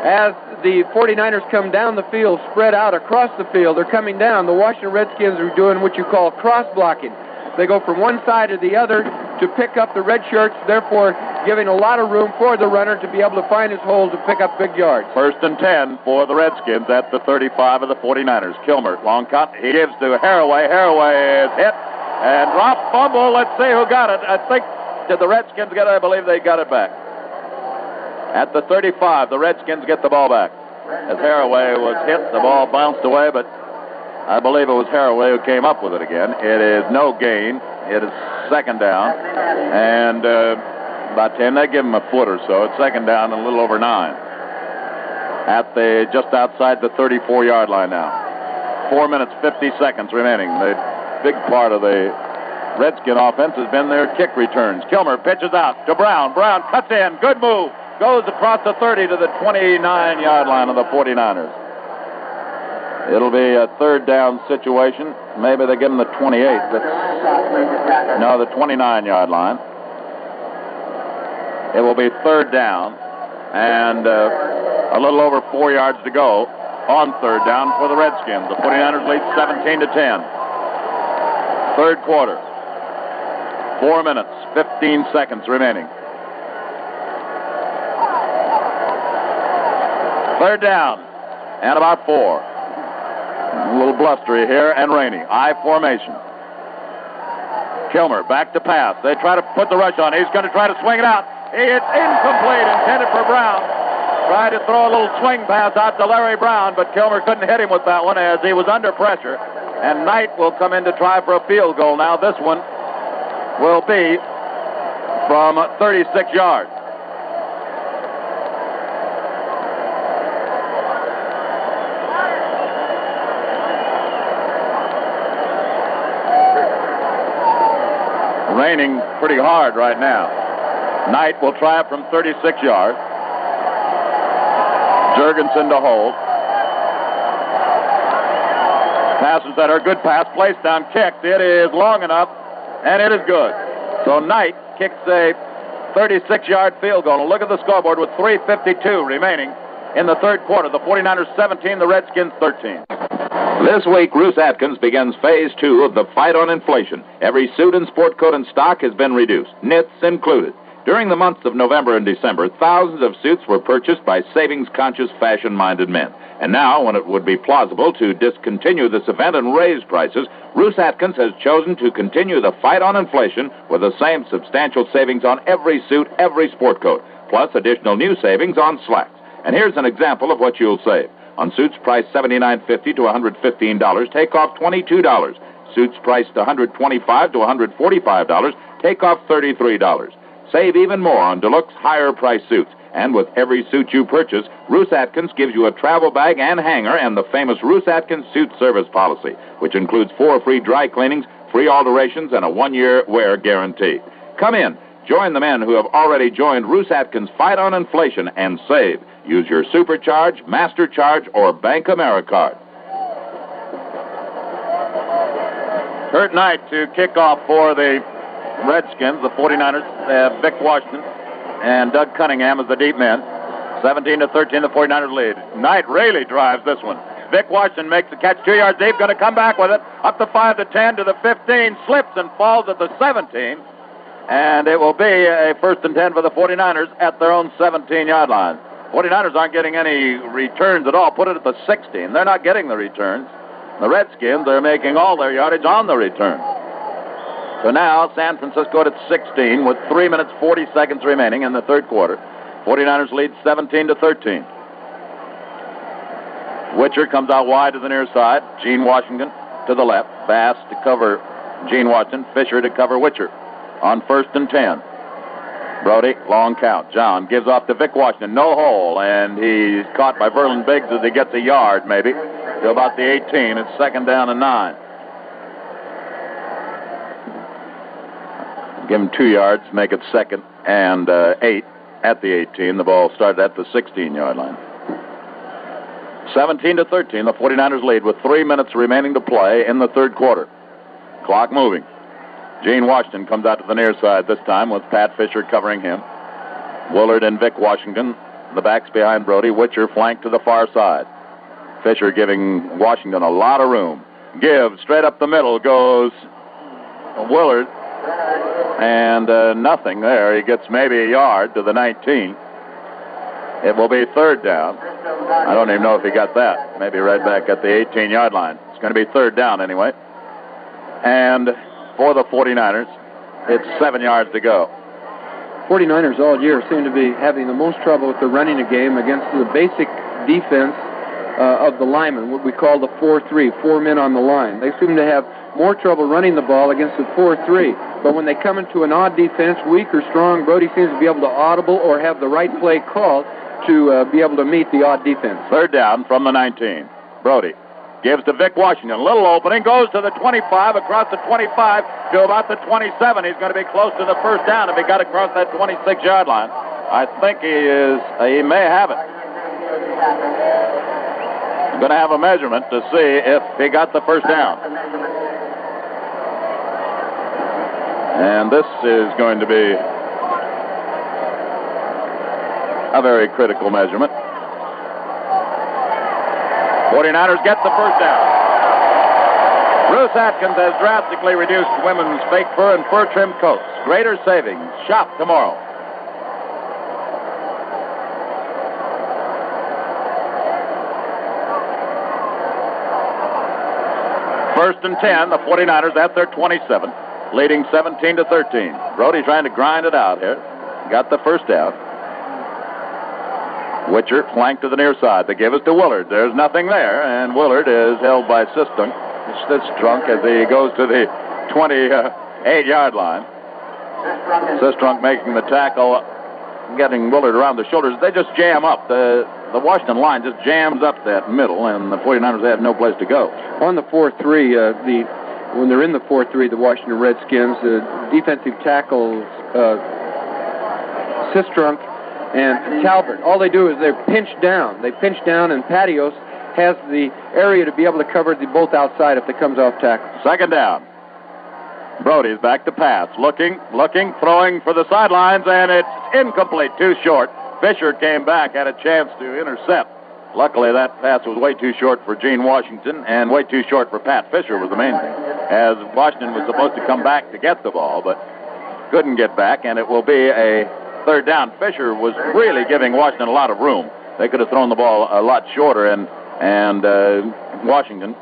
As the 49ers come down the field, spread out across the field, they're coming down. The Washington Redskins are doing what you call cross-blocking. They go from one side to the other to pick up the red shirts, therefore giving a lot of room for the runner to be able to find his hole to pick up big yards. 1st and 10 for the Redskins at the 35 of the 49ers. Kilmer, long cut. He gives to Haraway. Haraway is hit and dropped, fumble. Let's see who got it. I think, did the Redskins get it? I believe they got it back. At the 35, the Redskins get the ball back. As Haraway was hit, the ball bounced away, but I believe it was Haraway who came up with it again. It is no gain. It is 2nd down. And about 10, they give him a foot or so. It's 2nd down and a little over 9. At the just outside the 34-yard line now. 4 minutes, 50 seconds remaining. The big part of the Redskin offense has been their kick returns. Kilmer pitches out to Brown. Brown cuts in. Good move. Goes across the 30 to the 29-yard line of the 49ers. It'll be a 3rd down situation. Maybe they give him the 28. No, the 29-yard line. It will be 3rd down and a little over 4 yards to go on 3rd down for the Redskins. The 49ers lead 17-10. 3rd quarter. 4 minutes, 15 seconds remaining. 3rd down and about 4. A little blustery here and rainy. I formation. Kilmer back to pass. They try to put the rush on. He's going to try to swing it out. It's incomplete, intended for Brown. Tried to throw a little swing pass out to Larry Brown, but Kilmer couldn't hit him with that one as he was under pressure. And Knight will come in to try for a field goal. Now this one will be from 36 yards. Raining pretty hard right now. Knight will try it from 36 yards. Jurgensen to hold. Passes that are good pass, placed down, kicked. It is long enough, and it is good. So Knight kicks a 36-yard field goal. And look at the scoreboard with 3:52 remaining in the 3rd quarter. The 49ers 17, the Redskins 13. This week, Roos Atkins begins Phase 2 of the fight on inflation. Every suit and sport coat in stock has been reduced, knits included. During the months of November and December, thousands of suits were purchased by savings-conscious, fashion-minded men. And now, when it would be plausible to discontinue this event and raise prices, Roos Atkins has chosen to continue the fight on inflation with the same substantial savings on every suit, every sport coat, plus additional new savings on slacks. And here's an example of what you'll save. On suits priced $79.50 to $115, take off $22. Suits priced $125 to $145, take off $33. Save even more on deluxe higher-priced suits. And with every suit you purchase, Roos Atkins gives you a travel bag and hanger and the famous Roos Atkins suit service policy, which includes 4 free dry cleanings, free alterations, and a 1-year wear guarantee. Come in. Join the men who have already joined Roos Atkins' fight on inflation and save. Use your Supercharge, Master Charge, or Bank AmeriCard. Kurt Knight to kick off for the Redskins. The 49ers have Vic Washington and Doug Cunningham as the deep men. 17-13, the 49ers lead. Knight really drives this one. Vic Washington makes the catch 2 yards deep, going to come back with it. Up the 5 to 10 to the 15, slips and falls at the 17. And it will be a 1st and 10 for the 49ers at their own 17-yard line. 49ers aren't getting any returns at all. Put it at the 16. They're not getting the returns. The Redskins are making all their yardage on the return. So now San Francisco at 16 with 3 minutes 40 seconds remaining in the third quarter. 49ers lead 17-13. Witcher comes out wide to the near side. Gene Washington to the left. Bass to cover Gene Washington. Fisher to cover Witcher on 1st and 10. Brody, long count. John gives off to Vic Washington. No hole, and he's caught by Verlin Biggs as he gets a yard, maybe, to about the 18. It's 2nd down and 9. Give him 2 yards, make it 2nd and 8 at the 18. The ball started at the 16-yard line. 17-13, the 49ers lead with 3 minutes remaining to play in the third quarter. Clock moving. Gene Washington comes out to the near side this time with Pat Fisher covering him. Willard and Vic Washington, the backs behind Brody. Witcher flanked to the far side. Fisher giving Washington a lot of room. Give, straight up the middle goes Willard. And nothing there. He gets maybe a yard to the 19. It will be 3rd down. I don't even know if he got that. Maybe right back at the 18-yard line. It's going to be 3rd down anyway. And for the 49ers, it's 7 yards to go. 49ers all year seem to be having the most trouble with the running a game against the basic defense of the linemen, what we call the 4-3, 4 men on the line. They seem to have more trouble running the ball against the 4-3. But when they come into an odd defense, weak or strong, Brody seems to be able to audible or have the right play called to be able to meet the odd defense. 3rd down from the 19. Brody gives to Vic Washington. Little opening, goes to the 25, across the 25 to about the 27. He's going to be close to the 1st down if he got across that 26-yard line. I think he may have it. I'm going to have a measurement to see if he got the 1st down. And this is going to be a very critical measurement. 49ers get the 1st down. Roos Atkins has drastically reduced women's fake fur and fur-trimmed coats. Greater savings. Shop tomorrow. First and 10, the 49ers at their 27, leading 17-13. Brody trying to grind it out here. Got the 1st down. Witcher flanked to the near side. They give us to Willard. There's nothing there, and Willard is held by Sistrunk as he goes to the 28-yard line. Sistrunk making the tackle, getting Willard around the shoulders. They just jam up. The Washington line just jams up that middle, and the 49ers have no place to go. On the 4-3, when they're in the 4-3, the Washington Redskins, defensive tackles Sistrunk and Talbert, all they do is they're pinched down. They pinch down, and Patios has the area to be able to cover the both outside if it comes off tackle. 2nd down. Brody's back to pass. Looking, throwing for the sidelines, and it's incomplete, too short. Fisher came back, had a chance to intercept. Luckily, that pass was way too short for Gene Washington and way too short for Pat Fisher was the main thing, as Washington was supposed to come back to get the ball, but couldn't get back, and it will be a 3rd down. Fisher was really giving Washington a lot of room. They could have thrown the ball a lot shorter, and Washington,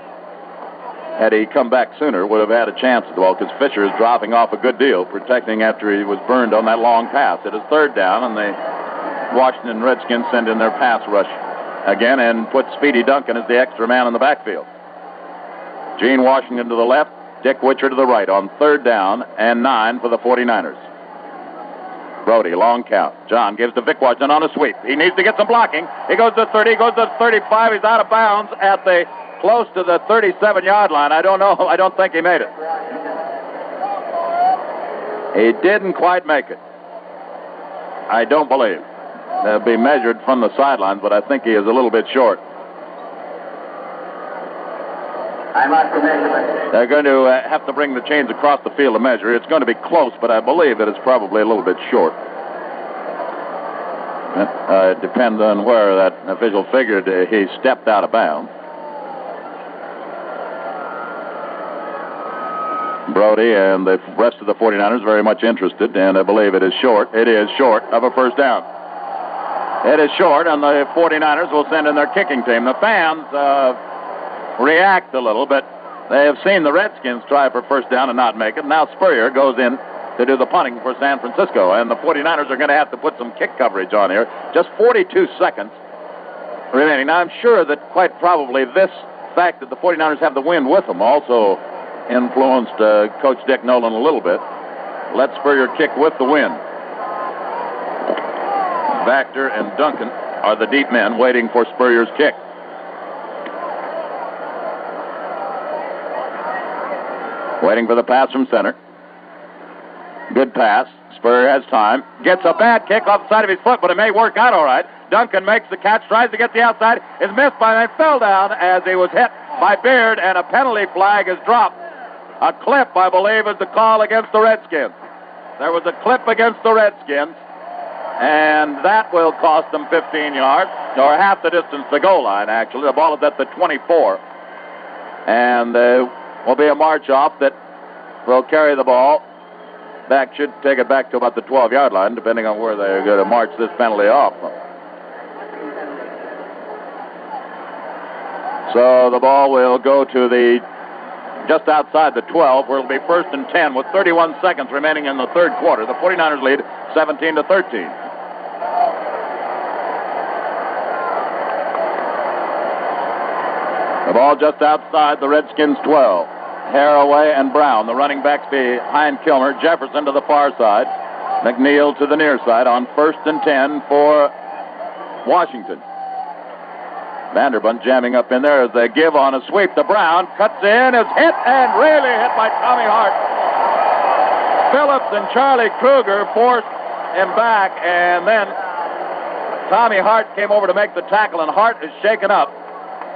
had he come back sooner, would have had a chance at the ball because Fisher is dropping off a good deal, protecting after he was burned on that long pass. It is 3rd down, and the Washington Redskins send in their pass rush again and put Speedy Duncan as the extra man in the backfield. Gene Washington to the left, Dick Witcher to the right on 3rd down and 9 for the 49ers. Brody, long count. John gives to Vic Washington on a sweep. He needs to get some blocking. He goes to 30, goes to 35. He's out of bounds at the close to the 37-yard line. I don't know. I don't think he made it. He didn't quite make it. I don't believe. They'll be measured from the sidelines, but I think he is a little bit short. They're going to have to bring the chains across the field to measure. It's going to be close, but I believe that it's probably a little bit short. It depends on where that official figured he stepped out of bounds. Brody and the rest of the 49ers very much interested, and I believe it is short. It is short of a first down. It is short, and the 49ers will send in their kicking team. The fans react a little, but they have seen the Redskins try for first down and not make it. Now Spurrier goes in to do the punting for San Francisco, and the 49ers are going to have to put some kick coverage on here. Just 42 seconds remaining. Now, I'm sure that quite probably this fact that the 49ers have the wind with them also influenced Coach Dick Nolan a little bit. Let Spurrier kick with the wind. Vactor and Duncan are the deep men waiting for Spurrier's kick. Waiting for the pass from center. Good pass. Spurrier has time. Gets a bad kick off the side of his foot, but it may work out all right. Duncan makes the catch, tries to get the outside, is missed by him, fell down as he was hit by Beard, and a penalty flag is dropped. A clip, I believe, is the call against the Redskins. There was a clip against the Redskins, and that will cost them 15 yards, or half the distance to the goal line, actually. The ball is at the 24. And will be a march off that will carry the ball back, should take it back to about the 12-yard line, depending on where they're going to march this penalty off. So the ball will go to the just outside the 12, where it'll be 1st and 10 with 31 seconds remaining in the third quarter. The 49ers lead 17-13. The ball just outside the Redskins 12. Haraway and Brown, the running backs behind Kilmer. Jefferson to the far side. McNeil to the near side on 1st and 10 for Washington. Vanderbunt jamming up in there as they give on a sweep to Brown. Cuts in, is hit, and really hit by Tommy Hart. Phillips and Charlie Kruger forced him back, and then Tommy Hart came over to make the tackle, and Hart is shaken up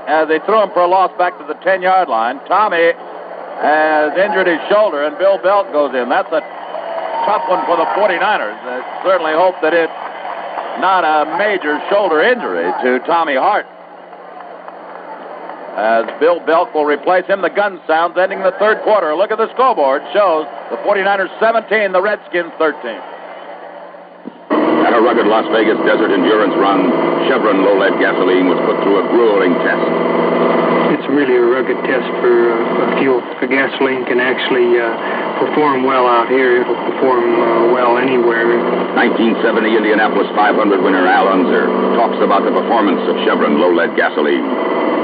as they threw him for a loss back to the 10-yard line. Tommy has injured his shoulder, and Bill Belt goes in. That's a tough one for the 49ers. I certainly hope that it's not a major shoulder injury to Tommy Hart. As Bill Belk will replace him, the gun sounds ending the third quarter. Look at the scoreboard. Shows the 49ers 17, the Redskins 13. At a rugged Las Vegas desert endurance run, Chevron low-lead gasoline was put through a grueling test. It's really a rugged test for a fuel. The gasoline can actually perform well out here. It'll perform well anywhere. 1970 Indianapolis 500 winner Al Unser talks about the performance of Chevron low-lead gasoline.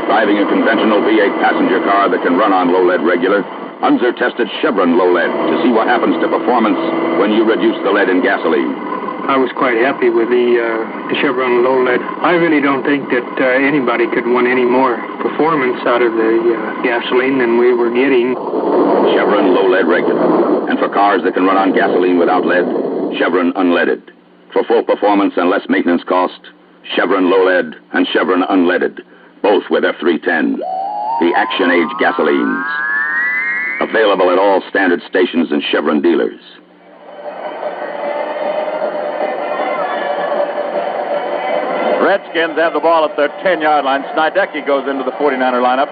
Driving a conventional V8 passenger car that can run on low-lead regular, Unser tested Chevron low-lead to see what happens to performance when you reduce the lead in gasoline. I was quite happy with the Chevron low-lead. I really don't think that anybody could want any more performance out of the gasoline than we were getting. Chevron low-lead regular. And for cars that can run on gasoline without lead, Chevron unleaded. For full performance and less maintenance cost, Chevron low-lead and Chevron unleaded. Both with F310, the action-age gasolines. Available at all standard stations and Chevron dealers. Redskins have the ball at their 10-yard line. Snydecki goes into the 49er lineup,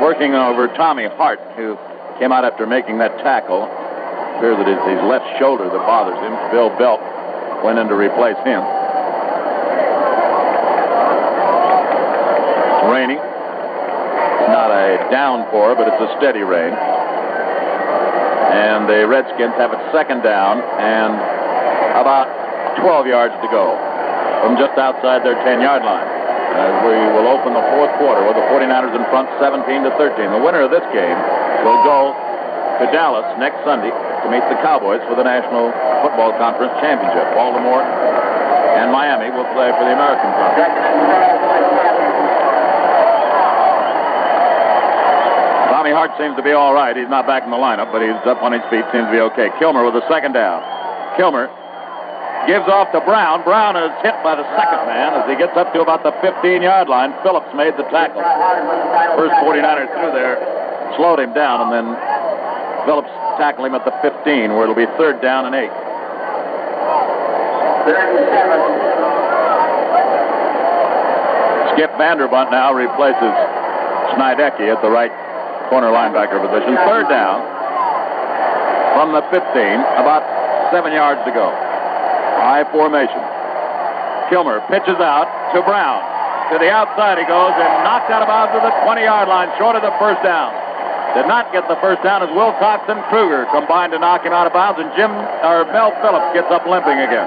working over Tommy Hart, who came out after making that tackle. It appears that it's his left shoulder that bothers him. Bill Belt went in to replace him. Raining. It's not a downpour, but it's a steady rain. And the Redskins have it 2nd down and about 12 yards to go from just outside their 10-yard line. As we will open the fourth quarter with the 49ers in front 17-13. The winner of this game will go to Dallas next Sunday to meet the Cowboys for the National Football Conference Championship. Baltimore and Miami will play for the American Conference. Tommy Hart seems to be all right. He's not back in the lineup, but he's up on his feet, seems to be okay. Kilmer with the second down. Kilmer gives off to Brown. Brown is hit by the second man as he gets up to about the 15-yard line. Phillips made the tackle. First 49ers through there slowed him down, and then Phillips tackled him at the 15, where it'll be 3rd down and 8. 37. Skip Vanderbunt now replaces Schneidecke at the right corner linebacker position. 3rd down from the 15, about 7 yards to go. High formation. Kilmer pitches out to Brown. To the outside he goes and knocked out of bounds to the 20-yard line, short of the first down. Did not get the first down as Wilcox and Kruger combined to knock him out of bounds, and Mel Phillips gets up limping again.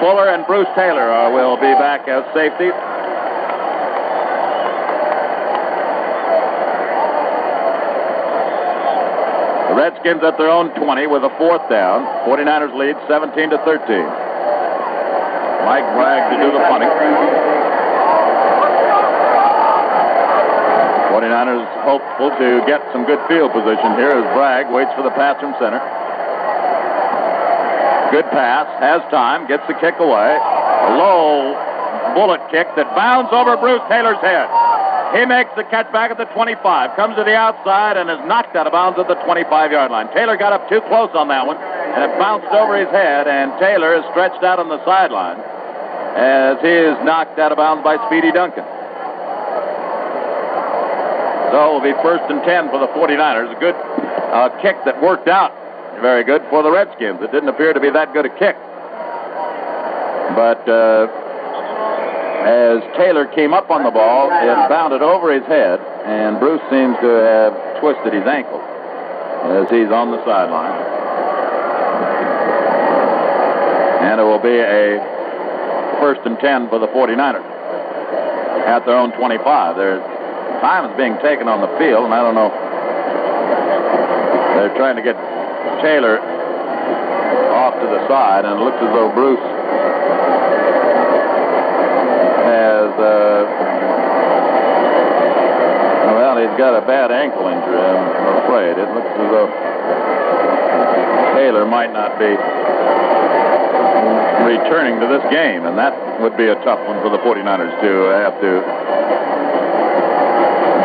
Fuller and Bruce Taylor will be back as safety. Redskins at their own 20 with a 4th down. 49ers lead 17-13. Mike Bragg to do the punting. 49ers hopeful to get some good field position here as Bragg waits for the pass from center. Good pass, has time, gets the kick away. A low bullet kick that bounds over Bruce Taylor's head. He makes the catch back at the 25, comes to the outside, and is knocked out of bounds at the 25-yard line. Taylor got up too close on that one, and it bounced over his head, and Taylor is stretched out on the sideline as he is knocked out of bounds by Speedy Duncan. So it will be 1st and 10 for the 49ers. A good kick that worked out very good for the Redskins. It didn't appear to be that good a kick. But as Taylor came up on the ball, it bounded over his head, and Bruce seems to have twisted his ankle as he's on the sideline. And it will be a 1st and 10 for the 49ers at their own 25. Their time is being taken on the field, and I don't know. They're trying to get Taylor off to the side, and it looks as though Bruce has, well, he's got a bad ankle injury, I'm afraid. It looks as though Taylor might not be returning to this game, and that would be a tough one for the 49ers to have to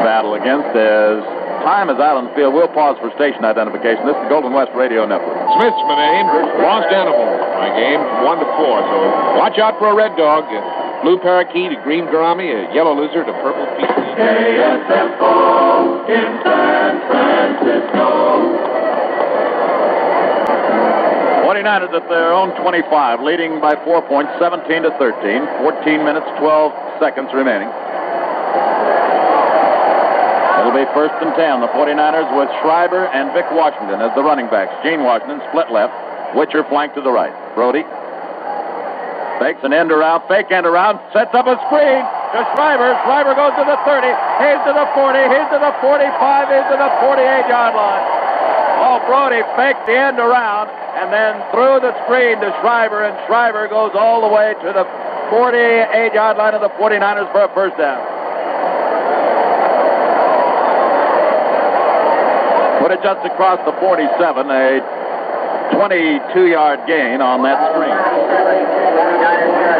battle against as time is out on the field. We'll pause for station identification. This is the Golden West Radio Network. Smith's my name. Lost animal. My game 1 to 4. So watch out for a red dog, a blue parakeet, a green gourami, a yellow lizard, a purple peacock. KSFO in San Francisco. 49ers at their own 25, leading by 4 points, 17-13. 14 minutes, 12 seconds remaining. It'll be 1st and 10. The 49ers with Schreiber and Vic Washington as the running backs. Gene Washington split left. Witcher flanked to the right. Brody fakes an end around, fake end around, sets up a screen to Schreiber. Schreiber goes to the 30. He's to the 40. He's to the 45. He's to the 48-yard line. Oh, Brody faked the end around and then threw the screen to Schreiber, and Schreiber goes all the way to the 48-yard line of the 49ers for a 1st down. Put it just across the 47, a 22-yard gain on that screen.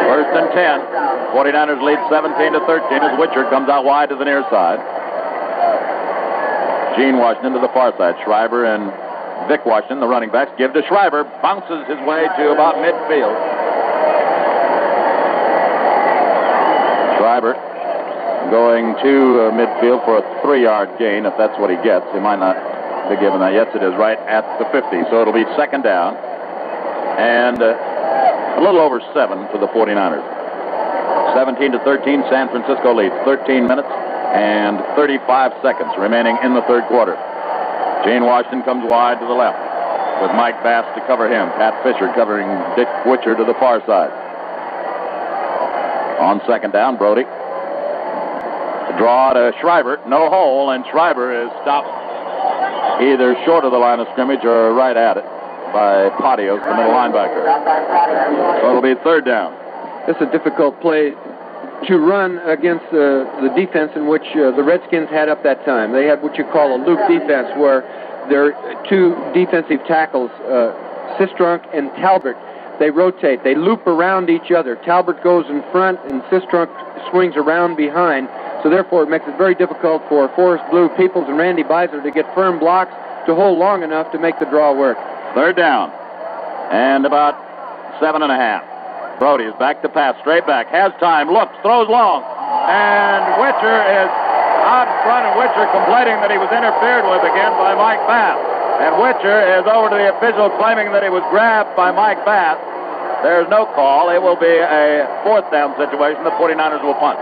1st and 10. 49ers lead 17-13 as Witcher comes out wide to the near side. Gene Washington to the far side. Schreiber and Vic Washington, the running backs, give to Schreiber. Bounces his way to about midfield. Schreiber going to midfield for a 3-yard gain, if that's what he gets. He might not be given that. Yes, it is right at the 50. So it'll be 2nd down and a little over 7 for the 49ers. 17-13, San Francisco leads. 13 minutes and 35 seconds remaining in the 3rd quarter. Gene Washington comes wide to the left with Mike Bass to cover him. Pat Fisher covering Dick Witcher to the far side. On 2nd down, Brody. Draw to Schreiber. No hole, and Schreiber is stopped either short of the line of scrimmage or right at it by Patios, the middle linebacker. So it'll be third down. It's a difficult play to run against the defense in which the Redskins had up that time. They had what you call a loop defense, where their two defensive tackles, Sistrunk and Talbert, they rotate. They loop around each other. Talbert goes in front, and Sistrunk swings around behind. So therefore, it makes it very difficult for Forrest Blue, Peoples, and Randy Beisler to get firm blocks to hold long enough to make the draw work. Third down, and about 7.5. Brody is back to pass, straight back, has time, looks, throws long, and Witcher is out in front, and Witcher complaining that he was interfered with again by Mike Bass. And Witcher is over to the official claiming that he was grabbed by Mike Bass. There's no call. It will be a fourth down situation. The 49ers will punt.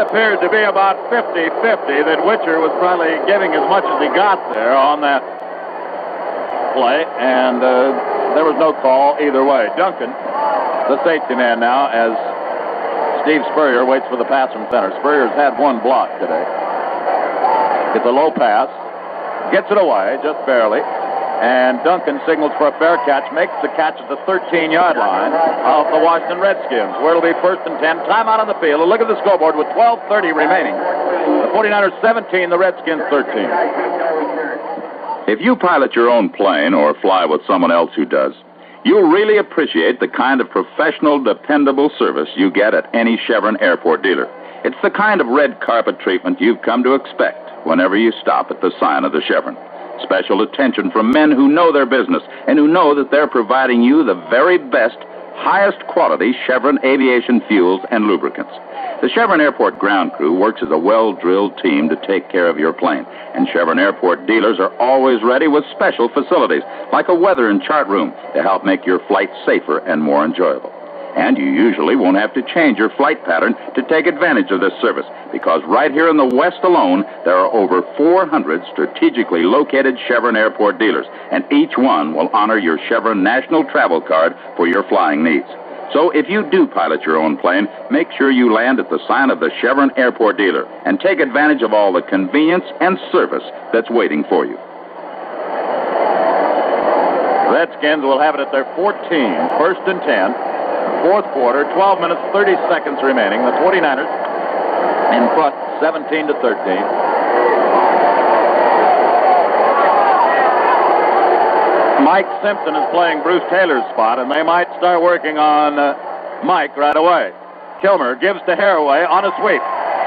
Appeared to be about 50-50, that Witcher was probably giving as much as he got there on that play, and there was no call either way. Duncan, the safety man now, as Steve Spurrier waits for the pass from center. Spurrier's had one block today. It's a low pass, gets it away just barely, and Duncan signals for a fair catch, makes the catch at the 13-yard line of the Washington Redskins, where it'll be first and 10. Timeout on the field. A look at the scoreboard with 12:30 remaining. The 49ers 17, the Redskins 13. If you pilot your own plane or fly with someone else who does, you'll really appreciate the kind of professional, dependable service you get at any Chevron airport dealer. It's the kind of red carpet treatment you've come to expect whenever you stop at the sign of the Chevron. Special attention from men who know their business and who know that they're providing you the very best, highest quality Chevron aviation fuels and lubricants. The Chevron Airport ground crew works as a well-drilled team to take care of your plane, and Chevron Airport dealers are always ready with special facilities, like a weather and chart room, to help make your flight safer and more enjoyable. And you usually won't have to change your flight pattern to take advantage of this service, because right here in the West alone, there are over 400 strategically located Chevron Airport dealers, and each one will honor your Chevron National Travel Card for your flying needs. So if you do pilot your own plane, make sure you land at the sign of the Chevron Airport dealer and take advantage of all the convenience and service that's waiting for you. Redskins will have it at their 14, first and 10. Fourth quarter, 12 minutes, 30 seconds remaining. The 49ers in front, 17-13. Mike Simpson is playing Bruce Taylor's spot, and they might start working on Mike right away. Kilmer gives to Haraway on a sweep.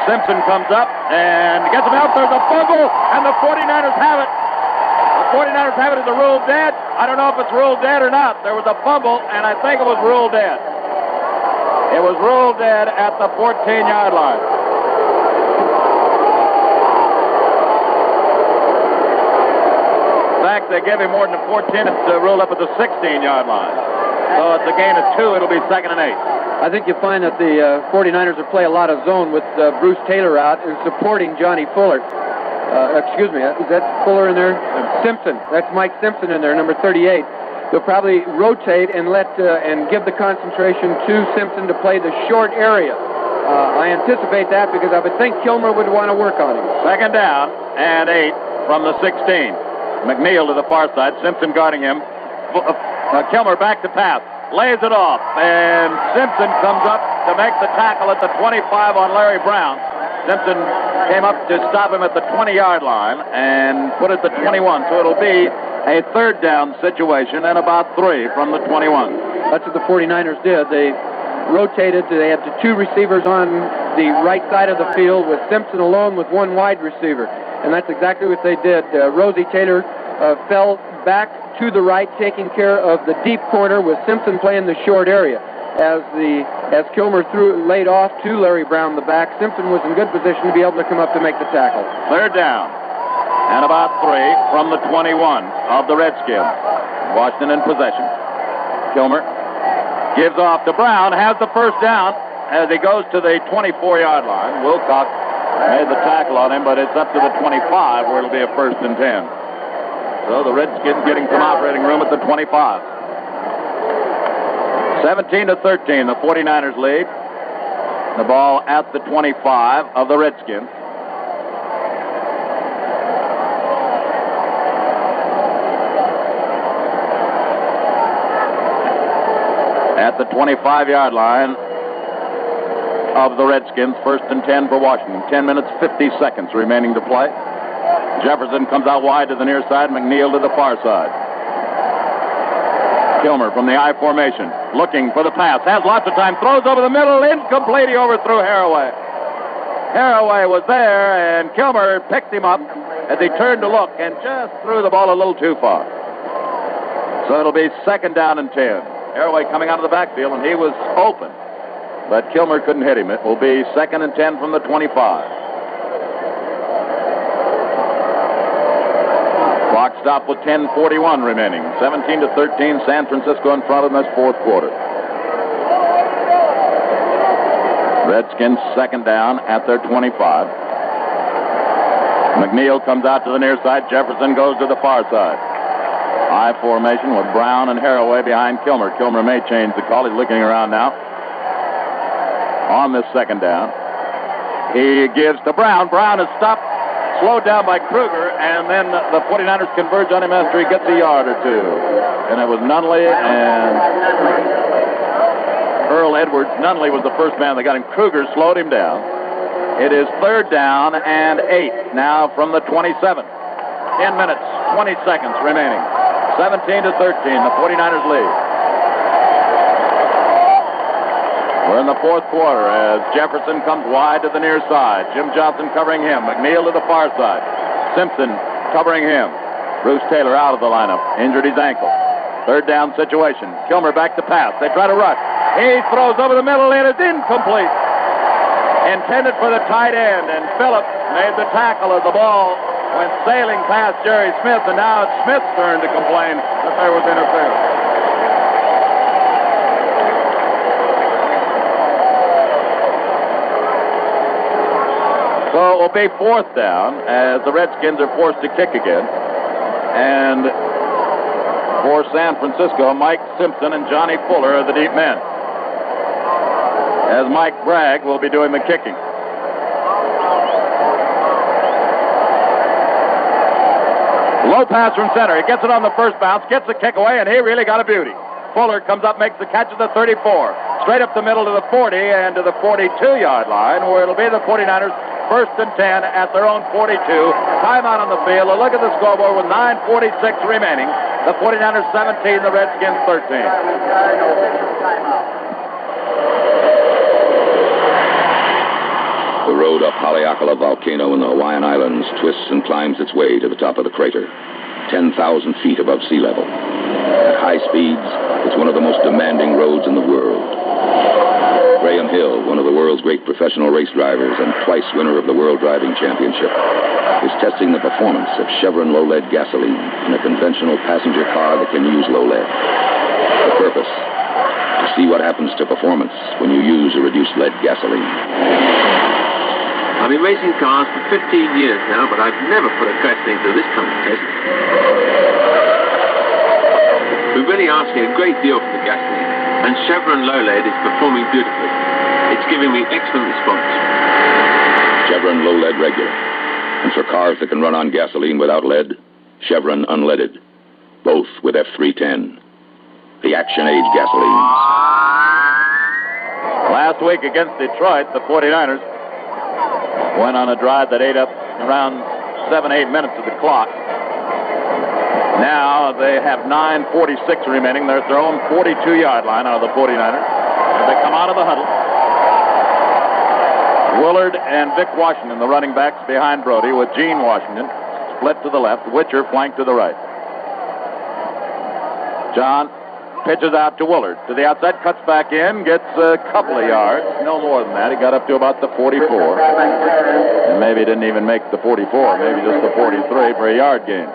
Simpson comes up and gets him out. There's a fumble, and the 49ers have it. The 49ers have it as a ruled dead. I don't know if it's ruled dead or not. There was a fumble, and I think it was ruled dead. It was ruled dead at the 14-yard line. In fact, they gave him more than a 14. It's ruled up at the 16-yard line. So it's a gain of 2. It'll be second and 8. I think you find that the 49ers will play a lot of zone with Bruce Taylor out and supporting Johnny Fuller. Excuse me, is that Fuller in there? Simpson. That's Mike Simpson in there, number 38. They'll probably rotate and and give the concentration to Simpson to play the short area. I anticipate that because I would think Kilmer would want to work on him. Second down and 8 from the 16. McNeil to the far side. Simpson guarding him. Kilmer back to pass. Lays it off. And Simpson comes up to make the tackle at the 25 on Larry Brown. Simpson came up to stop him at the 20-yard line and put it at the 21. So it'll be a third down situation and about 3 from the 21. That's what the 49ers did. They rotated. They had the 2 receivers on the right side of the field with Simpson alone with 1 wide receiver. And that's exactly what they did. Rosie Taylor fell back to the right, taking care of the deep corner with Simpson playing the short area. As Kilmer laid off to Larry Brown the back, Simpson was in good position to be able to come up to make the tackle. Third down and about 3 from the 21 of the Redskins. Washington in possession. Kilmer gives off to Brown, has the first down as he goes to the 24-yard line. Wilcox made the tackle on him, but it's up to the 25 where it'll be a first and 10. So the Redskins getting some operating room at the 25. 17-13, the 49ers lead. The ball at the 25 of the Redskins. At the 25-yard line of the Redskins, 1st and 10 for Washington. 10 minutes, 50 seconds remaining to play. Jefferson comes out wide to the near side, McNeil to the far side. Kilmer from the I formation, looking for the pass, has lots of time, throws over the middle, incomplete, he overthrew Haraway. Haraway was there, and Kilmer picked him up as he turned to look and just threw the ball a little too far. So it'll be 2nd down and 10. Haraway coming out of the backfield, and he was open, but Kilmer couldn't hit him. It will be 2nd and 10 from the 25. Clock stopped with 10:41 remaining. 17-13, San Francisco in front of them this 4th quarter. Redskins 2nd down at their 25. McNeil comes out to the near side. Jefferson goes to the far side. I formation with Brown and Haraway behind Kilmer. Kilmer may change the call. He's looking around now. On this 2nd down, he gives to Brown. Brown is stopped, slowed down by Kruger, and then the 49ers converge on him after he gets a yard or two. And it was Nunley and Earl Edwards. Nunley was the first man that got him. Kruger slowed him down. It is 3rd down and 8 now from the 27. 10 minutes, 20 seconds remaining. 17-13, the 49ers lead. We're in the 4th quarter as Jefferson comes wide to the near side. Jim Johnson covering him. McNeil to the far side. Simpson covering him. Bruce Taylor out of the lineup. Injured his ankle. 3rd down situation. Kilmer back to pass. They try to rush. He throws over the middle and it's incomplete. Intended for the tight end, and Phillips made the tackle as the ball went sailing past Jerry Smith, and now it's Smith's turn to complain that there was interference. So it will be 4th down as the Redskins are forced to kick again. And for San Francisco, Mike Simpson and Johnny Fuller are the deep men, as Mike Bragg will be doing the kicking. Low pass from center. He gets it on the first bounce, gets the kick away, and he really got a beauty. Fuller comes up, makes the catch at the 34. Straight up the middle to the 40 and to the 42-yard line, where it'll be the 49ers 1st and 10 at their own 42. Timeout on the field. A look at the scoreboard with 9:46 remaining. The 49ers 17, the Redskins 13. The road up Haleakala Volcano in the Hawaiian Islands twists and climbs its way to the top of the crater, 10,000 feet above sea level. At high speeds, it's one of the most demanding roads in the world. Graham Hill, one of the world's great professional race drivers and twice winner of the World Driving Championship, is testing the performance of Chevron low-lead gasoline in a conventional passenger car that can use low lead. The purpose? To see what happens to performance when you use a reduced lead gasoline. I've been racing cars for 15 years now, but I've never put a gasoline through this kind of test. We're really asking a great deal from the gasoline, and Chevron low lead is performing beautifully. It's giving me excellent response. Chevron low lead regular. And for cars that can run on gasoline without lead, Chevron unleaded. Both with F310. The Action Age gasolines. Last week against Detroit, the 49ers went on a drive that ate up around 7-8 minutes of the clock. Now they have 9:46 remaining. They're at their own 42-yard line out of the 49ers. As they come out of the huddle, Willard and Vic Washington, the running backs, behind Brody, with Gene Washington split to the left, Witcher flanked to the right. John pitches out to Willard. To the outside, cuts back in, gets a couple of yards. No more than that. He got up to about the 44. And maybe didn't even make the 44. Maybe just the 43 for a yard gain.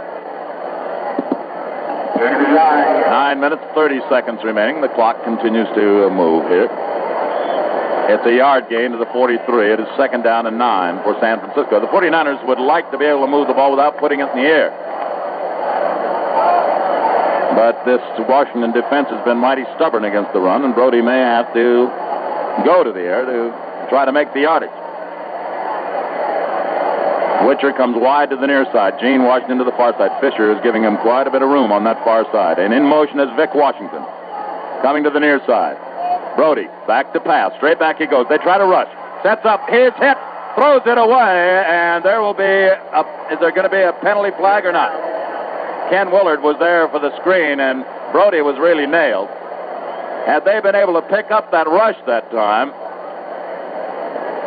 9 minutes, 30 seconds remaining. The clock continues to move here. It's a yard gain to the 43. It is 2nd down and 9 for San Francisco. The 49ers would like to be able to move the ball without putting it in the air. But this Washington defense has been mighty stubborn against the run, and Brody may have to go to the air to try to make the yardage. Witcher comes wide to the near side. Gene Washington to the far side. Fisher is giving him quite a bit of room on that far side. And in motion is Vic Washington. Coming to the near side. Brody, back to pass. Straight back he goes. They try to rush. Sets up. Here's hit. Throws it away. And there will be is there going to be a penalty flag or not? Ken Willard was there for the screen, and Brody was really nailed. Had they been able to pick up that rush that time,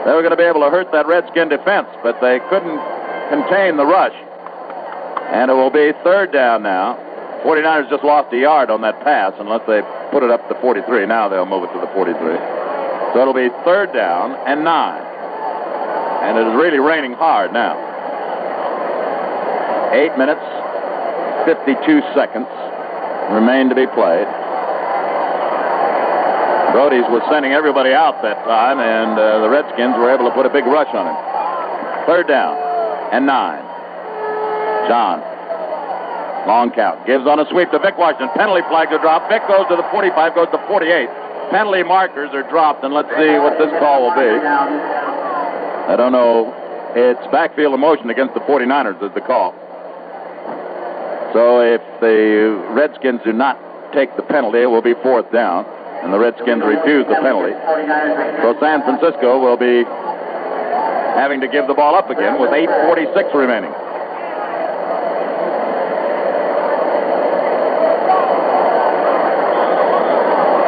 they were going to be able to hurt that Redskin defense, but they couldn't contain the rush. And it will be third down now. 49ers just lost a yard on that pass unless they put it up to 43. Now they'll move it to the 43. So it'll be third down and 9. And it is really raining hard now. 8 minutes, 52 seconds remain to be played. Brody's was sending everybody out that time, and the Redskins were able to put a big rush on him. Third down and 9. John, long count, gives on a sweep to Vic Washington. Penalty flags are dropped. Vic goes to the 45, goes to 48. Penalty markers are dropped, and let's see what this call will be. I don't know. It's backfield of motion against the 49ers is the call. So if the Redskins do not take the penalty, it will be fourth down. And the Redskins refuse the penalty. So San Francisco will be having to give the ball up again with 8:46 remaining.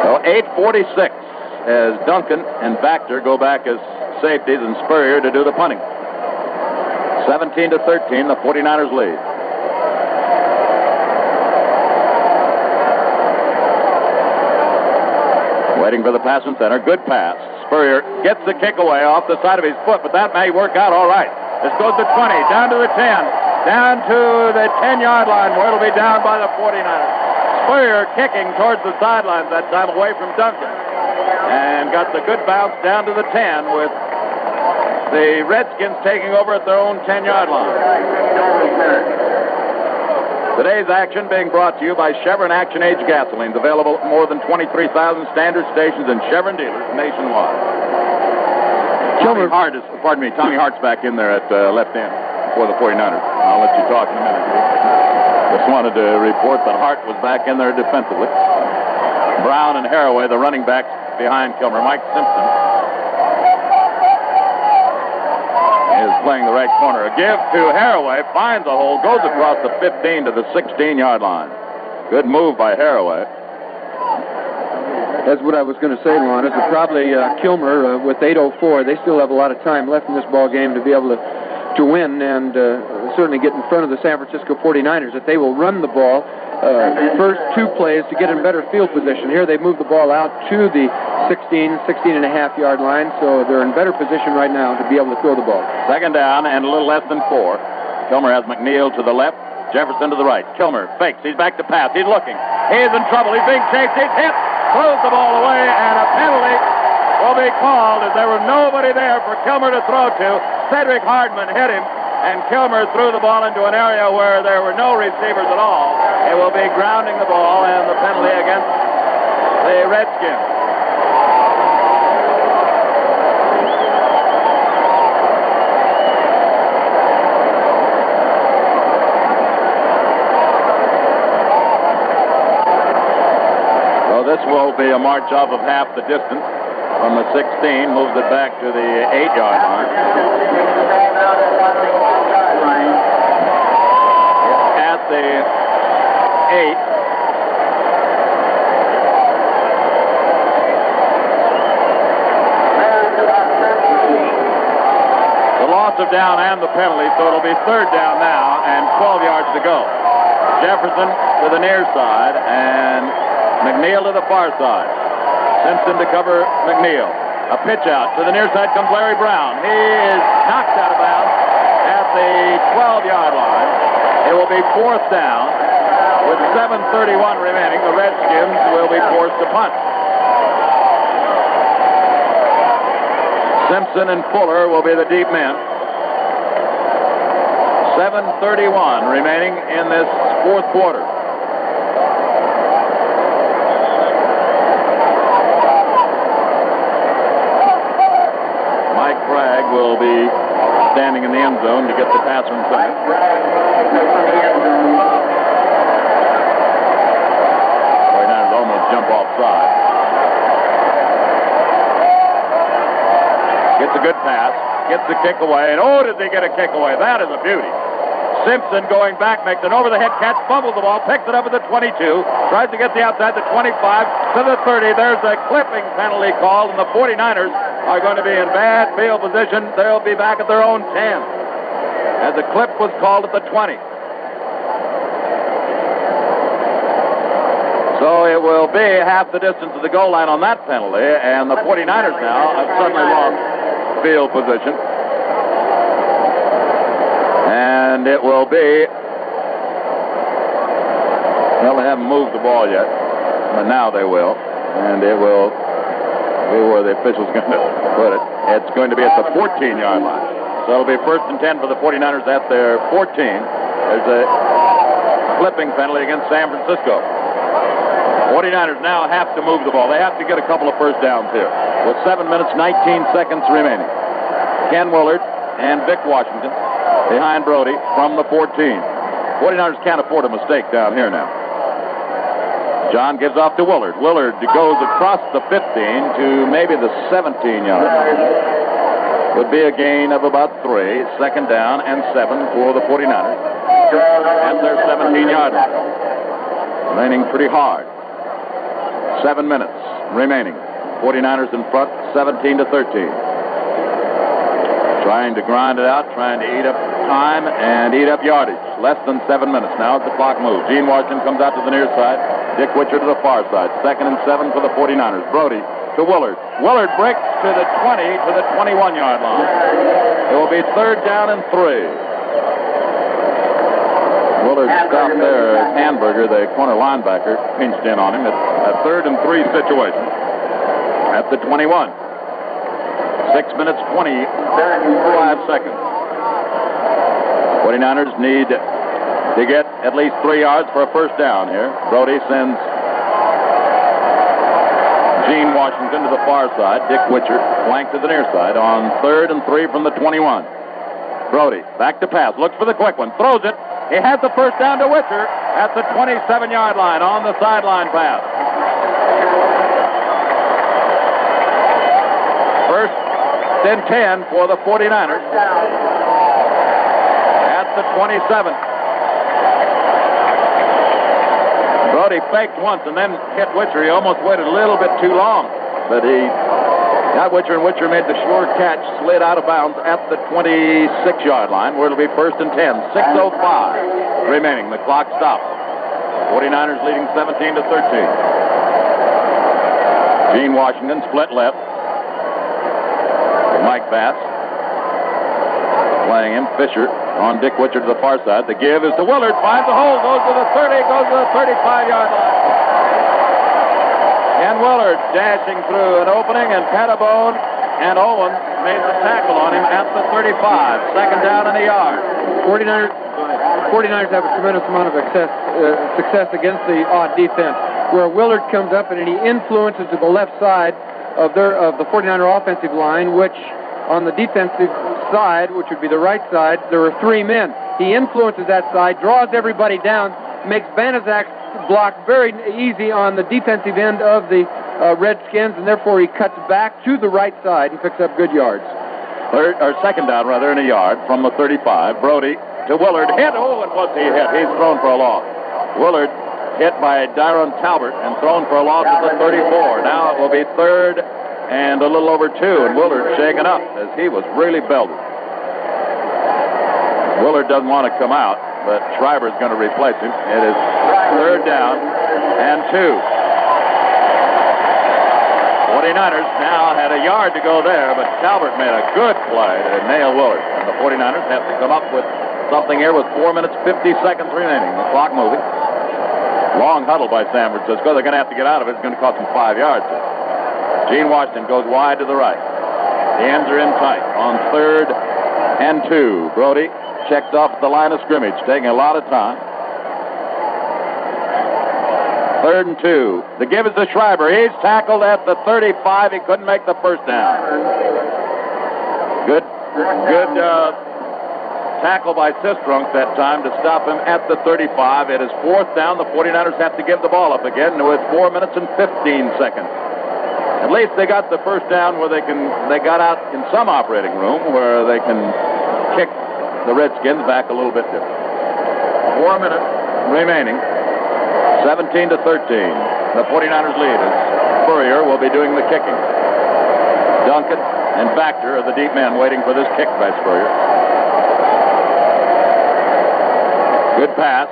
So 8:46 as Duncan and Baxter go back as safeties and Spurrier to do the punting. 17-13, the 49ers lead. Waiting for the pass in center. Good pass. Spurrier gets the kick away off the side of his foot, but that may work out all right. This goes to 20, down to the 10, down to the 10-yard line where it'll be down by the 49ers. Spurrier kicking towards the sidelines that time away from Duncan. And got the good bounce down to the 10 with the Redskins taking over at their own 10-yard line. Today's action being brought to you by Chevron Action Age Gasolines, available at more than 23,000 standard stations and Chevron dealers nationwide. Tommy Hart's back in there at left end for the 49ers. I'll let you talk in a minute. Just wanted to report that Hart was back in there defensively. Brown and Haraway, the running backs behind Kilmer. Mike Simpson is playing the right corner. A give to Haraway, finds a hole, goes across the 15 to the 16-yard line. Good move by Haraway. That's what I was going to say, Lon, is that probably Kilmer, with 8:04, they still have a lot of time left in this ball game to be able to win and certainly get in front of the San Francisco 49ers. If they will run the ball, first two plays to get in better field position. Here they move the ball out to the 16.5-yard line, so they're in better position right now to be able to throw the ball. Second down and a little less than 4. Kilmer has McNeil to the left, Jefferson to the right. Kilmer fakes. He's back to pass. He's looking. He's in trouble. He's being chased. He's hit. Throws the ball away, and a penalty will be called as there was nobody there for Kilmer to throw to. Cedric Hardman hit him, and Kilmer threw the ball into an area where there were no receivers at all. It will be grounding the ball, and the penalty against the Redskins. This will be a march off of half the distance from the 16, moves it back to the 8-yard line. At the 8. The loss of down and the penalty, so it'll be third down now and 12 yards to go. Jefferson to the near side and McNeil to the far side. Simpson to cover McNeil. A pitch out. To the near side comes Larry Brown. He is knocked out of bounds at the 12-yard line. It will be fourth down. With 7:31 remaining, the Redskins will be forced to punt. Simpson and Fuller will be the deep men. 7:31 remaining in this fourth quarter. will be standing in the end zone to get the pass from Simmons. Almost jump offside. Gets a good pass. Gets the kick away. And oh, did they get a kick away? That is a beauty. Simpson going back, makes an over-the-head catch, fumbles the ball, picks it up at the 22, tries to get the outside, the 25, to the 30. There's a clipping penalty called, and the 49ers are going to be in bad field position. They'll be back at their own 10. As a clip was called at the 20. So it will be half the distance to the goal line on that penalty, and the 49ers now have suddenly lost field position. And it will be, well, they haven't moved the ball yet, but now they will. And it will be where the official's going to put it. It's going to be at the 14-yard line. So it'll be 1st and 10 for the 49ers at their 14. There's a flipping penalty against San Francisco. 49ers now have to move the ball. They have to get a couple of first downs here with 7 minutes, 19 seconds remaining. Ken Willard and Vic Washington behind Brody from the 14. 49ers can't afford a mistake down here now. John gives off to Willard. Willard goes across the 15 to maybe the 17-yard line. Would be a gain of about 3. 2nd down and 7 for the 49ers at their 17-yard line. Remaining pretty hard. 7 minutes remaining. 49ers in front, 17 to 13. Trying to grind it out, trying to eat up time and eat up yardage. Less than 7 minutes now as the clock moves. Gene Washington comes out to the near side. Dick Witcher to the far side. 2nd and 7 for the 49ers. Brody to Willard. Willard breaks to the 20 to the 21-yard line. It will be 3rd down and 3. Willard stopped there. Hamburger, the corner linebacker, pinched in on him. It's a 3rd and 3 situation at the 21. 6 minutes, 25 seconds. 49ers need to get at least 3 yards for a first down here. Brody sends Gene Washington to the far side. Dick Witcher flanked to the near side on 3rd and 3 from the 21. Brody back to pass. Looks for the quick one. Throws it. He has the first down to Witcher at the 27-yard line on the sideline pass. First and 10 for the 49ers at the 27. Brody faked once and then hit Witcher. He almost waited a little bit too long, but he got Witcher, and Witcher made the sure catch, slid out of bounds at the 26-yard line, where it'll be 1st and 10. 6:05 remaining. The clock stops. 49ers leading 17 to 13. Gene Washington split left. Mike Bass playing him. Fisher on Dick Witcher to the far side. The give is to Willard. Finds a hole. Goes to the 30. Goes to the 35-yard line. And Willard dashing through an opening, and Pettibone and Owen made the tackle on him at the 35. 2nd down and a yard. 49ers have a tremendous amount of success against the odd defense, where Willard comes up and he influences to the left side of the 49er offensive line, which on the defensive side, which would be the right side, there are 3 men. He influences that side, draws everybody down, makes Banaszak's block very easy on the defensive end of the Redskins, and therefore he cuts back to the right side and picks up good yards. 2nd down, rather, in a yard from the 35. Brody to Willard. Hit. Oh, and what's he hit? He's thrown for a loss. Willard hit by Dyron Talbert and thrown for a loss at the 34. Now it will be 3rd and a little over 2, and Willard shaken up as he was really belted. Willard doesn't want to come out, but Schreiber's going to replace him. It is 3rd down and 2. 49ers now had a yard to go there, but Talbert made a good play to nail Willard. And the 49ers have to come up with something here with 4 minutes, 50 seconds remaining. The clock moving. Long huddle by San Francisco. They're going to have to get out of it. It's going to cost them 5 yards. Gene Washington goes wide to the right. The ends are in tight on 3rd and 2. Brody checked off the line of scrimmage, taking a lot of time. 3rd and 2. The give is to Schreiber. He's tackled at the 35. He couldn't make the first down. Good Good tackle by Sistrunk that time to stop him at the 35. It is 4th down. The 49ers have to give the ball up again with 4 minutes and 15 seconds. At least they got the first down where they got out in some operating room where they can kick the Redskins back a little bit different. 4 minutes remaining. 17-13. The 49ers lead as Spurrier will be doing the kicking. Duncan and Factor are the deep men waiting for this kick by Spurrier. Good pass.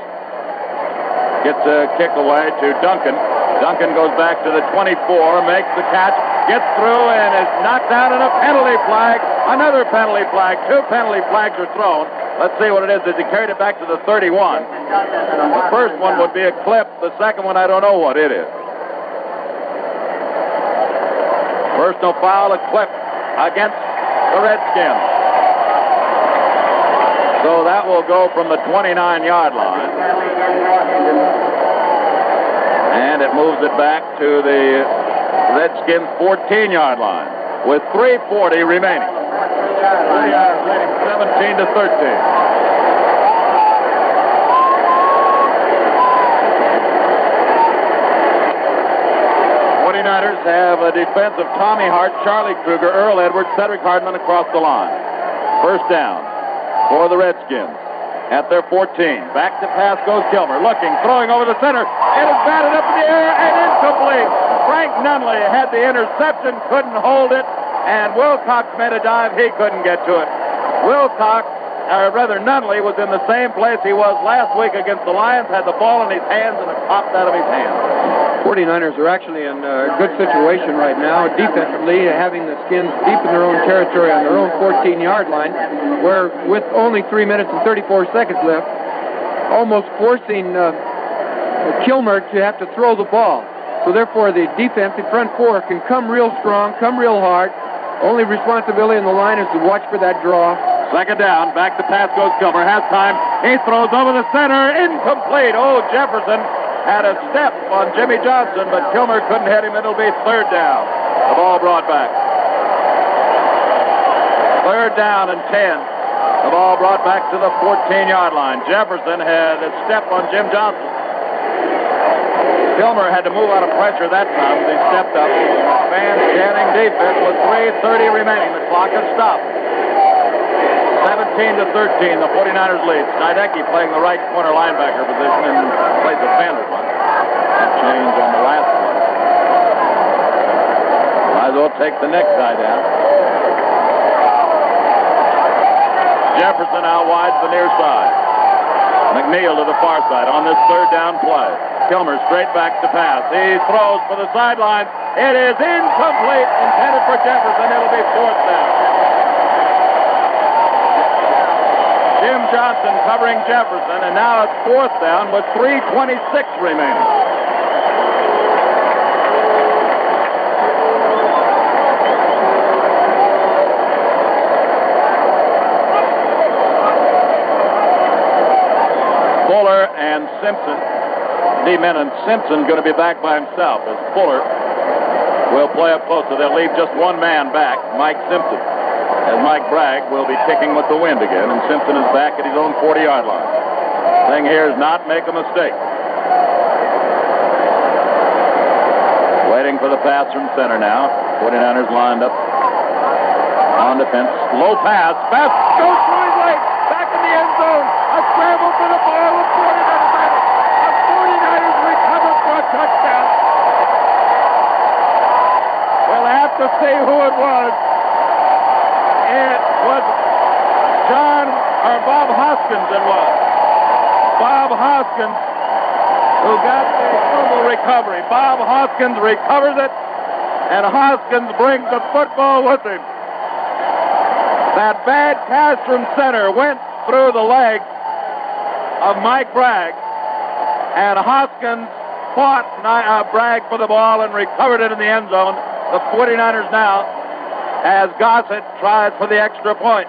Gets a kick away to Duncan. Duncan goes back to the 24, makes the catch, gets through, and is knocked down in a penalty flag. Another penalty flag. 2 penalty flags are thrown. Let's see what it is. As he carried it back to the 31. The first one would be a clip. The second one, I don't know what it is. Personal foul, a clip against the Redskins. So that will go from the 29-yard line. And it moves it back to the Redskins' 14-yard line with 3:40 remaining. 17-13. 49ers have a defense of Tommy Hart, Charlie Kruger, Earl Edwards, Cedric Hardman across the line. First down for the Redskins at their 14. Back to pass goes Kilmer, looking, throwing over the center. It is batted up in the air and incomplete. Frank Nunley had the interception, couldn't hold it, and Wilcox made a dive. He couldn't get to it. Nunley was in the same place he was last week against the Lions, had the ball in his hands, and it popped out of his hands. 49ers are actually in a good situation right now, defensively, having the Skins deep in their own territory on their own 14-yard line, where with only 3 minutes and 34 seconds left, almost forcing Kilmer to have to throw the ball. So therefore, the defense, the front four, can come real strong, come real hard. Only responsibility in the line is to watch for that draw. Second down, back to pass goes Kilmer, has time, he throws over the center, incomplete. Oh, Jefferson had a step on Jimmy Johnson, but Kilmer couldn't hit him. It'll be 3rd down. The ball brought back. 3rd down and 10. The ball brought back to the 14-yard line. Jefferson had a step on Jim Johnson. Kilmer had to move out of pressure that time as he stepped up. Fans chanting defense with 3:30 remaining. The clock has stopped. 17-13, the 49ers lead. Snydecki playing the right corner linebacker position in place of Vanderbilt. That change on the last one. Might as well take the next guy down. Jefferson out wide to the near side. McNeil to the far side on this 3rd down play. Kilmer straight back to pass. He throws for the sideline. It is incomplete, intended for Jefferson. It'll be 4th down. Jim Johnson covering Jefferson, and now it's 4th down with 3:26 remaining. Fuller and Simpson, D-men, and Simpson going to be back by himself as Fuller will play up closer. They'll leave just one man back, Mike Simpson, as Mike Bragg will be kicking with the wind again, and Simpson is back at his own 40-yard line. Thing here is not make a mistake. Waiting for the pass from center now. 49ers lined up on defense. Low pass. Pass goes through his leg. Back in the end zone. A scramble for the ball with 49ers at it. The 49ers recover for a touchdown. We'll have to see who it was. It was Bob Hoskins, it was. Bob Hoskins, who got the fumble recovery. Bob Hoskins recovers it, and Hoskins brings the football with him. That bad pass from center went through the leg of Mike Bragg, and Hoskins fought Bragg for the ball and recovered it in the end zone. The 49ers now, as Gossett tries for the extra point.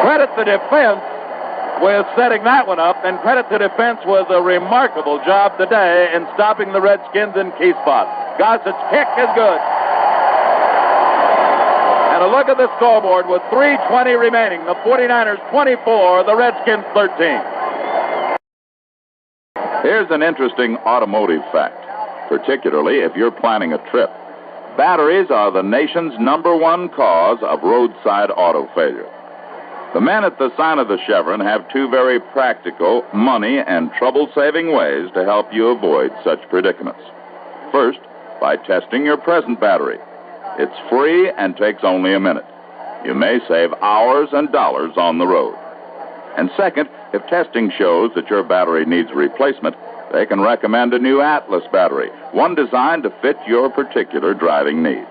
Credit the defense with setting that one up, and credit the defense with a remarkable job today in stopping the Redskins in key spots. Gossett's kick is good. And a a look at the scoreboard with 3:20 remaining. The 49ers 24, the Redskins 13. Here's an interesting automotive fact, particularly if you're planning a trip. Batteries are the nation's #1 cause of roadside auto failure. The men at the sign of the Chevron have two very practical, money and trouble-saving ways to help you avoid such predicaments. First, by testing your present battery. It's free and takes only a minute. You may save hours and dollars on the road. And second, if testing shows that your battery needs replacement, they can recommend a new Atlas battery, one designed to fit your particular driving needs.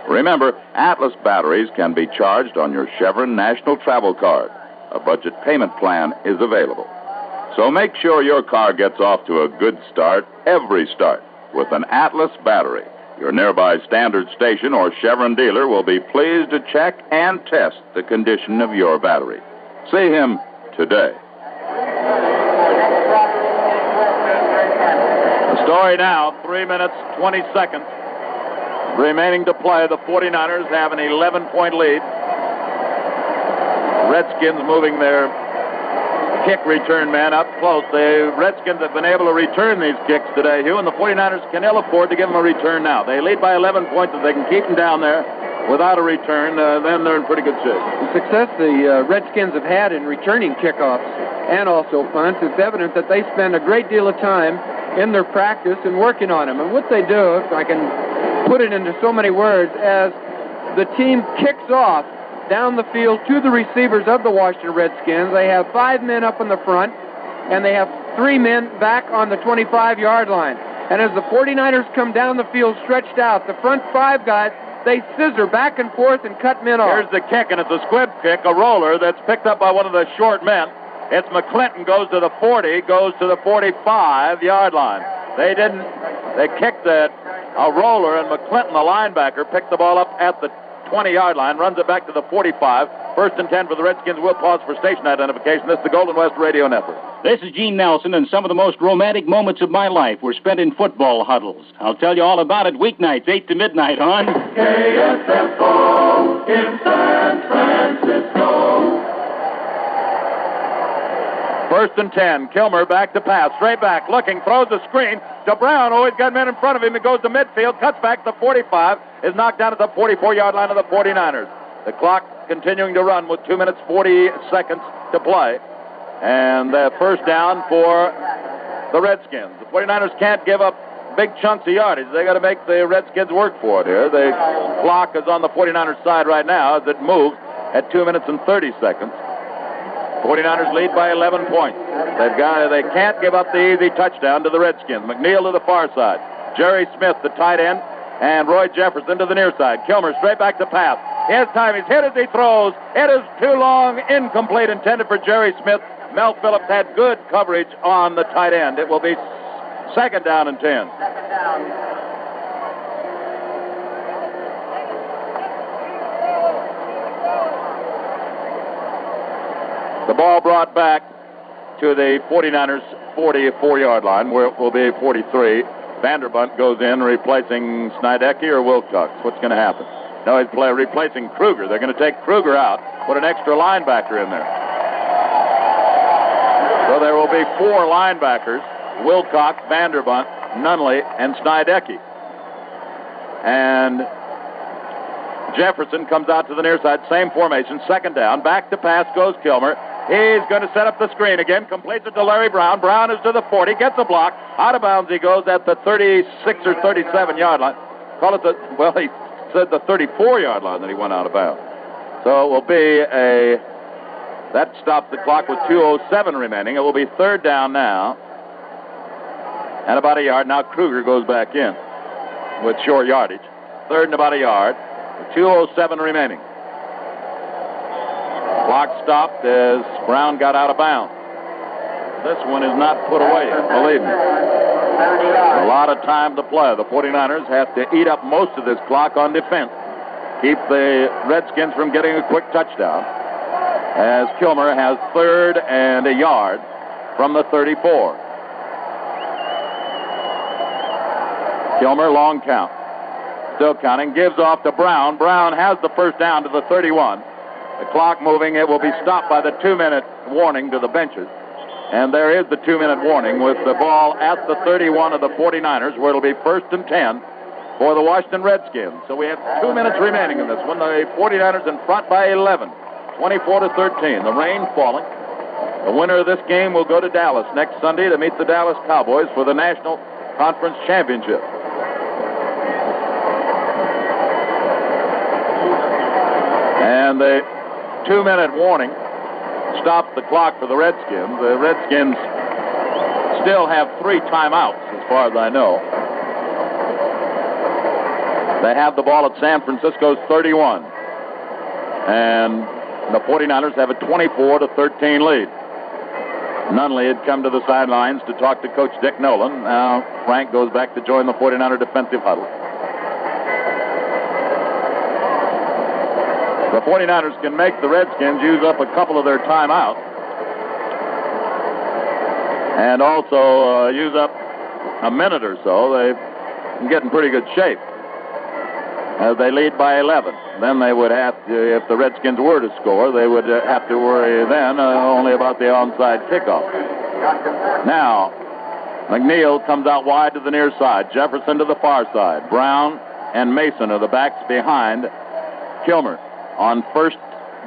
Remember, Atlas batteries can be charged on your Chevron National Travel Card. A budget payment plan is available. So make sure your car gets off to a good start every start with an Atlas battery. Your nearby Standard station or Chevron dealer will be pleased to check and test the condition of your battery. See him today. The story now, 3 minutes, 20 seconds remaining to play. The 49ers have an 11-point lead. Redskins moving their kick return man up close. The Redskins have been able to return these kicks today, Hugh, and the 49ers can ill afford to give them a return now. They lead by 11 points. If they can keep them down there without a return, then they're in pretty good shape. The success the Redskins have had in returning kickoffs and also punts, it's evident that they spend a great deal of time in their practice and working on them. And what they do, if I can put it into so many words, as the team kicks off down the field to the receivers of the Washington Redskins, they have 5 men up in the front, and they have 3 men back on the 25-yard line. And as the 49ers come down the field stretched out, the front 5 guys, they scissor back and forth and cut men off. Here's the kick, and it's a squib kick, a roller that's picked up by one of the short men. It's McClinton, goes to the 40, goes to the 45-yard line. They kicked a roller, and McClinton, the linebacker, picked the ball up at the 20-yard line, runs it back to the 45. 1st and 10 for the Redskins. We'll pause for station identification. This is the Golden West Radio Network. This is Gene Nelson, and some of the most romantic moments of my life were spent in football huddles. I'll tell you all about it weeknights, 8 to midnight on KSFO in San Francisco. 1st and 10. Kilmer back to pass. Straight back. Looking. Throws a screen to Brown. Oh, he's got men in front of him. He goes to midfield. Cuts back to the 45. Is knocked down at the 44-yard line of the 49ers. The clock continuing to run with 2 minutes, 40 seconds to play. And the first down for the Redskins. The 49ers can't give up big chunks of yardage. They got to make the Redskins work for it here. The clock is on the 49ers side right now as it moves at 2 minutes and 30 seconds. 49ers lead by 11 points. They can't give up the easy touchdown to the Redskins. McNeil to the far side. Jerry Smith, the tight end, and Roy Jefferson to the near side. Kilmer straight back to pass. His time, he's hit as he throws. It is too long, incomplete, intended for Jerry Smith. Mel Phillips had good coverage on the tight end. It will be 2nd down and 10. The ball brought back to the 49ers 44-yard line, where it will be 43. Vanderbunt goes in, replacing Snidecky or Wilcox. What's going to happen? No, he's replacing Kruger. They're going to take Kruger out, put an extra linebacker in there. So there will be 4 linebackers: Wilcox, Vanderbunt, Nunley, and Snidecky. And Jefferson comes out to the near side, same formation, 2nd down. Back to pass goes Kilmer. He's going to set up the screen again, completes it to Larry Brown. Brown is to the 40, gets a block. Out of bounds he goes at the 36 or 37-yard line. Call it he said the 34-yard line that he went out of bounds. So it will be that stops the clock with 2:07 remaining. It will be 3rd down now. And about a yard. Now Kruger goes back in with short yardage. 3rd and about a yard. 2:07 remaining. Clock stopped as Brown got out of bounds. This one is not put away yet, believe me. A lot of time to play. The 49ers have to eat up most of this clock on defense. Keep the Redskins from getting a quick touchdown. As Kilmer has 3rd and a yard from the 34. Kilmer, long count. Still counting. Gives off to Brown. Brown has the first down to the 31. The clock moving. It will be stopped by the 2-minute warning to the benches. And there is the 2-minute warning with the ball at the 31 of the 49ers, where it'll be 1st and 10 for the Washington Redskins. So we have 2 minutes remaining in this one. The 49ers in front by 11, 24-13. The rain falling. The winner of this game will go to Dallas next Sunday to meet the Dallas Cowboys for the National Conference Championship. And the 2-minute warning stopped the clock for the Redskins. The Redskins still have 3 timeouts, as far as I know. They have the ball at San Francisco's 31. And the 49ers have a 24-13 lead. Nunley had come to the sidelines to talk to Coach Dick Nolan. Now Frank goes back to join the 49er defensive huddle. The 49ers can make the Redskins use up a couple of their timeouts and also use up a minute or so. They can get in pretty good shape as they lead by 11. Then they would have to, if the Redskins were to score, they would have to worry then only about the onside kickoff. Now, McNeil comes out wide to the near side. Jefferson to the far side. Brown and Mason are the backs behind Kilmer. On first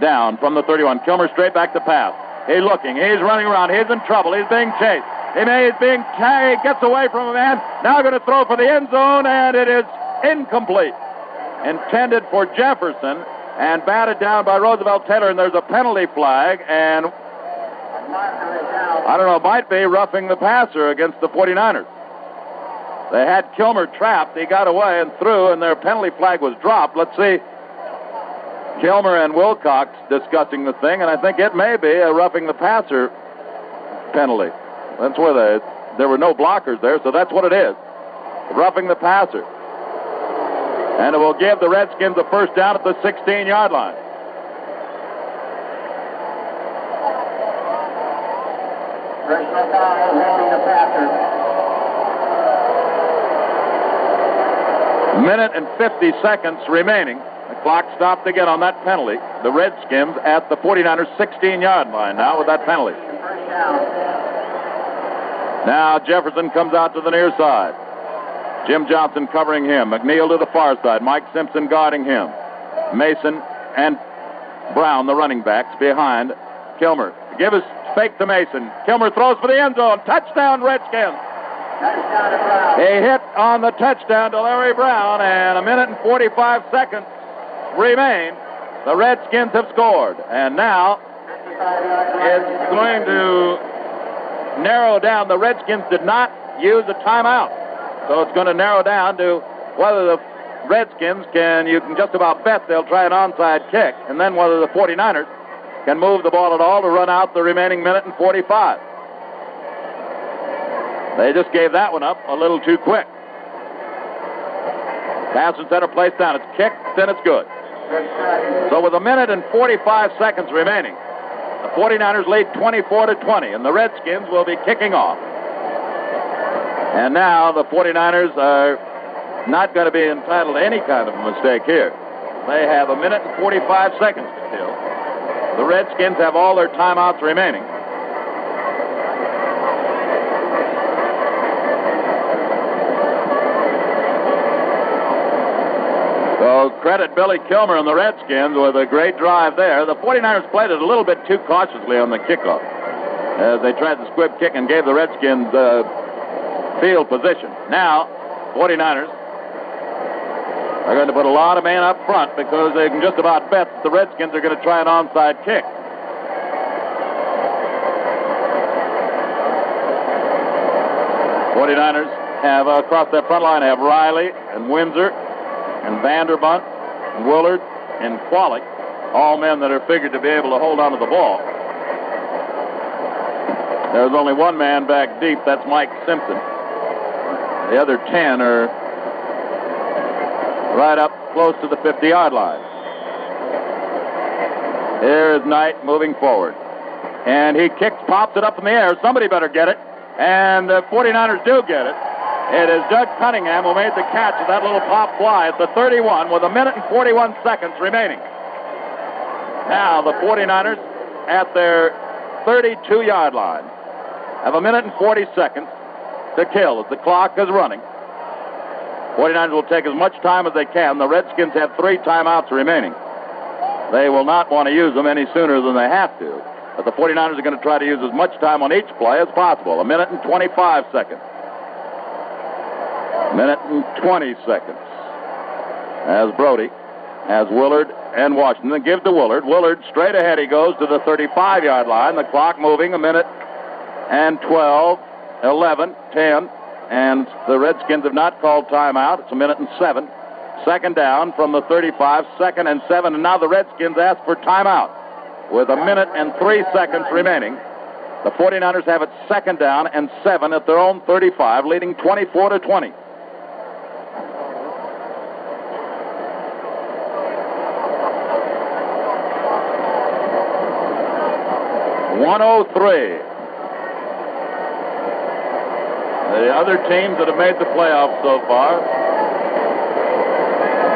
down from the 31. Kilmer straight back to pass. He's looking. He's running around. He's in trouble. He's being chased. He gets away from a man. Now going to throw for the end zone, and it is incomplete. Intended for Jefferson and batted down by Roosevelt Taylor, and there's a penalty flag, and I don't know, might be roughing the passer against the 49ers. They had Kilmer trapped. He got away and threw, and their penalty flag was dropped. Let's see. Kilmer and Wilcox discussing the thing, and I think it may be a roughing the passer penalty. That's where there were no blockers there, so that's what it is. Roughing the passer. And it will give the Redskins a first down at the 16-yard line. Personal foul holding the passer. Minute and 50 seconds remaining. The clock stopped again on that penalty. The Redskins at the 49ers' 16-yard line now with that penalty. Now Jefferson comes out to the near side. Jim Johnson covering him. McNeil to the far side. Mike Simpson guarding him. Mason and Brown, the running backs, behind Kilmer. Give us fake to Mason. Kilmer throws for the end zone. Touchdown, Redskins. He hit on the touchdown to Larry Brown, and a minute and 45 seconds remain. The Redskins have scored, and now it's going to narrow down. The Redskins did not use a timeout, so it's going to narrow down to whether the Redskins you can just about bet they'll try an onside kick, and then whether the 49ers can move the ball at all to run out the remaining minute and 45. They just gave that one up a little too quick. Pass and center placed down. It's kicked, then it's good. So with a minute and 45 seconds remaining, the 49ers lead 24-20, and the Redskins will be kicking off. And now the 49ers are not going to be entitled to any kind of a mistake here. They have a minute and 45 seconds to kill. The Redskins have all their timeouts remaining. So credit Billy Kilmer and the Redskins with a great drive there. The 49ers played it a little bit too cautiously on the kickoff as they tried the squib kick and gave the Redskins field position. Now, 49ers are going to put a lot of men up front because they can just about bet that the Redskins are going to try an onside kick. '49ers have across that front line have Riley and Windsor and Vanderbunt and Willard and Qualick, all men that are figured to be able to hold on to the ball. There's only one man back deep, that's Mike Simpson. The other 10 are right up close to the 50-yard line. Here is Knight moving forward. And he kicks, pops it up in the air. Somebody better get it. And the 49ers do get it. It is Doug Cunningham who made the catch of that little pop fly at the 31 with 1 minute and 41 seconds remaining. Now the 49ers at their 32-yard line have 1 minute and 40 seconds to kill as the clock is running. 49ers will take as much time as they can. The Redskins have 3 timeouts remaining. They will not want to use them any sooner than they have to. But the 49ers are going to try to use as much time on each play as possible. 1 minute and 25 seconds. 1 minute and 20 seconds. As Brody has Willard and Washington. Give to Willard. Willard straight ahead. He goes to the 35-yard line. The clock moving 1 minute and 12, 11, 10. And the Redskins have not called timeout. It's 1 minute and 7. Second down from the 35, 2nd and 7. And now the Redskins ask for timeout with 1 minute and 3 seconds remaining. The 49ers have it 2nd down and 7 at their own 35, leading 24-20. The other teams that have made the playoffs so far: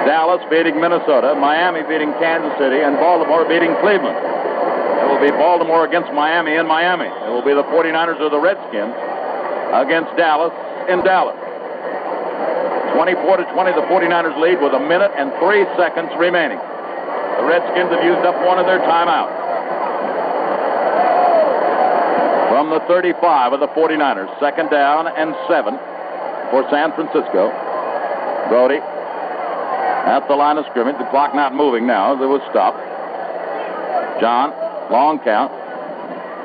Dallas beating Minnesota, Miami beating Kansas City, and Baltimore beating Cleveland. It will be Baltimore against Miami in Miami. It will be the 49ers or the Redskins against Dallas in Dallas. 24-20, the 49ers lead with 1 minute and 3 seconds remaining. The Redskins have used up one of their timeouts. From the 35 of the 49ers, 2nd down and 7 for San Francisco. Brody at the line of scrimmage. The clock not moving now as it was stopped. John, long count,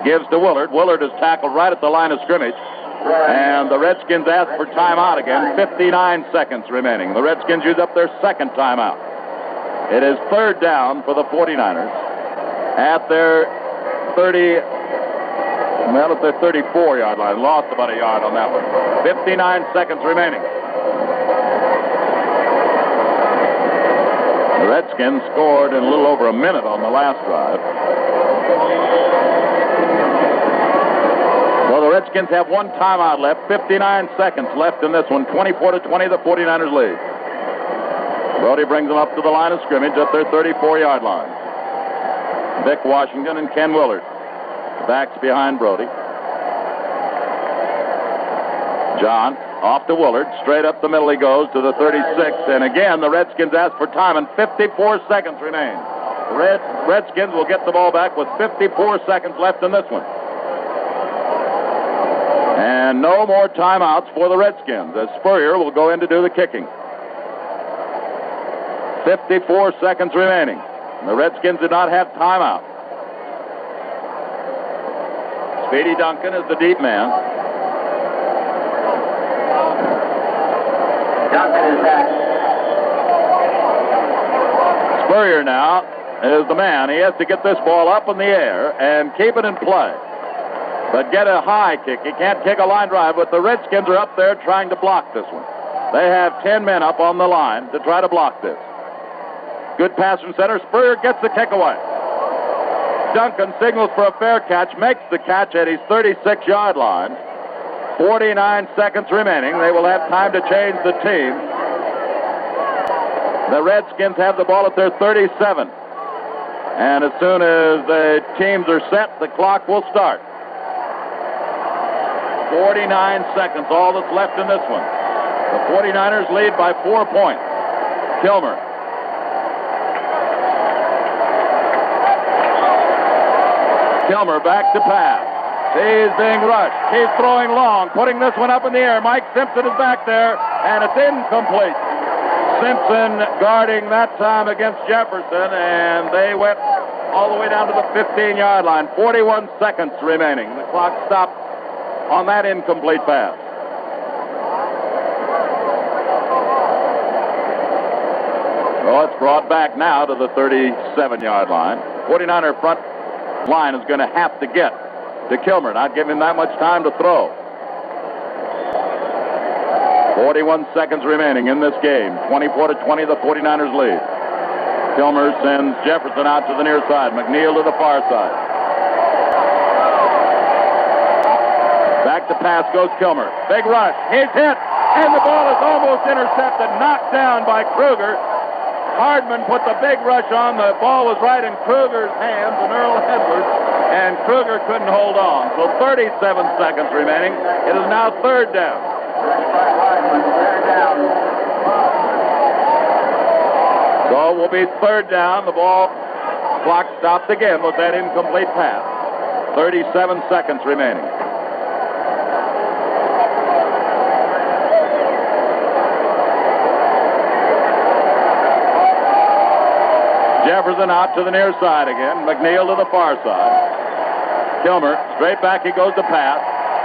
gives to Willard. Willard is tackled right at the line of scrimmage. And the Redskins ask for timeout again. 59 seconds remaining. The Redskins use up their 2nd timeout. It is 3rd down for the 49ers at their 34-yard line. Lost about a yard on that one. 59 seconds remaining. The Redskins scored in a little over a minute on the last drive. So the Redskins have 1 timeout left. 59 seconds left in this one. 24-20, the 49ers lead. Brody brings them up to the line of scrimmage at their 34-yard line. Vic Washington and Ken Willard. Backs behind Brody. John off to Willard. Straight up the middle he goes to the 36. And again, the Redskins ask for time, and 54 seconds remain. The Redskins will get the ball back with 54 seconds left in this one. And no more timeouts for the Redskins, as Spurrier will go in to do the kicking. 54 seconds remaining. The Redskins did not have timeout. Speedy Duncan is the deep man. Duncan is back. Spurrier now is the man. He has to get this ball up in the air and keep it in play. But get a high kick. He can't kick a line drive, but the Redskins are up there trying to block this one. They have 10 men up on the line to try to block this. Good pass from center. Spurrier gets the kick away. Duncan signals for a fair catch, makes the catch at his 36-yard line. 49 seconds remaining. They will have time to change the team. The Redskins have the ball at their 37. And as soon as the teams are set, the clock will start. 49 seconds, all that's left in this one. The 49ers lead by 4 points. Kilmer. Kilmer back to pass. He's being rushed. He's throwing long, putting this one up in the air. Mike Simpson is back there, and it's incomplete. Simpson guarding that time against Jefferson, and they went all the way down to the 15-yard line. 41 seconds remaining. The clock stopped on that incomplete pass. Well, it's brought back now to the 37-yard line. 49er front line is going to have to get to Kilmer, not giving him that much time to throw. 41 seconds remaining in this game. 24-20, the 49ers lead. Kilmer sends Jefferson out to the near side. McNeil to the far side. Back to pass goes Kilmer. Big rush. He's hit. and the ball is almost intercepted, knocked down by Kruger. Hardman put the big rush on. The ball was right in Kruger's hands and Earl Edwards, and Kruger couldn't hold on. So 37 seconds remaining. It is now third down. So it will be third down. The ball clock stopped again with that incomplete pass. 37 seconds remaining. Jefferson out to the near side again. McNeil to the far side. Kilmer, straight back he goes to pass.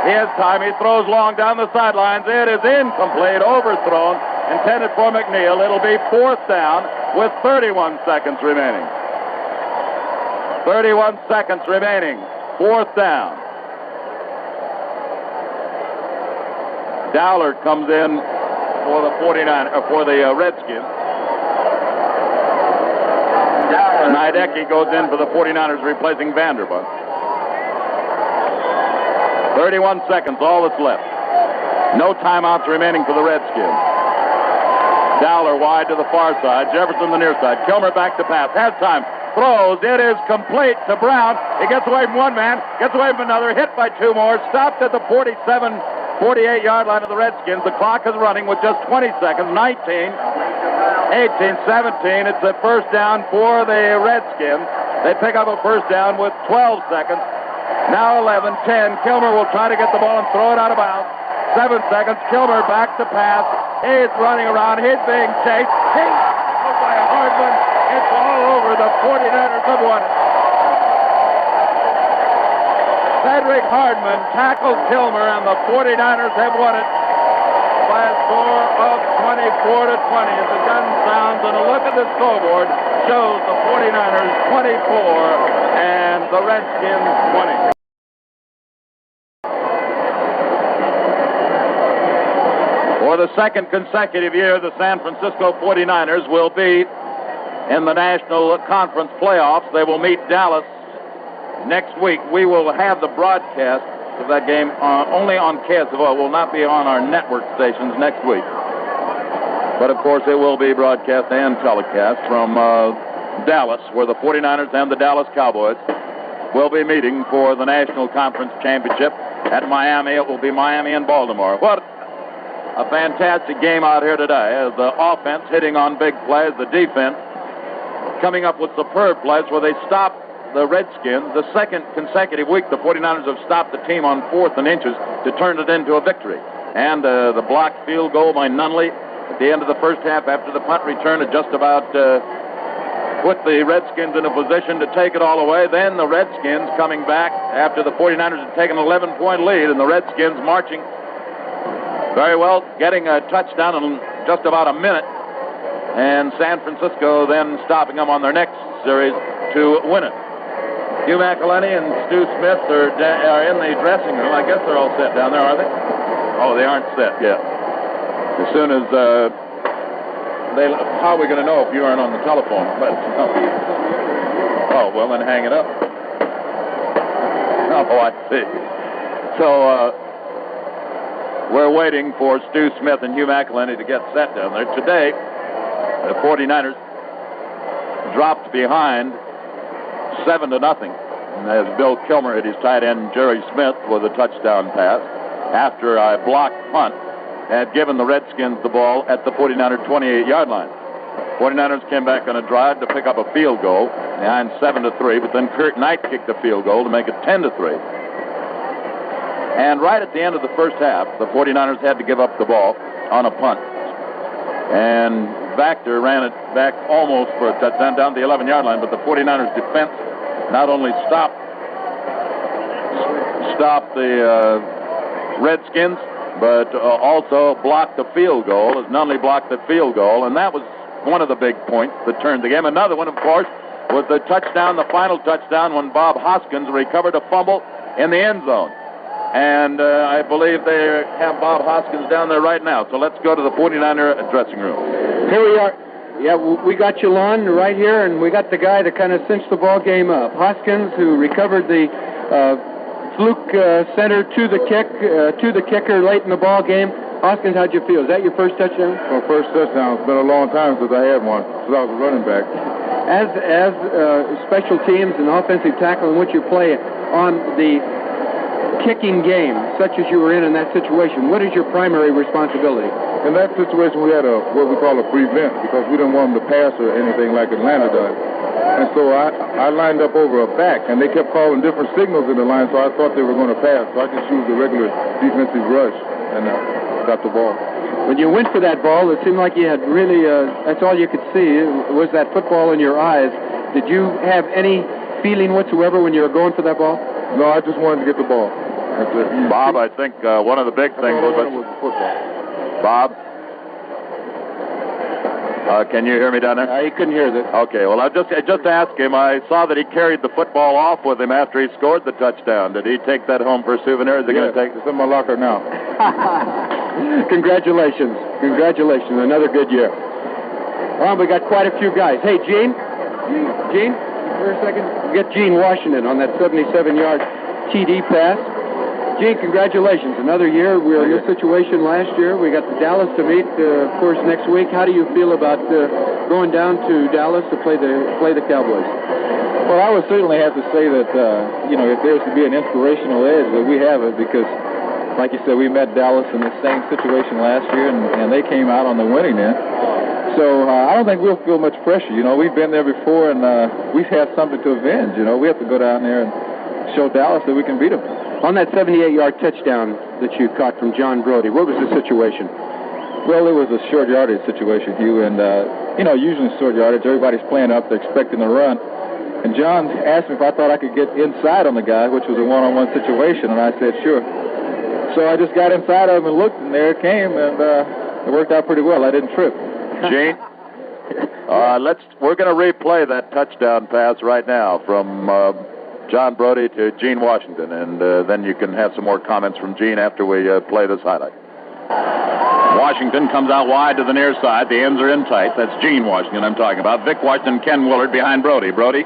He has time. He throws long down the sidelines. It is incomplete, overthrown, intended for McNeil. It'll be fourth down with 31 seconds remaining. 31 seconds remaining. Fourth down. Dowler comes in for the Redskins. Nidecki goes in for the 49ers, replacing Vanderbilt. 31 seconds, all that's left. No timeouts remaining for the Redskins. Dowler wide to the far side. Jefferson the near side. Kilmer back to pass. Has time. Throws. It is complete to Brown. He gets away from one man. Gets away from another. Hit by two more. Stopped at the 48-yard line of the Redskins. The clock is running with just 20 seconds. 19. 18, 17. It's a first down for the Redskins. They pick up a first down with 12 seconds. Now 11, 10. Kilmer will try to get the ball and throw it out of bounds. 7 seconds. Kilmer back to pass. He's running around. He's being chased. He's tackled by Hardman. It's all over. The 49ers have won it. Cedric Hardman tackled Kilmer, and the 49ers have won it by a score of 24-20 as the gun sounds, and a look at the scoreboard shows the 49ers 24 and the Redskins 20. For the second consecutive year, the San Francisco 49ers will be in the National Conference playoffs. They will meet Dallas next week. We will have the broadcast of that game only on KSFO. It will not be on our network stations next week. But, of course, it will be broadcast and telecast from Dallas, where the 49ers and the Dallas Cowboys will be meeting for the National Conference Championship at Miami. It will be Miami and Baltimore. What a fantastic game out here today. The offense hitting on big plays, the defense coming up with superb plays where they stopped the Redskins. The second consecutive week, the 49ers have stopped the team on 4th and inches to turn it into a victory. And the blocked field goal by Nunley at the end of the first half after the punt return had just about put the Redskins in a position to take it all away. Then the Redskins coming back after the 49ers had taken an 11-point lead, and the Redskins marching very well, getting a touchdown in just about a minute, and San Francisco then stopping them on their next series to win it. Hugh McElhenney and Stu Smith are in the dressing room. I guess they're all set down there, are they? Oh, they aren't set yet. As soon as how are we going to know if you aren't on the telephone? But oh, well, then hang it up. Oh, I see. So we're waiting for Stu Smith and Hugh McElhenney to get set down there. Today, the 49ers dropped behind 7-0. As Bill Kilmer hit his tight end, Jerry Smith, with a touchdown pass after a blocked punt had given the Redskins the ball at the 49er 28-yard line. 49ers came back on a drive to pick up a field goal behind 7-3, but then Kurt Knight kicked the field goal to make it 10-3. And right at the end of the first half, the 49ers had to give up the ball on a punt. And Vactor ran it back almost for a touchdown down the 11-yard line, but the 49ers defense not only stopped the Redskins, but also blocked the field goal, as Nunley blocked the field goal, and that was one of the big points that turned the game. Another one, of course, was the touchdown, the final touchdown, when Bob Hoskins recovered a fumble in the end zone. And I believe they have Bob Hoskins down there right now. So let's go to the 49er dressing room. Here we are. Yeah, we got you, Lon, right here, and we got the guy that kind of cinched the ball game up. Hoskins, who recovered the fluke center to the kicker late in the ball game. Hoskins, how'd you feel? Is that your first touchdown? My first touchdown. It's been a long time since I had one, since I was a running back. As special teams and offensive tackle in which you play on the kicking game, such as you were in that situation, what is your primary responsibility? In that situation, we had what we call a prevent, because we didn't want them to pass or anything like Atlanta does. And so I lined up over a back, and they kept calling different signals in the line, so I thought they were going to pass. So I just used the regular defensive rush and got the ball. When you went for that ball, it seemed like you had really, that's all you could see, was that football in your eyes. Did you have any feeling whatsoever when you were going for that ball? No, I just wanted to get the ball. That's it. Bob, I think one of the big things was football. Bob? Can you hear me down there? He couldn't hear that. Okay, well, I just asked him. I saw that he carried the football off with him after he scored the touchdown. Did he take that home for a souvenir? Is he going to take it? It's in my locker now. Congratulations. Congratulations. Another good year. Well, we got quite a few guys. Hey, Gene? Gene, for a second. Get Gene Washington on that 77-yard TD pass. Gene, congratulations. Another year. We were in this situation last year. We got the Dallas to meet, of course, next week. How do you feel about going down to Dallas to play the Cowboys? Well, I would certainly have to say that, if there's to be an inspirational edge, that we have it, because, like you said, we met Dallas in the same situation last year, and they came out on the winning end. So I don't think we'll feel much pressure. We've been there before, and we've had something to avenge. We have to go down there and show Dallas that we can beat them. On that 78-yard touchdown that you caught from John Brody, what was the situation? Well, it was a short yardage situation, Hugh, and, usually short yardage, everybody's playing up, they're expecting to run. And John asked me if I thought I could get inside on the guy, which was a one-on-one situation, and I said, sure. So I just got inside of him and looked, and there it came, and it worked out pretty well. I didn't trip. Gene, we're going to replay that touchdown pass right now from John Brody to Gene Washington, and then you can have some more comments from Gene after we play this highlight. Washington comes out wide to the near side. The ends are in tight. That's Gene Washington I'm talking about. Vic Washington, Ken Willard behind Brody. Brody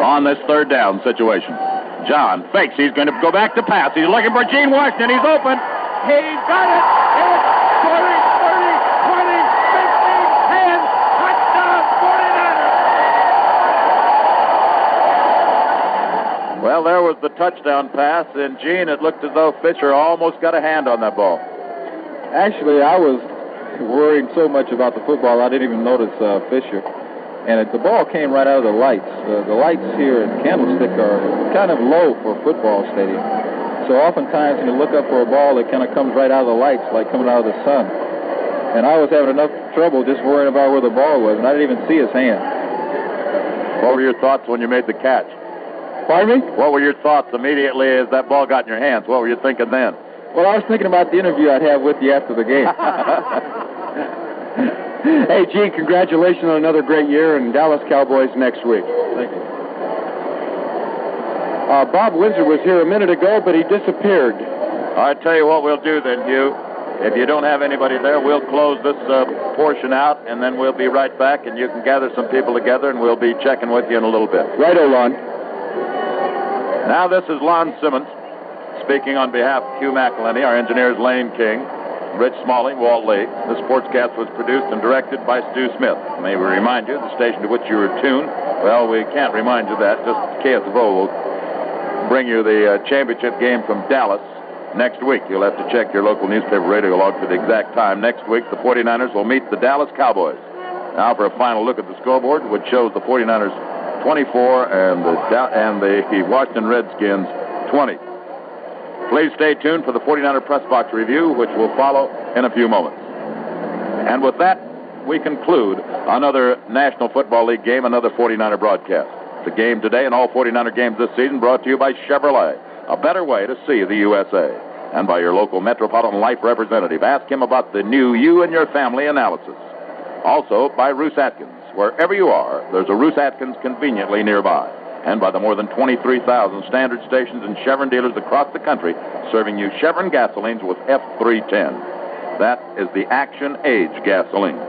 on this third down situation. John fakes. He's going to go back to pass. He's looking for Gene Washington. He's open. He's got it. It's 40, 30, 20, 15, 10. Touchdown, 49ers. Well, there was the touchdown pass, and Gene, it looked as though Fisher almost got a hand on that ball. Actually, I was worrying so much about the football, I didn't even notice Fisher. And the ball came right out of the lights. The lights here at Candlestick are kind of low for a football stadium. So oftentimes when you look up for a ball, it kind of comes right out of the lights, like coming out of the sun. And I was having enough trouble just worrying about where the ball was, and I didn't even see his hand. What were your thoughts when you made the catch? Pardon me? What were your thoughts immediately as that ball got in your hands? What were you thinking then? Well, I was thinking about the interview I'd have with you after the game. Hey, Gene, congratulations on another great year, and Dallas Cowboys next week. Thank you. Bob Windsor was here a minute ago, but he disappeared. I'll tell you what we'll do then, Hugh. If you don't have anybody there, we'll close this portion out, and then we'll be right back, and you can gather some people together, and we'll be checking with you in a little bit. Righto, Lon. Now this is Lon Simmons speaking on behalf of Hugh McElhenney, our engineers Lane King, Rich Smalling, Walt Lee. The sportscast was produced and directed by Stu Smith. May we remind you, the station to which you are tuned, well, we can't remind you that. Just KSFO will bring you the championship game from Dallas next week. You'll have to check your local newspaper radio log for the exact time. Next week, the 49ers will meet the Dallas Cowboys. Now for a final look at the scoreboard, which shows the 49ers 24 and the Washington Redskins 20. Please stay tuned for the 49er Press Box Review, which will follow in a few moments. And with that, we conclude another National Football League game, another 49er broadcast. The game today and all 49er games this season brought to you by Chevrolet, a better way to see the USA. And by your local Metropolitan Life representative. Ask him about the new You and Your Family analysis. Also by Roos Atkins. Wherever you are, there's a Roos Atkins conveniently nearby. And by the more than 23,000 standard stations and Chevron dealers across the country serving you Chevron gasolines with F310. That is the Action Age gasoline.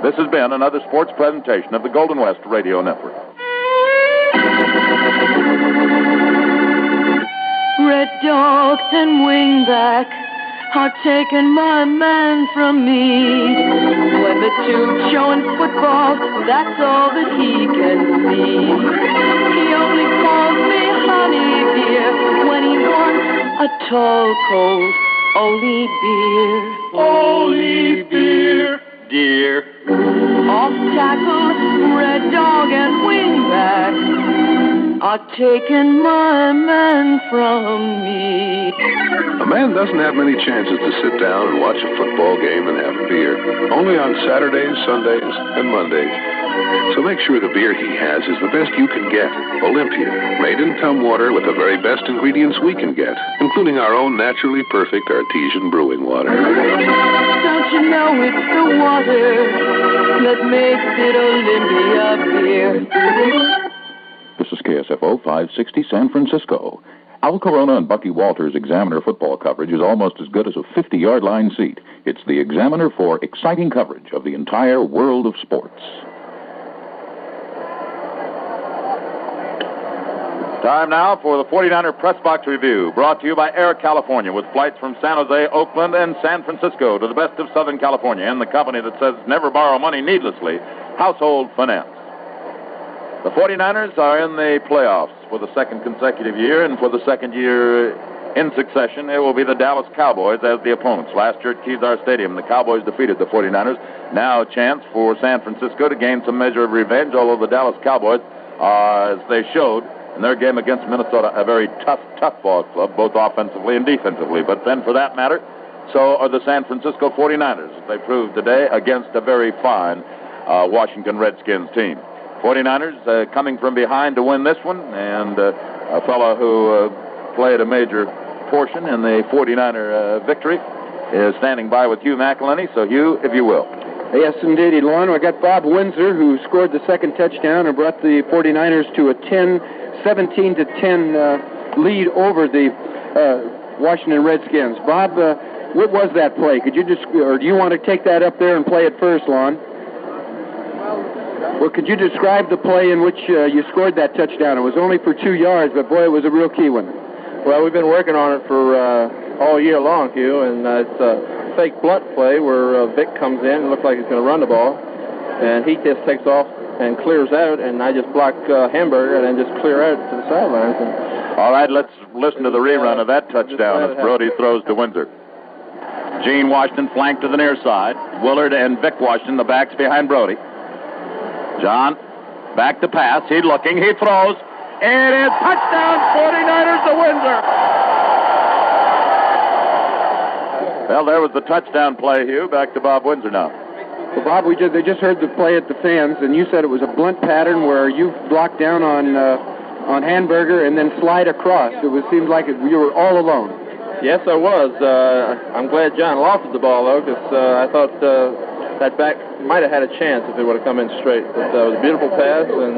This has been another sports presentation of the Golden West Radio Network. Red dogs and wingback, are taking my man from me. When the tube's showing football, that's all that he can see. He only calls me honey dear when he wants a tall, cold, Oli beer. Oli beer, dear. Off tackle, red dog, and wingback are taking my man from me. A man doesn't have many chances to sit down and watch a football game and have a beer. Only on Saturdays, Sundays, and Mondays. So make sure the beer he has is the best you can get. Olympia, made in Tumwater with the very best ingredients we can get, including our own naturally perfect artesian brewing water. Don't you know it's the water that makes it Olympia beer? This is KSFO 560 San Francisco. Al Corona and Bucky Walters' Examiner football coverage is almost as good as a 50-yard line seat. It's the Examiner for exciting coverage of the entire world of sports. Time now for the 49er Press Box Review, brought to you by Air California, with flights from San Jose, Oakland, and San Francisco to the best of Southern California, and the company that says never borrow money needlessly, Household Finance. The 49ers are in the playoffs for the second consecutive year, and for the second year in succession, it will be the Dallas Cowboys as the opponents. Last year at Kezar Stadium, the Cowboys defeated the 49ers. Now a chance for San Francisco to gain some measure of revenge, although the Dallas Cowboys are, as they showed in their game against Minnesota, a very tough ball club, both offensively and defensively. But then, for that matter, so are the San Francisco 49ers. They proved today against a very fine Washington Redskins team. 49ers coming from behind to win this one, and a fellow who played a major portion in the 49er victory is standing by with Hugh McElhenney. So, Hugh, if you will. Yes, indeed, Lon. We got Bob Windsor, who scored the second touchdown and brought the 49ers to a 17-10 lead over the Washington Redskins. Bob, what was that play? Could you or do you want to take that up there and play it first, Lon? Well, could you describe the play in which you scored that touchdown? It was only for 2 yards, but boy, it was a real key one. Well, we've been working on it for all year long, Hugh, and it's a fake blunt play where Vic comes in and looks like he's going to run the ball, and he just takes off and clears out, and I just block Hamburger and then just clear out to the sidelines. All right, let's listen to the rerun of that touchdown as Brody throws to Windsor. Gene Washington flanked to the near side. Willard and Vic Washington, the backs behind Brody. John, back to pass. He's looking. He throws. It is touchdown, 49ers to Windsor. Well, there was the touchdown play, Hugh. Back to Bob Windsor now. Well, Bob, they just heard the play at the fans, and you said it was a blunt pattern where you blocked down on Hamburger and then slide across. Seemed like you were all alone. Yes, I was. I'm glad John lofted the ball, though, because I thought that back might have had a chance if it would have come in straight. But it was a beautiful pass, and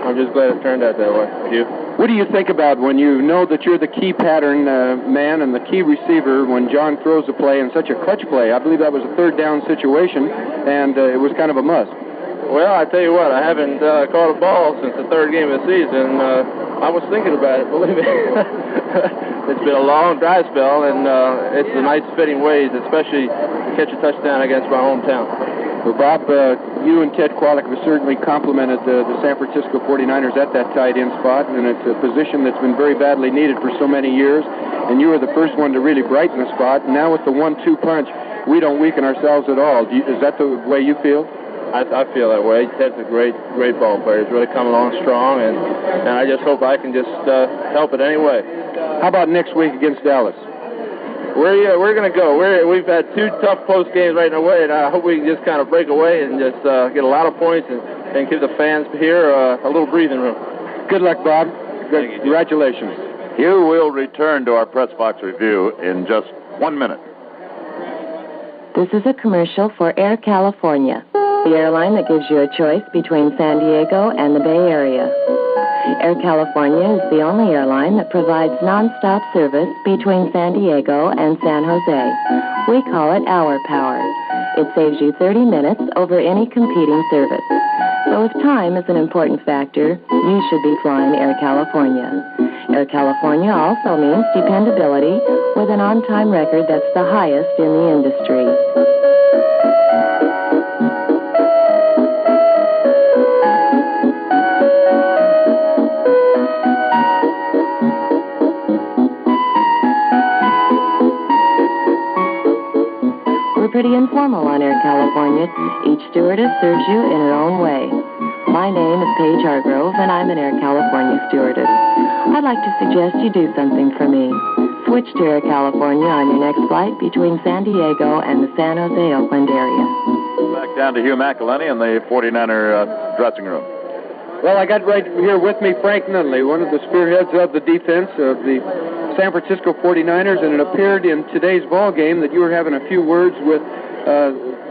I'm just glad it turned out that way. You? What do you think about when you know that you're the key pattern man and the key receiver when John throws a play in such a clutch play? I believe that was a third down situation, and it was kind of a must. Well, I tell you what, I haven't caught a ball since the third game of the season. I was thinking about it, believe me. It's been a long dry spell, and it's a nice fitting ways, especially to catch a touchdown against my hometown. Well, Bob, you and Ted Kwolek have certainly complimented the San Francisco 49ers at that tight end spot, and it's a position that's been very badly needed for so many years, and you were the first one to really brighten the spot. And now with the 1-2 punch, we don't weaken ourselves at all. Is that the way you feel? I feel that way. Ted's a great ball player. He's really coming along strong, and I just hope I can just help it any way. How about next week against Dallas? We're going to go. We've had 2 tough close games right in a way, and I hope we can just kind of break away and just get a lot of points and give the fans here a little breathing room. Good luck, Bob. Congratulations. Hugh will return to our Press Box Review in just 1 minute. This is a commercial for Air California, the airline that gives you a choice between San Diego and the Bay Area. Air California is the only airline that provides nonstop service between San Diego and San Jose. We call it Hour Power. It saves you 30 minutes over any competing service. So if time is an important factor, you should be flying Air California. Air California also means dependability, with an on-time record that's the highest in the industry. Pretty informal on Air California. Each stewardess serves you in her own way. My name is Paige Hargrove, and I'm an Air California stewardess. I'd like to suggest you do something for me. Switch to Air California on your next flight between San Diego and the San Jose, Oakland area. Back down to Hugh McElhenney in the 49er dressing room. Well, I got right here with me Frank Nunley, one of the spearheads of the defense of the San Francisco 49ers, and it appeared in today's ball game that you were having a few words with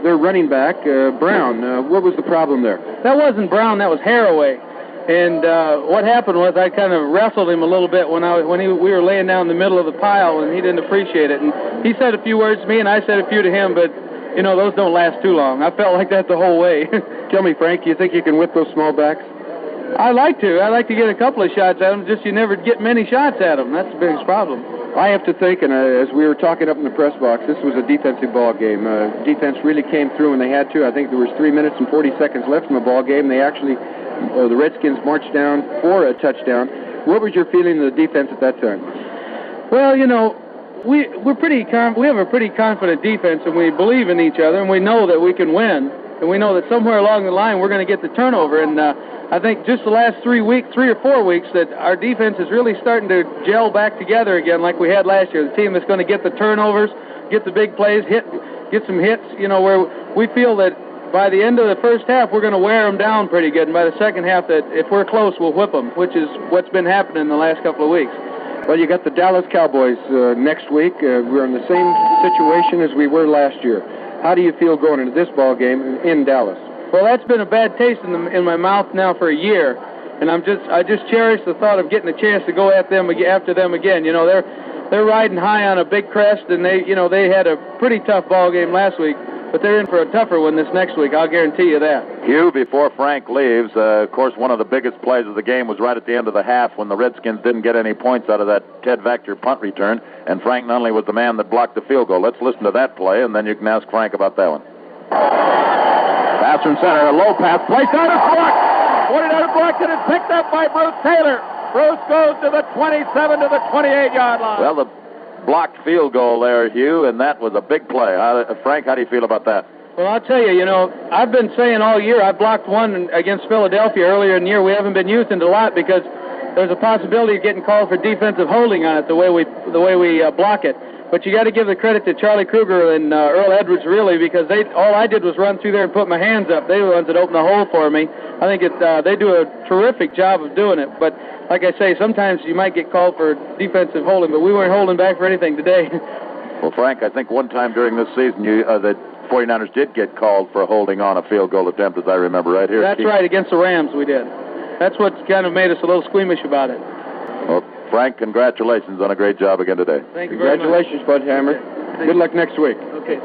their running back, Brown. What was the problem there? That wasn't Brown, that was Haraway. And what happened was I kind of wrestled him a little bit when we were laying down in the middle of the pile, and he didn't appreciate it. And he said a few words to me, and I said a few to him, but, you know, those don't last too long. I felt like that the whole way. Tell me, Frank, you think you can whip those small backs? I like to. I like to get a couple of shots at them, just you never get many shots at them. That's the biggest problem. I have to think, and as we were talking up in the press box, this was a defensive ball game. Defense really came through when they had to. I think there was 3 minutes and 40 seconds left in the ball game. They actually, the Redskins marched down for a touchdown. What was your feeling of the defense at that time? Well, you know, we have a pretty confident defense, and we believe in each other, and we know that we can win, and we know that somewhere along the line we're going to get the turnover. And I think just the last 3 or 4 weeks that our defense is really starting to gel back together again like we had last year. The team that's going to get the turnovers, get the big plays, get some hits, you know, where we feel that by the end of the first half we're going to wear them down pretty good, and by the second half that if we're close we'll whip them, which is what's been happening the last couple of weeks. Well, you got the Dallas Cowboys next week. We're in the same situation as we were last year. How do you feel going into this ball game in Dallas? Well, that's been a bad taste in my mouth now for a year, and I just cherish the thought of getting a chance to go after them again. You know, they're riding high on a big crest, and they had a pretty tough ball game last week, but they're in for a tougher one this next week. I'll guarantee you that. Hugh, before Frank leaves, of course, one of the biggest plays of the game was right at the end of the half when the Redskins didn't get any points out of that Ted Vactor punt return, and Frank Nunley was the man that blocked the field goal. Let's listen to that play, and then you can ask Frank about that one. Pass from center, a low pass, placed out of block. 49er blocked it and picked up by Bruce Taylor. Bruce goes to the 27 to the 28-yard line. Well, the blocked field goal there, Hugh, and that was a big play. Frank, how do you feel about that? Well, I'll tell you, I've been saying all year, I blocked one against Philadelphia earlier in the year. We haven't been using it a lot because there's a possibility of getting called for defensive holding on it the way we block it. But you got to give the credit to Charlie Kruger and Earl Edwards, really, because all I did was run through there and put my hands up. They were the ones that opened the hole for me. I think they do a terrific job of doing it. But like I say, sometimes you might get called for defensive holding, but we weren't holding back for anything today. Well, Frank, I think one time during this season the 49ers did get called for holding on a field goal attempt, as I remember right here. That's right, against the Rams we did. That's what kind of made us a little squeamish about it. Well, Frank, congratulations on a great job again today. Thank you very much. Congratulations, Bud Hammer. Good luck next week. Okay.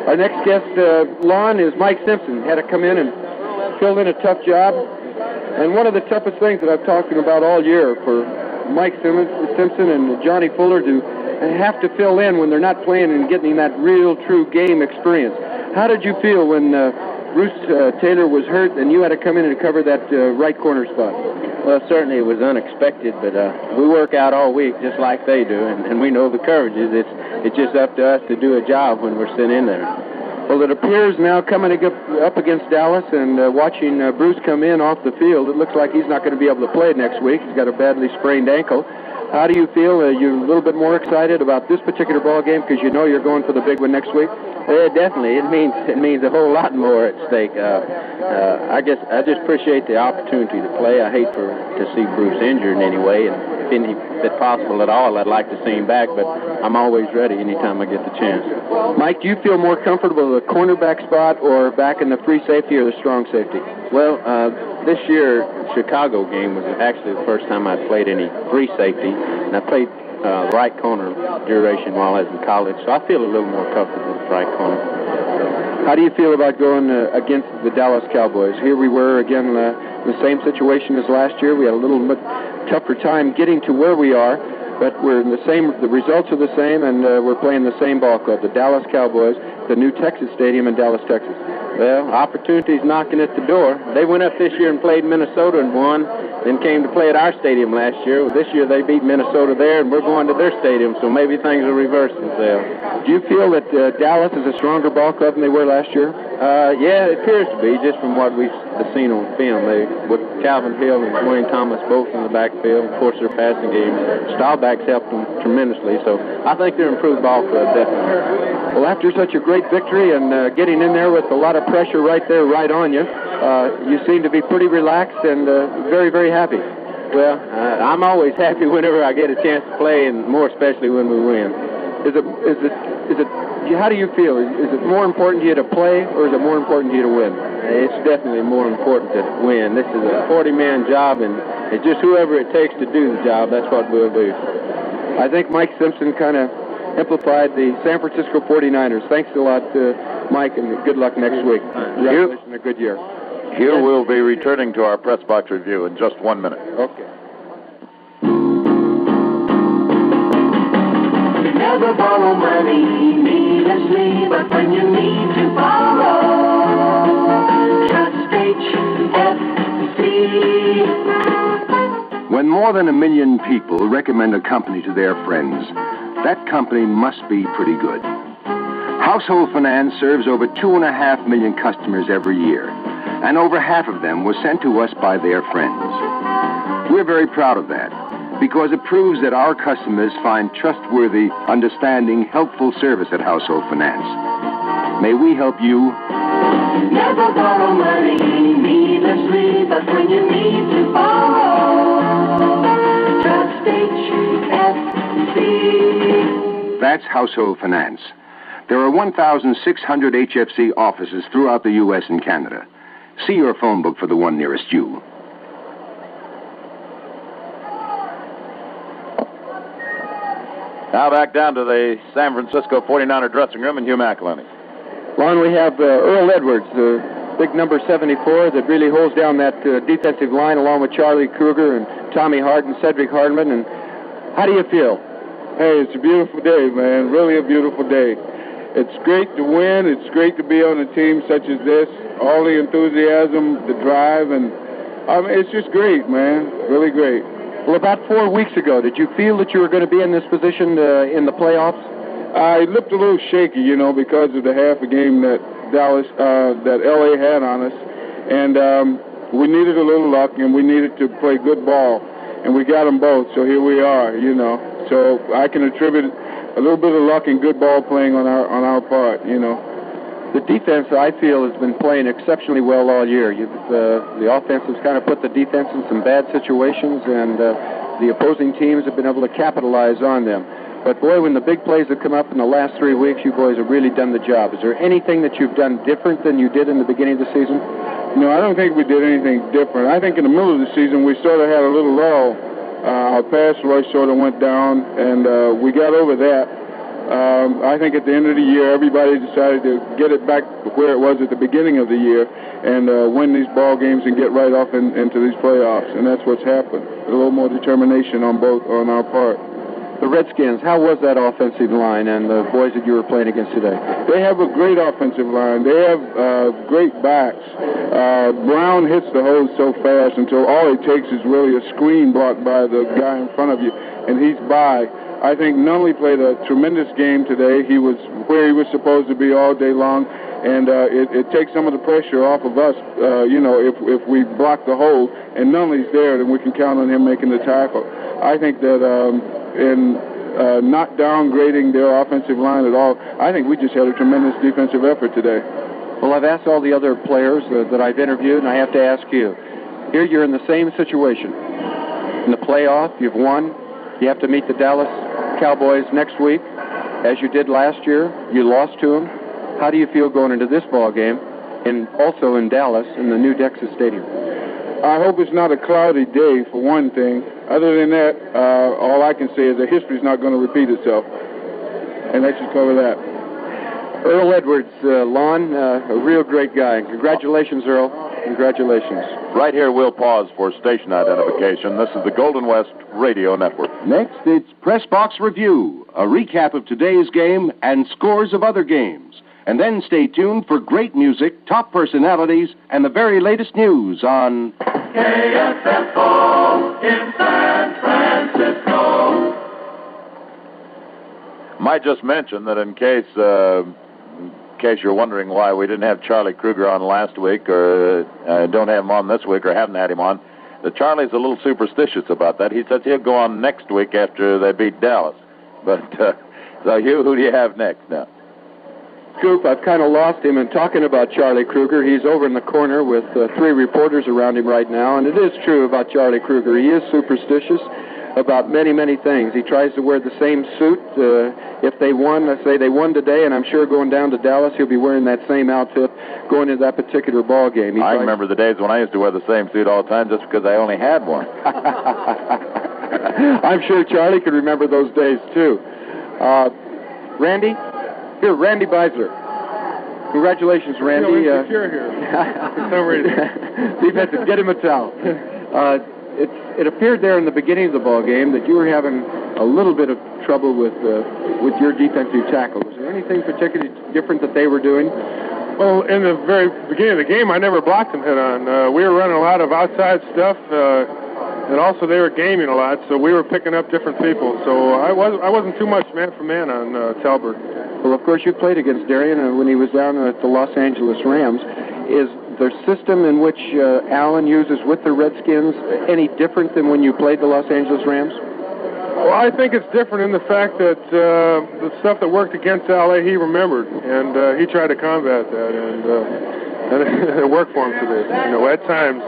Our next guest, Lon, is Mike Simpson. Had to come in and fill in a tough job. And one of the toughest things that I've talked about all year for Mike Simpson and Johnny Fuller to have to fill in when they're not playing and getting that real, true game experience. How did you feel when Bruce Taylor was hurt and you had to come in and cover that right corner spot? Well, certainly it was unexpected, but we work out all week just like they do, and we know the coverages. It's just up to us to do a job when we're sitting in there. Well, it appears now coming up against Dallas and watching Bruce come in off the field, it looks like he's not going to be able to play next week. He's got a badly sprained ankle. How do you feel? Are you a little bit more excited about this particular ball game because you know you're going for the big one next week? Definitely. It means a whole lot more at stake. I just appreciate the opportunity to play. I hate to see Bruce injured in any way, and if possible at all, I'd like to see him back, but I'm always ready anytime I get the chance. Mike, do you feel more comfortable in the cornerback spot or back in the free safety or the strong safety? Well, this year, Chicago game was actually the first time I played any free safety, and I played right corner duration while I was in college, so I feel a little more comfortable with right corner. How do you feel about going against the Dallas Cowboys? Here we were again in the same situation as last year. We had a little bit tougher time getting to where we are. but we're in the same. The results are the same, and we're playing the same ball club, the Dallas Cowboys, the new Texas Stadium in Dallas, Texas. Well, opportunity's knocking at the door. They went up this year and played Minnesota and won, then came to play at our stadium last year. Well, this year they beat Minnesota there, and we're going to their stadium, so maybe things will reverse themselves. Do you feel that Dallas is a stronger ball club than they were last year? Yeah, it appears to be, just from what we've seen on film. With Calvin Hill and Dwayne Thomas both in the backfield, of course, their passing game. Stylebacks helped them tremendously, so I think they're an improved ball club, definitely. Well, after such a great victory and getting in there with a lot of pressure right there, right on you, you seem to be pretty relaxed and very, very happy. Well, I'm always happy whenever I get a chance to play, and more especially when we win. How do you feel? Is it more important to you to play, or is it more important to you to win? It's definitely more important to win. This is a 40-man job, and it's just whoever it takes to do the job, that's what we'll do. I think Mike Simpson kind of amplified the San Francisco 49ers. Thanks a lot, Mike, and good luck next week. Congratulations on a good year. Hugh will be returning to our press box review in just 1 minute. Okay. Never borrow money needlessly, but when you need to borrow, trust HFC. When more than 1 million people recommend a company to their friends, that company must be pretty good. Household Finance serves over 2.5 million customers every year, and over half of them were sent to us by their friends. We're very proud of that, because it proves that our customers find trustworthy, understanding, helpful service at Household Finance. May we help you? Never borrow money needlessly, but when you need to borrow, trust HFC. That's Household Finance. There are 1,600 HFC offices throughout the U.S. and Canada. See your phone book for the one nearest you. Now back down to the San Francisco 49er dressing room and Hugh McElhenney. Ron, we have Earl Edwards, the big number 74 that really holds down that defensive line, along with Charlie Kruger and Tommy Hart and Cedric Hardman. And how do you feel? Hey, it's a beautiful day, man. Really a beautiful day. It's great to win. It's great to be on a team such as this. All the enthusiasm, the drive, and it's just great, man. Really great. Well, about 4 weeks ago, did you feel that you were going to be in this position in the playoffs? I looked a little shaky, because of the half a game that LA had on us, and we needed a little luck, and we needed to play good ball, and we got them both. So here we are, So I can attribute a little bit of luck and good ball playing on our part, The defense, I feel, has been playing exceptionally well all year. The offense has kind of put the defense in some bad situations, and the opposing teams have been able to capitalize on them. But, boy, when the big plays have come up in the last 3 weeks, you boys have really done the job. Is there anything that you've done different than you did in the beginning of the season? No, I don't think we did anything different. I think in the middle of the season we sort of had a little lull. Our pass rush sort of went down, and we got over that. I think at the end of the year, everybody decided to get it back where it was at the beginning of the year and win these ball games and get right off into these playoffs, and that's what's happened. A little more determination on our part. The Redskins, how was that offensive line and the boys that you were playing against today? They have a great offensive line. They have great backs. Brown hits the hose so fast until all it takes is really a screen blocked by the guy in front of you, and he's by. I think Nunley played a tremendous game today. He was where he was supposed to be all day long, and it takes some of the pressure off of us. If we block the hole and Nunley's there, then we can count on him making the tackle. I think that in not downgrading their offensive line at all, I think we just had a tremendous defensive effort today. Well, I've asked all the other players that I've interviewed, and I have to ask you. Here you're in the same situation. In the playoff, you've won. You have to meet the Dallas Cowboys next week, as you did last year. You lost to them. How do you feel going into this ball game, and also in Dallas in the new Texas Stadium? I hope it's not a cloudy day, for one thing. Other than that, all I can say is that history's not going to repeat itself. And let's just cover that. Earl Edwards, Lon, a real great guy. Congratulations, Earl. Congratulations. Right here, we'll pause for station identification. This is the Golden West Radio Network. Next, it's Press Box Review, a recap of today's game and scores of other games. And then stay tuned for great music, top personalities, and the very latest news on KSFO in San Francisco. Might just mention that in case you're wondering why we didn't have Charlie Kruger on last week, or don't have him on this week, or haven't had him on, that Charlie's a little superstitious about that. He says he'll go on next week after they beat Dallas. But, so Hugh, who do you have next now? Scoop, I've kind of lost him. And talking about Charlie Kruger, he's over in the corner with 3 reporters around him right now, and it is true about Charlie Kruger. He is superstitious about many, many things. He tries to wear the same suit. If they won, let's say they won today, and I'm sure going down to Dallas, he'll be wearing that same outfit going into that particular ball game. I remember the days when I used to wear the same suit all the time just because I only had one. I'm sure Charlie could remember those days, too. Randy? Here, Randy Beisler. Congratulations, Randy. You're here. For some reason. Defensive, get him a towel. It appeared there in the beginning of the ball game that you were having a little bit of trouble with your defensive tackle. Was there anything particularly different that they were doing? Well, in the very beginning of the game, I never blocked them head-on. We were running a lot of outside stuff, and also they were gaming a lot, so we were picking up different people. So I wasn't too much man-for-man on Talbert. Well, of course, you played against Darian when he was down at the Los Angeles Rams. Is the system in which Allen uses with the Redskins any different than when you played the Los Angeles Rams? Well, I think it's different in the fact that the stuff that worked against L.A., he remembered, and he tried to combat that, and it worked for him today. You know, at times,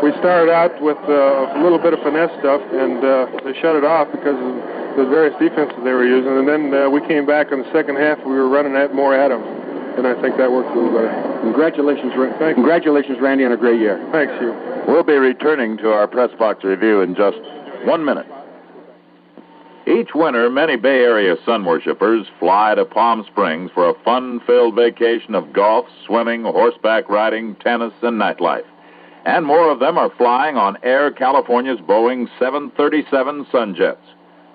we started out with a little bit of finesse stuff, and they shut it off because of the various defenses they were using, and then we came back in the second half, we were running more at them, and I think that worked a little better. Congratulations, Randy, on a great year. Thanks, Hugh. We'll be returning to our Press Box Review in just 1 minute. Each winter, many Bay Area sun worshippers fly to Palm Springs for a fun-filled vacation of golf, swimming, horseback riding, tennis, and nightlife. And more of them are flying on Air California's Boeing 737 Sunjets.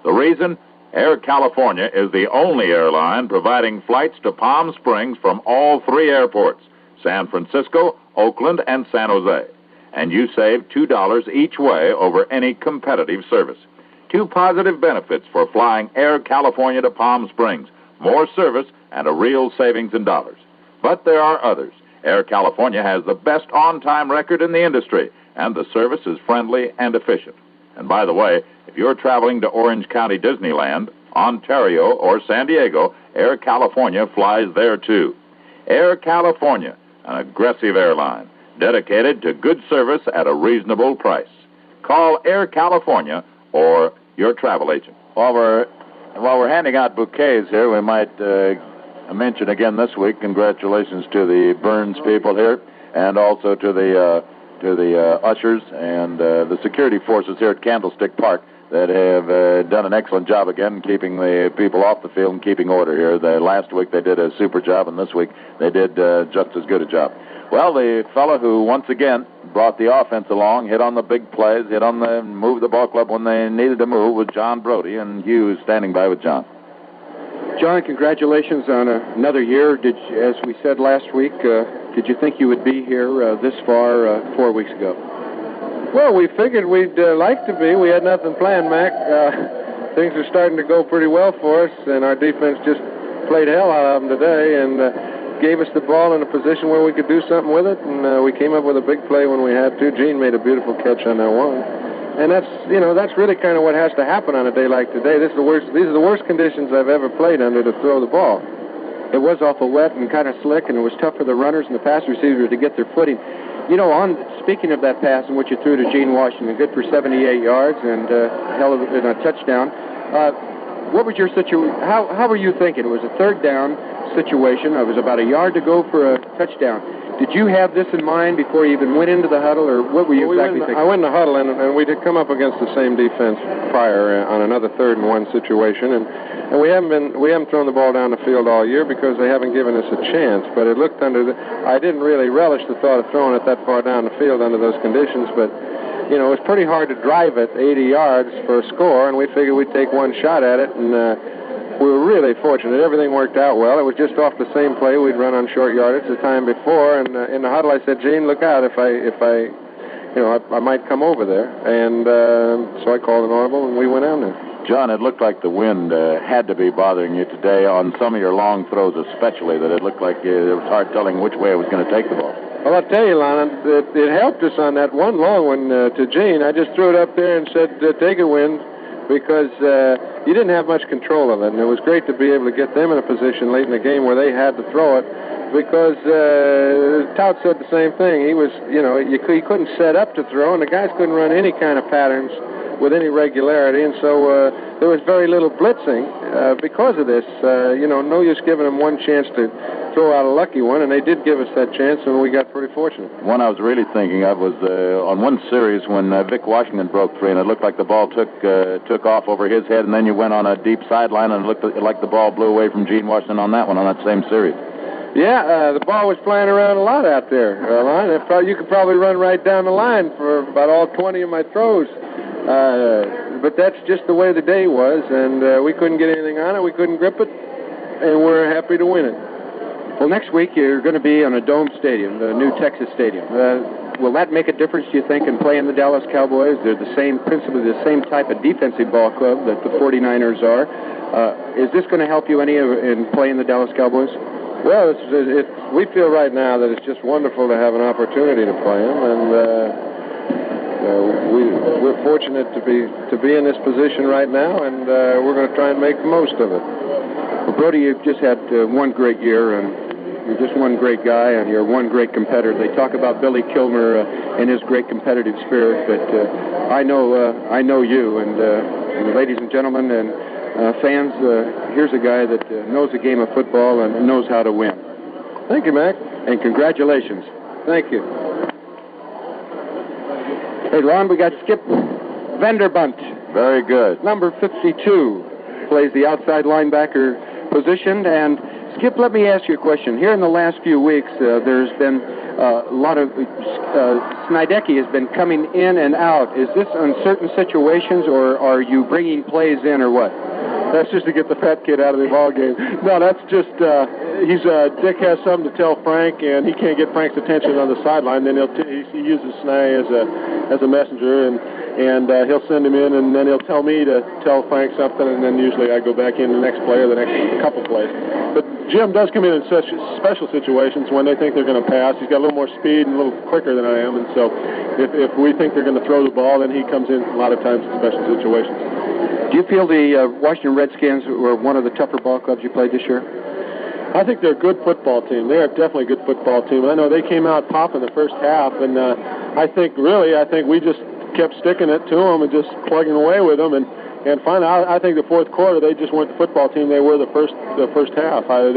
The reason? Air California is the only airline providing flights to Palm Springs from all 3 airports, San Francisco, Oakland, and San Jose. And you save $2 each way over any competitive service. 2 positive benefits for flying Air California to Palm Springs: more service and a real savings in dollars. But there are others. Air California has the best on-time record in the industry, and the service is friendly and efficient. And by the way, if you're traveling to Orange County Disneyland, Ontario, or San Diego, Air California flies there too. Air California, an aggressive airline, dedicated to good service at a reasonable price. Call Air California or your travel agent. While we're handing out bouquets here, we might mention again this week congratulations to the Burns people here, and also to the ushers and the security forces here at Candlestick Park that have done an excellent job again keeping the people off the field and keeping order here. Last week they did a super job, and this week they did just as good a job. Well, the fellow who once again brought the offense along, hit on the big plays, moved the ball club when they needed to move, was John Brody, and Hughes standing by with John. John, congratulations on another year. As we said last week, did you think you would be here this far 4 weeks ago? Well, we figured we'd like to be. We had nothing planned, Mac. Things are starting to go pretty well for us, and our defense just played hell out of them today and gave us the ball in a position where we could do something with it, and we came up with a big play when we had to. Gene made a beautiful catch on that one. And that's really kind of what has to happen on a day like today. These are the worst conditions I've ever played under to throw the ball. It was awful wet and kind of slick, and it was tough for the runners and the pass receivers to get their footing. You know, speaking of that pass in which you threw to Gene Washington, good for 78 yards and a touchdown. What was your situation? How were you thinking? It was a third down situation. It was about a yard to go for a touchdown. Did you have this in mind before you even went into the huddle, or what were you exactly thinking? I went in the huddle, and we did come up against the same defense prior on another 3rd and 1 situation, and we haven't thrown the ball down the field all year because they haven't given us a chance. But it looked I didn't really relish the thought of throwing it that far down the field under those conditions, but it was pretty hard to drive it 80 yards for a score, and we figured we'd take one shot at it, and we were really fortunate. Everything worked out well. It was just off the same play we'd run on short yardage the time before, and in the huddle I said, Gene, look out if I might come over there, and so I called an audible, and we went down there. John, it looked like the wind had to be bothering you today on some of your long throws especially, that it looked like it was hard telling which way it was going to take the ball. Well, I'll tell you, Lon, it helped us on that one long one to Gene. I just threw it up there and said, take a wind, because you didn't have much control of it, and it was great to be able to get them in a position late in the game where they had to throw it, because Tout said the same thing. He was, he couldn't set up to throw, and the guys couldn't run any kind of patterns with any regularity, and so there was very little blitzing because of this. No use giving them one chance to throw out a lucky one, and they did give us that chance, and we got pretty fortunate. One I was really thinking of was on one series when Vic Washington broke free, and it looked like the ball took off over his head, and then you went on a deep sideline, and it looked like the ball blew away from Gene Washington on that one, on that same series. Yeah, the ball was flying around a lot out there, Lon. You could probably run right down the line for about all 20 of my throws. But that's just the way the day was, and we couldn't get anything on it. We couldn't grip it, and we're happy to win it. Well, next week you're going to be on a dome stadium, the new Texas Stadium. Will that make a difference, do you think, in playing the Dallas Cowboys? They're principally the same type of defensive ball club that the 49ers are. Is this going to help you any in playing the Dallas Cowboys? Well, we feel right now that it's just wonderful to have an opportunity to play them, and we're fortunate to be in this position right now, and we're going to try and make the most of it. Well, Brody, you've just had one great year, and you're just one great guy, and you're one great competitor. They talk about Billy Kilmer and his great competitive spirit, but I know you, and ladies and gentlemen, and fans, here's a guy that knows the game of football and knows how to win. Thank you, Mac. And congratulations. Thank you. Hey, Lon, we got Skip Vanderbunt. Very good. Number 52. Plays the outside linebacker position. And, Skip, let me ask you a question. Here in the last few weeks, there's been a lot of... Snidecki has been coming in and out. Is this uncertain situations, or are you bringing plays in, or what? That's just to get the fat kid out of the ball game. No, that's just Dick has something to tell Frank, and he can't get Frank's attention on the sideline. Then he uses Snide as a messenger, and he'll send him in, and then he'll tell me to tell Frank something, and then usually I go back in the next play or the next couple plays. But Jim does come in such special situations when they think they're going to pass. He's got a little more speed and a little quicker than I am, and so if we think they're going to throw the ball, then he comes in a lot of times in special situations. Do you feel the Washington Redskins were one of the tougher ball clubs you played this year? I think they're a good football team. They are definitely a good football team. I know they came out popping the first half, and I think we just kept sticking it to them and just plugging away with them. And finally, I think the fourth quarter, they just weren't the football team they were the first half. I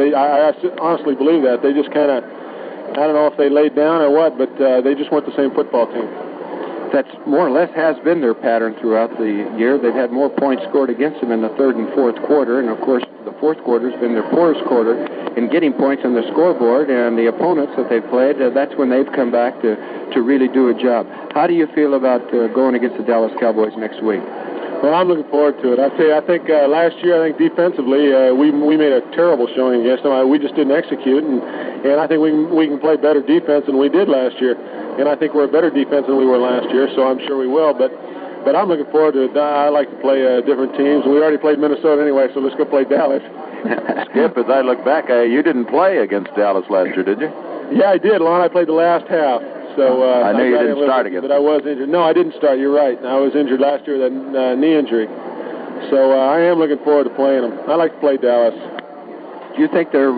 honestly believe that. They just kind of, I don't know if they laid down or what, but they just weren't the same football team. That's more or less has been their pattern throughout the year. They've had more points scored against them in the third and fourth quarter, and of course the fourth quarter has been their poorest quarter in getting points on the scoreboard, and the opponents that they've played, that's when they've come back to really do a job. How do you feel about going against the Dallas Cowboys next week? Well, I'm looking forward to it. I tell you, I think last year, defensively, we made a terrible showing against them. We just didn't execute, and I think we can play better defense than we did last year. And I think we're a better defense than we were last year, so I'm sure we will. But I'm looking forward to it. I like to play different teams. We already played Minnesota anyway, so let's go play Dallas. Skip, as I look back, you didn't play against Dallas last year, did you? Yeah, I did, Lon. I played the last half. So I know you didn't start against. But I was injured. No, I didn't start. You're right. I was injured last year with a knee injury. So I am looking forward to playing them. I like to play Dallas. Do you think their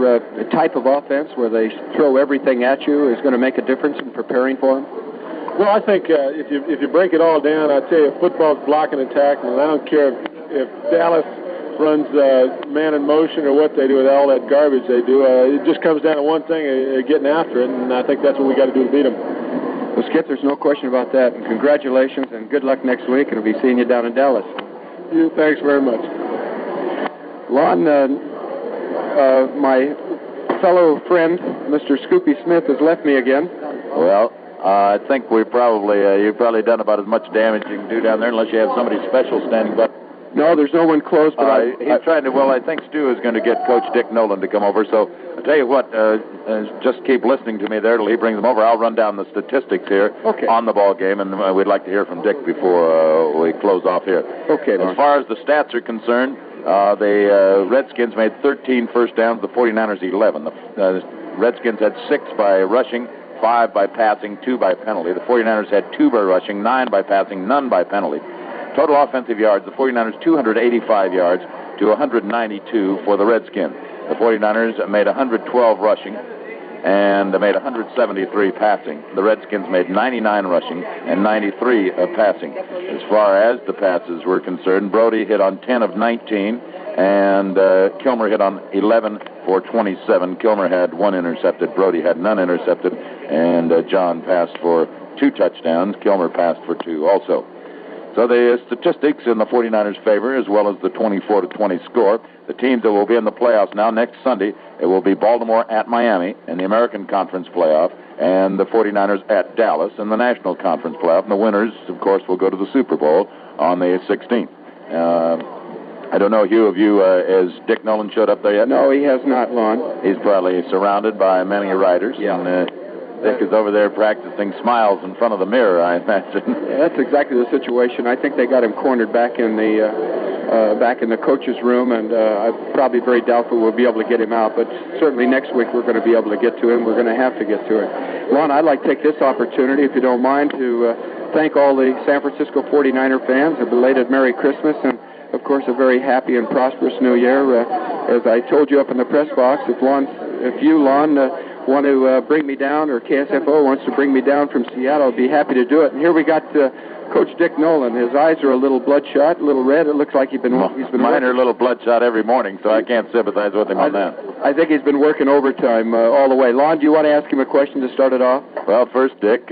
type of offense where they throw everything at you is going to make a difference in preparing for them? Well, I think if you break it all down, I tell you, football's block and attack, and I don't care if Dallas runs man in motion or what they do with all that garbage they do. It just comes down to one thing, getting after it, and I think that's what we got to do to beat them. Well, Skip, there's no question about that. And congratulations and good luck next week, and we'll be seeing you down in Dallas. Thanks very much. Lon, my fellow friend, Mr. Scoopy Smith, has left me again. Well, I think you've probably done about as much damage you can do down there unless you have somebody special standing by. No, there's no one close, but he's trying to. Well, I think Stu is going to get Coach Dick Nolan to come over. So I'll tell you what, just keep listening to me there till he brings them over. I'll run down the statistics here on the ball game, and we'd like to hear from Dick before we close off here. Okay. As far as the stats are concerned, the Redskins made 13 first downs. The 49ers 11. The Redskins had 6 by rushing, 5 by passing, 2 by penalty. The 49ers had 2 by rushing, 9 by passing, none by penalty. Total offensive yards, the 49ers 285 yards to 192 for the Redskins. The 49ers made 112 rushing and made 173 passing. The Redskins made 99 rushing and 93 passing. As far as the passes were concerned, Brody hit on 10 of 19 and Kilmer hit on 11 for 27. Kilmer had 1 intercepted. Brody had none intercepted. And John passed for 2 touchdowns. Kilmer passed for 2 also. So the statistics in the 49ers' favor, as well as the 24-20 score. The teams that will be in the playoffs now next Sunday, it will be Baltimore at Miami in the American Conference playoff, and the 49ers at Dallas in the National Conference playoff. And the winners, of course, will go to the Super Bowl on the 16th. I don't know, Hugh, have you, has Dick Nolan showed up there yet? No, he has not, Lon. He's probably surrounded by many writers. Yeah. And, Dick is over there practicing smiles in front of the mirror, I imagine. Yeah, that's exactly the situation. I think they got him cornered back in the coach's room, and I'm probably very doubtful we'll be able to get him out. But certainly next week we're going to be able to get to him. We're going to have to get to him. Lon, I'd like to take this opportunity, if you don't mind, to thank all the San Francisco 49er fans. A belated Merry Christmas, and of course a very happy and prosperous New Year. As I told you up in the press box, if you, Lon, want to bring me down, or KSFO wants to bring me down from Seattle, I'll be happy to do it. And here we got Coach Dick Nolan. His eyes are a little bloodshot, a little red. It looks like he's been Mine are a little bloodshot every morning, so I can't sympathize with him on that. I think he's been working overtime all the way. Lon, do you want to ask him a question to start it off? Well, first, Dick,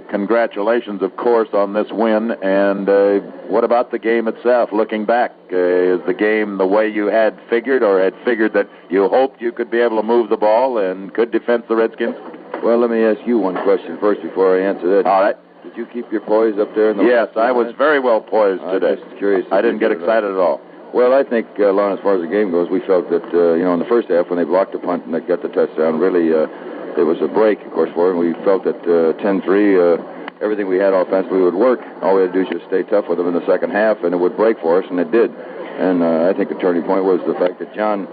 congratulations, of course, on this win. And what about the game itself? Looking back, is the game the way you had figured, or had figured that you hoped you could be able to move the ball and could defend the Redskins? Well, let me ask you one question first before I answer that. All right. Did you keep your poise up there? Yes, I was very well poised today. I'm just curious. I didn't get excited at all. Well, I think, Lon, as far as the game goes, we felt that, in the first half when they blocked the punt and they got the touchdown, really there was a break, of course, for them. We felt that 10-3, everything we had offensively would work. All we had to do was just stay tough with them in the second half, and it would break for us, and it did. And I think the turning point was the fact that John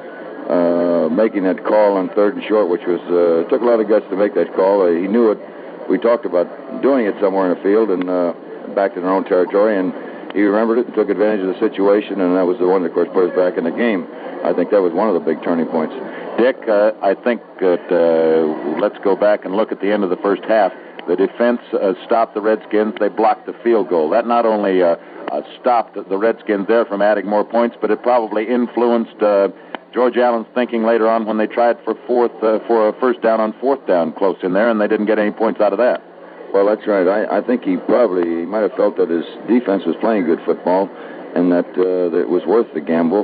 making that call on 3rd and short, which was took a lot of guts to make that call. He knew it. We talked about doing it somewhere in the field and back in our own territory, and he remembered it and took advantage of the situation, and that was the one that, of course, put us back in the game. I think that was one of the big turning points. Dick, I think that let's go back and look at the end of the first half. The defense stopped the Redskins. They blocked the field goal. That not only stopped the Redskins there from adding more points, but it probably influenced George Allen's thinking later on when they tried for a first down on 4th down close in there, and they didn't get any points out of that. Well, that's right. I think he might have felt that his defense was playing good football and that it was worth the gamble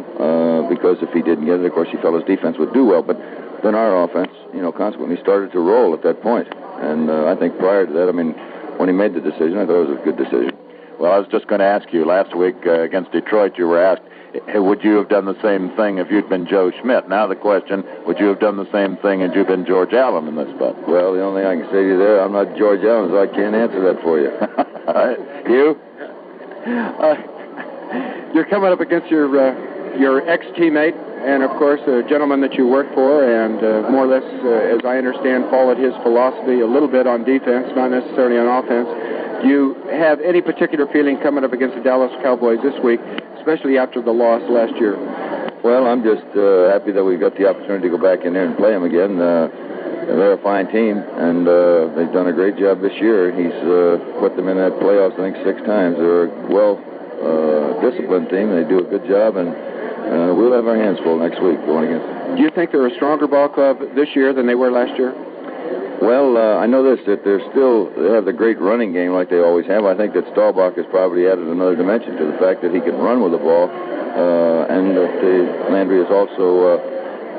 because if he didn't get it, of course, he felt his defense would do well. But then our offense, consequently started to roll at that point. And I think prior to that, when he made the decision, I thought it was a good decision. Well, I was just going to ask you, last week against Detroit, you were asked, would you have done the same thing if you'd been Joe Schmidt? Now the question, would you have done the same thing had you been George Allen in this spot? Well, the only thing I can say to you there, I'm not George Allen, so I can't answer that for you. You? You're coming up against your ex-teammate and, of course, a gentleman that you worked for and more or less, as I understand, followed his philosophy a little bit on defense, not necessarily on offense. Do you have any particular feeling coming up against the Dallas Cowboys this week, especially after the loss last year? Well, I'm just happy that we got the opportunity to go back in there and play them again. They're a fine team, and they've done a great job this year. He's put them in that playoffs, I think, 6 times. They're a well-disciplined team. They do a good job, and we'll have our hands full next week going against them. Do you think they're a stronger ball club this year than they were last year? Well, I know this, that they have the great running game like they always have. I think that Staubach has probably added another dimension to the fact that he can run with the ball, and that Landry has also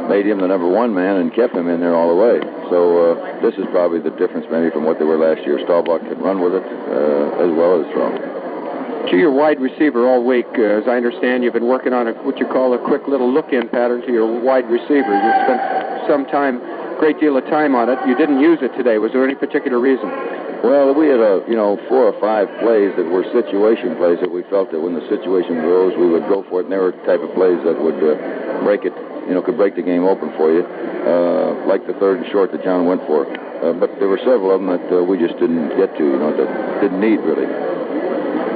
made him the number one man and kept him in there all the way. So this is probably the difference maybe from what they were last year. Staubach can run with it as well as strong. To your wide receiver all week, as I understand, you've been working on what you call a quick little look-in pattern to your wide receiver. You spent great deal of time on it. You didn't use it today. Was there any particular reason? Well, we had 4 or 5 plays that were situation plays that we felt that when the situation arose, we would go for it, and they were the type of plays that would break it, could break the game open for you, like the 3rd and short that John went for. But there were several of them that we just didn't get to, that didn't need really.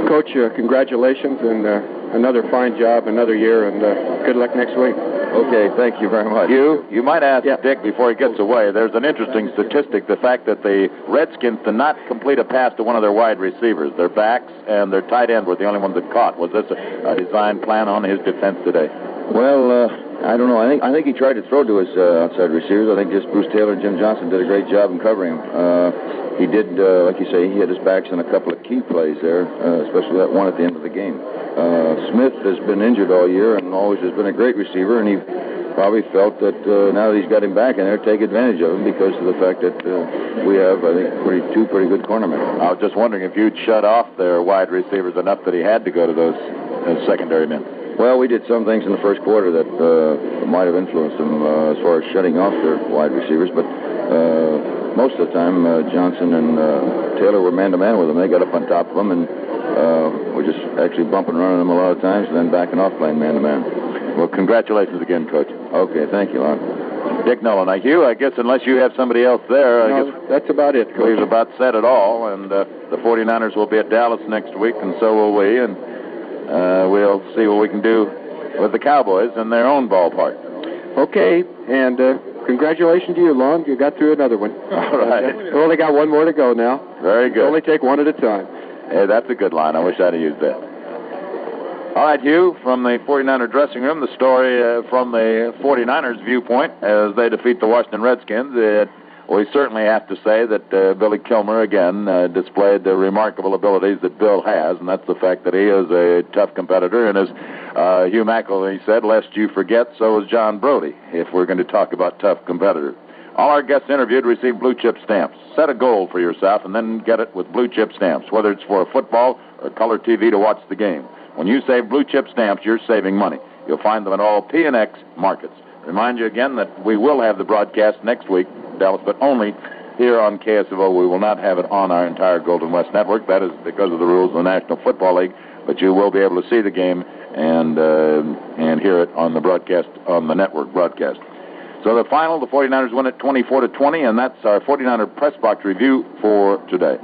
Coach, congratulations, and another fine job, another year, and good luck next week. Okay, thank you very much. You might ask Dick before he gets away. There's an interesting statistic, the fact that the Redskins did not complete a pass to one of their wide receivers. Their backs and their tight end were the only ones that caught. Was this a design plan on his defense today? Well, I don't know. I think he tried to throw to his outside receivers. I think just Bruce Taylor and Jim Johnson did a great job in covering him. He did, like you say, he hit his backs in a couple of key plays there, especially that one at the end of the game. Smith has been injured all year and always has been a great receiver, and he probably felt that now that he's got him back in there, take advantage of him because of the fact that we have, I think, two pretty good cornermen. I was just wondering if you'd shut off their wide receivers enough that he had to go to those secondary men. Well, we did some things in the first quarter that might have influenced them as far as shutting off their wide receivers, but most of the time, Johnson and Taylor were man-to-man with them. They got up on top of them, and we're just actually bumping and running them a lot of times and then backing off playing man-to-man. Well, congratulations again, Coach. Okay, thank you, Lon. Dick Nolan. Now, Hugh, I guess unless you have somebody else there, I guess that's about it, Coach. We've about said it all, and the 49ers will be at Dallas next week, and so will we, and we'll see what we can do with the Cowboys in their own ballpark. Okay, and congratulations to you, Lon. You got through another one. All right. We've only got one more to go now. Very good. Only take one at a time. Hey, that's a good line. I wish I'd have used that. All right, Hugh, from the 49er dressing room, the story from the 49ers viewpoint as they defeat the Washington Redskins. We certainly have to say that Billy Kilmer, again, displayed the remarkable abilities that Bill has, and that's the fact that he is a tough competitor. And as Hugh McElhenney said, lest you forget, so is John Brody, if we're going to talk about tough competitors. All our guests interviewed receive blue chip stamps. Set a goal for yourself and then get it with blue chip stamps, whether it's for a football or color TV to watch the game. When you save blue chip stamps, you're saving money. You'll find them at all P&X markets. Remind you again that we will have the broadcast next week, Dallas, but only here on KSFO. We will not have it on our entire Golden West network. That is because of the rules of the National Football League. But you will be able to see the game and hear it on the broadcast, on the network broadcast. So the final, the 49ers win it 24-20, and that's our 49er Press Box Review for today.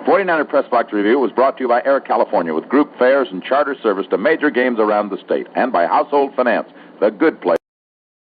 49er Press Box Review was brought to you by Air California with group fares and charter service to major games around the state, and by Household Finance, the good place.